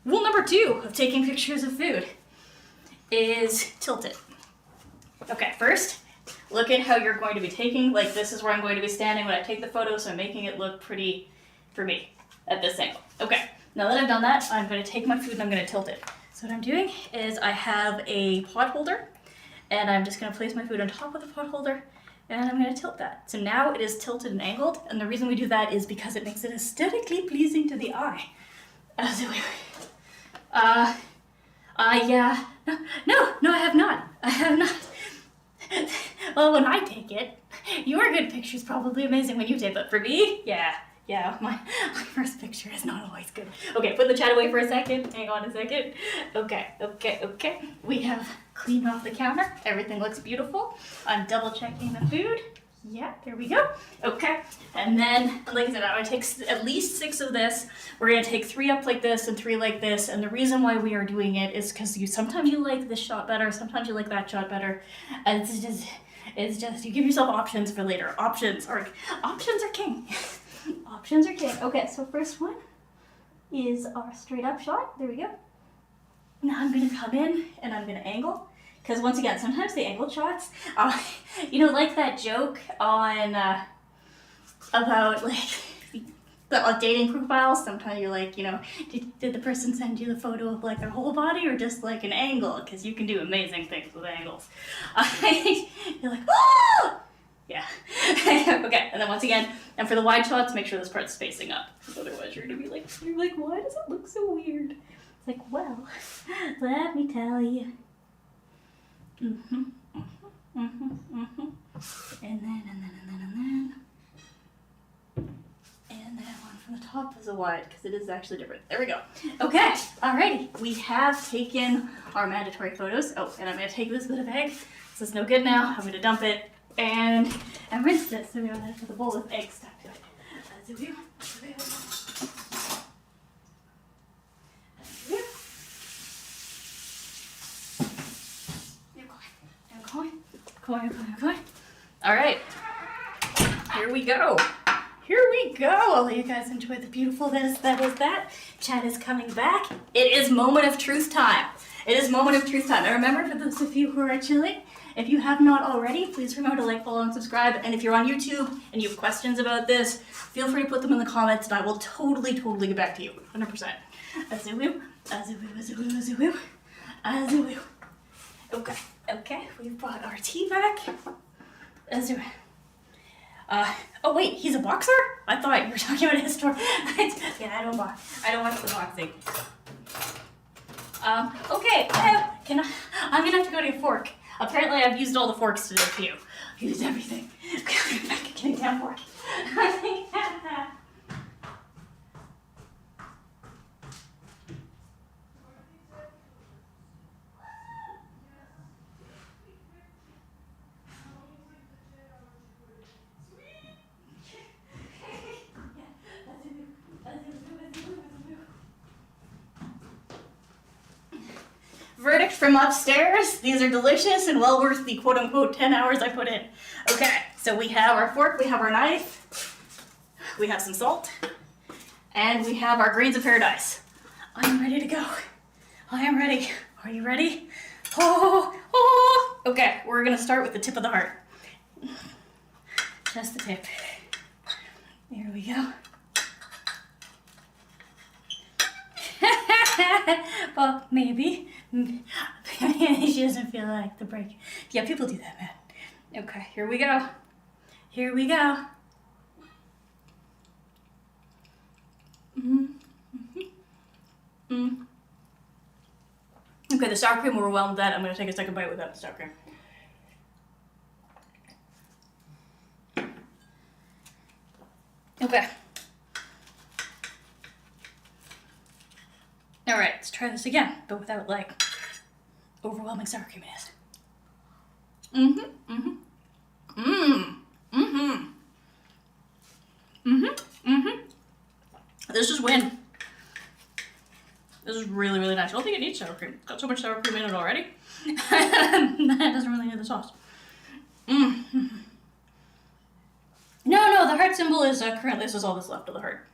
Rule number 2 of taking pictures of food is tilt it. Okay, first, look at how you're going to be taking, like this is where I'm going to be standing when I take the photo, so I'm making it look pretty for me at this angle. Okay, now that I've done that, I'm going to take my food and I'm going to tilt it. So what I'm doing is I have a pot holder, and I'm just going to place my food on top of the pot holder, and I'm going to tilt that. So now it is tilted and angled, and the reason we do that is because it makes it aesthetically pleasing to the eye. Yeah. No, I have not. Well, when I take it, your good picture's probably amazing when you take it, but for me, yeah, my first picture is not always good. Okay, put the chat away for a second. Hang on a second. Okay. We have cleaned off the counter. Everything looks beautiful. I'm double checking the food. Yeah, there we go. Okay, and then, like I said, I'm gonna take at least 6 of this. We're gonna take 3 up like this and 3 like this. And the reason why we are doing it is because sometimes you like this shot better, sometimes you like that shot better. And it's just you give yourself options for later. Options are king. Options are king. Okay, so first one is our straight up shot. There we go. Now I'm gonna come in and I'm gonna angle. Because once again, sometimes the angled shots, like that joke on, about like the dating profiles. Sometimes you're like, did the person send you the photo of like their whole body or just like an angle? Because you can do amazing things with angles. You're like, oh! Yeah. Okay, and then once again, and for the wide shots, make sure this part's spacing up. Otherwise you're gonna be like, why does it look so weird? It's like, well, let me tell you. And then one from the top is a wide, because it is actually different. There we go. Okay, Alrighty, we have taken our mandatory photos. Oh, and I'm gonna take this bit of egg. This is no good now. I'm gonna dump it and rinse this. So we have a bowl of eggs stuck to it. Going. All right, here we go. Here we go. I'll let you guys enjoy the beautifulness that is that. Chad is coming back. It is moment of truth time. It is moment of truth time. And remember, for those of you who are chilling, if you have not already, please remember to like, follow, and subscribe. And if you're on YouTube and you have questions about this, feel free to put them in the comments and I will totally get back to you. 100%. Azoo-woo, azoo-woo, azoo-woo, azoo-woo, azoo-woo. Okay, we've brought our tea back. Azoo. Oh wait, he's a boxer? I thought you were talking about his story. Yeah, I don't watch the boxing. Okay, I'm gonna have to go to a fork. Apparently I've used all the forks today too. I've used everything. Get a damn fork. Verdict from upstairs. These are delicious and well worth the quote-unquote 10 hours I put in. Okay, so we have our fork, we have our knife, we have some salt, and we have our grains of paradise. I am ready to go. I am ready. Are you ready? Oh. Okay, we're gonna start with the tip of the heart. Just the tip. There we go. Well, maybe. She doesn't feel like the break. Yeah, people do that, man. Okay, here we go. Here we go. Okay, the sour cream overwhelmed that. I'm gonna take a second bite without the sour cream. Okay. All right, let's try this again, but without like overwhelming sour creaminess. This is win. This is really nice. I don't think it needs sour cream. It's got so much sour cream in it already. It doesn't really need the sauce. No, the heart symbol is currently, this is all that's left of the heart.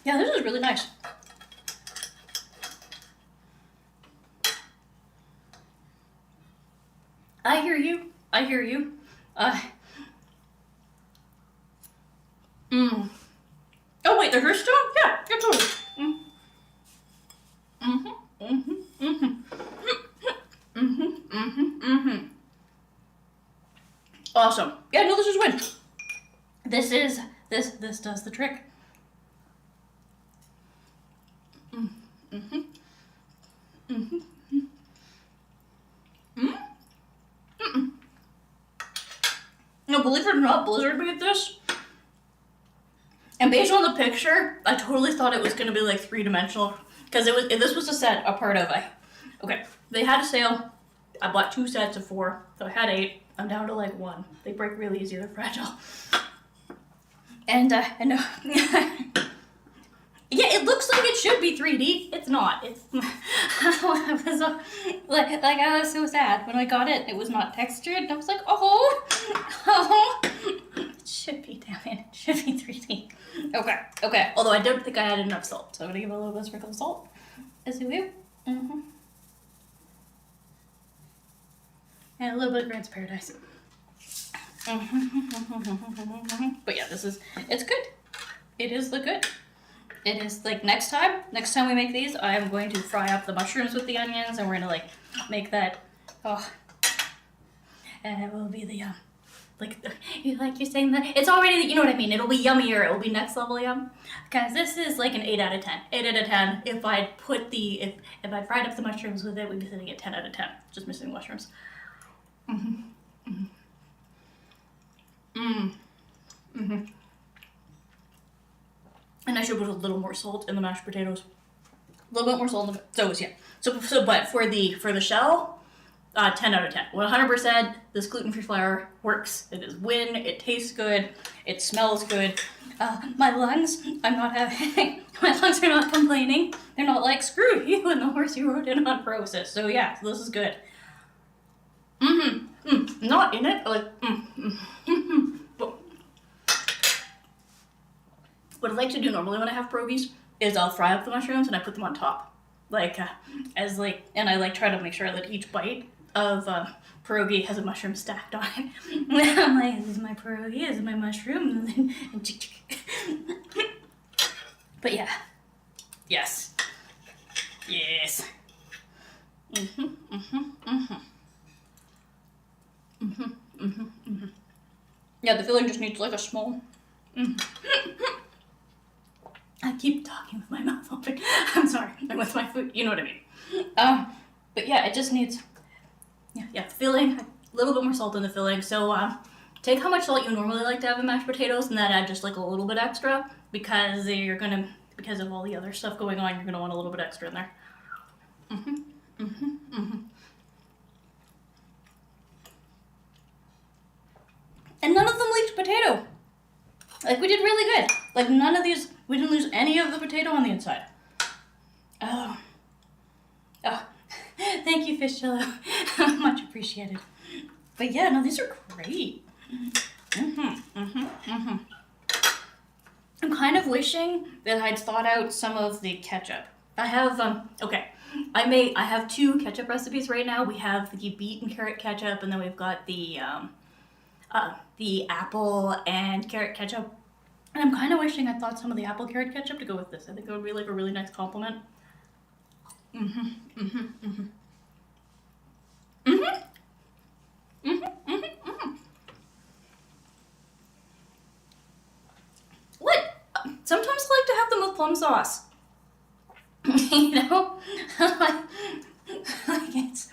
Yeah, this is really nice. I hear you. Oh wait, the Hearthstone? Yeah, totally. Awesome. Yeah, no, this is win. This does the trick. No, believe it or not, Blizzard made this. And based on the picture, I totally thought it was gonna be like 3-dimensional. Because this was a set, a part of okay, they had a sale. I bought 2 sets of 4, so I had 8. I'm down to like 1. They break really easy, they're fragile. And no. Yeah, it looks like it should be 3D. It's not. It's I was I was so sad when I got it. It was not textured. And I was like, oh, it should be. Damn it, it should be 3D. Okay. Although I don't think I added enough salt, so I'm gonna give it a little bit of sprinkle of salt. As you will. And a little bit of grains of paradise. But yeah, it's good. It is the good. It is like next time we make these, I'm going to fry up the mushrooms with the onions and we're gonna like make that, and it will be the you're saying that it's already, you know what I mean, it'll be yummier, it will be next level yum. Guys, this is like an 8 out of 10. 8 out of 10. If I fried up the mushrooms with it, we'd be sitting at 10 out of 10. Just missing mushrooms. should put a little more salt in the mashed potatoes. A little bit more salt in the but for the shell, 10 out of 10. 100% this gluten-free flour works. It is win. It tastes good. It smells good. My lungs, I'm not having, my lungs are not complaining. They're not like, screw you and the horse you rode in on process. So yeah, this is good. Not in it, like, But what I like to do normally when I have pierogis is I'll fry up the mushrooms and I put them on top. Like, and I like try to make sure that each bite of pierogi has a mushroom stacked on it. I'm like, this is my pierogi, this is my mushroom, but yeah, yes. Yeah, the filling just needs like a small. I keep talking with my mouth open. I'm sorry, I'm with my food. You know what I mean. But yeah, it just needs. Filling. A little bit more salt in the filling. So take how much salt you normally like to have in mashed potatoes, and then add just like a little bit extra because of all the other stuff going on, you're gonna want a little bit extra in there. And none of them leaked potato. Like, we did really good. Like, none of these, we didn't lose any of the potato on the inside. Oh. Thank you, Fish Jello. Much appreciated. But yeah, no, these are great. I'm kind of wishing that I'd thought out some of the ketchup. I have, I have 2 ketchup recipes right now. We have the beet and carrot ketchup, and then we've got the apple and carrot ketchup. And I'm kind of wishing I thought some of the apple carrot ketchup to go with this. I think it would be like a really nice compliment. What? Sometimes I like to have them with plum sauce. You know? Like it's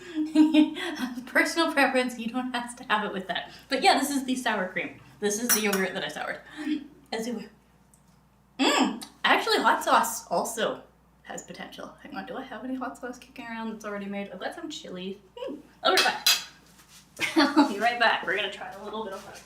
personal preference. You don't have to have it with that. But yeah, this is the sour cream. This is the yogurt that I soured. Actually, hot sauce also has potential. Hang on, do I have any hot sauce kicking around that's already made? I've got some chili. I'll be right back. I'll be right back. We're gonna try a little bit of hot sauce.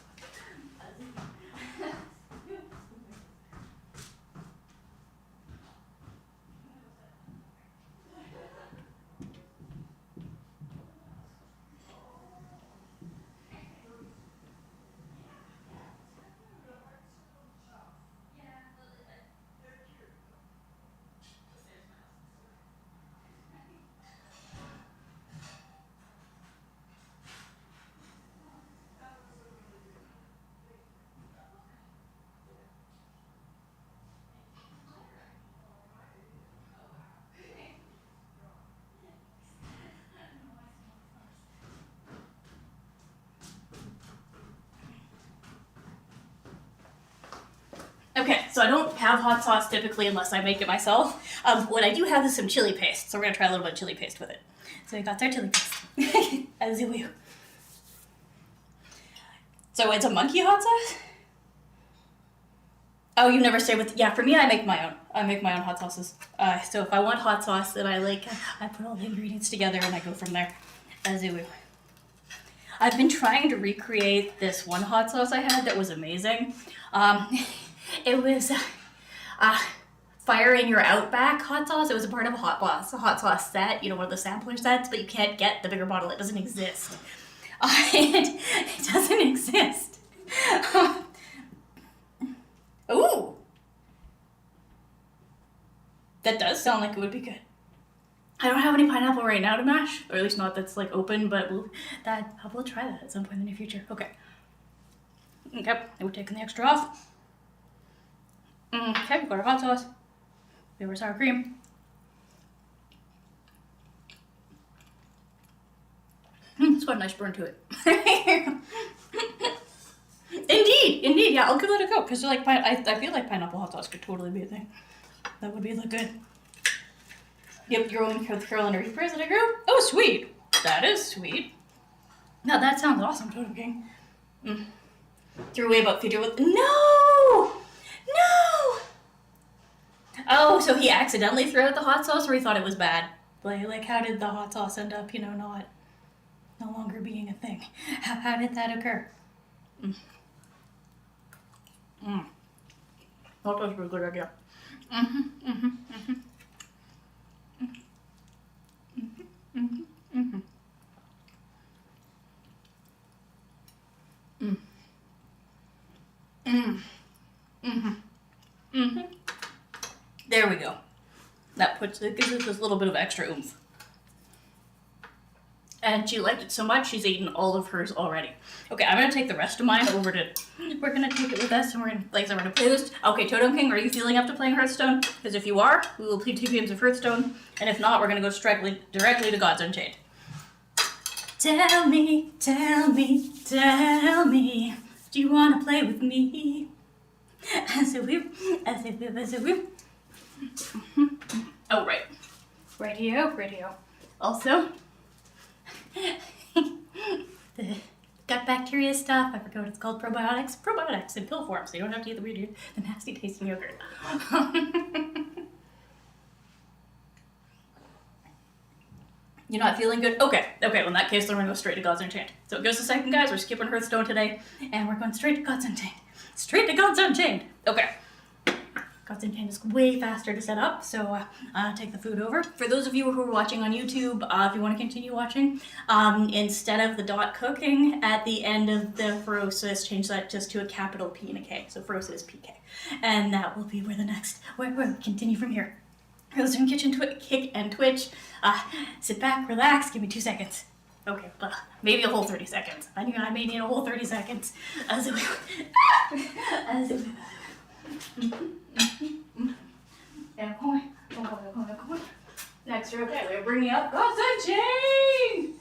Okay, so I don't have hot sauce typically unless I make it myself. What I do have is some chili paste, so we're gonna try a little bit of chili paste with it. So we got our chili paste. As you will. So it's a monkey hot sauce? Oh, you never stay with. Yeah, for me, I make my own. I make my own hot sauces. So if I want hot sauce that I like, I put all the ingredients together and I go from there. As you will. I've been trying to recreate this one hot sauce I had that was amazing. It was Fire in Your Outback hot sauce. It was a part of a hot sauce set, you know, one of the sampler sets, but you can't get the bigger bottle. It doesn't exist. It doesn't exist. Ooh. That does sound like it would be good. I don't have any pineapple right now to mash, or at least not that's like open, but we'll try that at some point in the near future. Okay. Yep, and we're taking the extra off. Okay, we've got our hot sauce. We have our sour cream. It's got a nice burn to it. Indeed, yeah, I'll give that a go, because like, I feel like pineapple hot sauce could totally be a thing. That would be like good. Yep, your own Carolina Reapers that I grew. Oh, sweet. That is sweet. Now that sounds awesome, Totem King. Threw away about feature with. No! Oh, so he accidentally threw out the hot sauce, or he thought it was bad? Like how did the hot sauce end up, no longer being a thing? How did that occur? Mm. That was a good idea. Mm-hmm, mm-hmm, mm-hmm. Mm-hmm, mm-hmm, mm-hmm. Mm. Mm. Mm-hmm. Mm-hmm. There we go. Gives it this little bit of extra oomph. And she liked it so much, she's eaten all of hers already. Okay, I'm gonna take the rest of mine over to. We're gonna take it with us, and we're gonna play this. Okay, Totem King, are you feeling up to playing Hearthstone? Because if you are, we will play 2 games of Hearthstone, and if not, we're gonna go directly to Gods Unchained. Tell me, tell me, tell me, do you wanna play with me? As a whip, as a whip, as a whip. Oh, right. Radio. Also, the gut bacteria stuff, I forget what it's called, probiotics. Probiotics in pill form, so you don't have to eat the nasty tasting yogurt. You're not feeling good? Okay, well in that case, then we're gonna go straight to Gods Unchained. So it goes to second, guys, we're skipping Hearthstone today, and we're going straight to Gods Unchained. Straight to Gods Unchained! Okay. Gods Unchained is way faster to set up, so take the food over. For those of you who are watching on YouTube, if you want to continue watching, instead of the dot cooking at the end of the Ferocis, change that just to a capital P and a K, so Ferocis PK. And that will be where we continue from here. Those in kitchen kick and twitch, sit back, relax, give me 2 seconds. Okay, but maybe a whole 30 seconds. I may need a whole 30 seconds. And coin. Next, okay, we're bringing up Gods Unchained!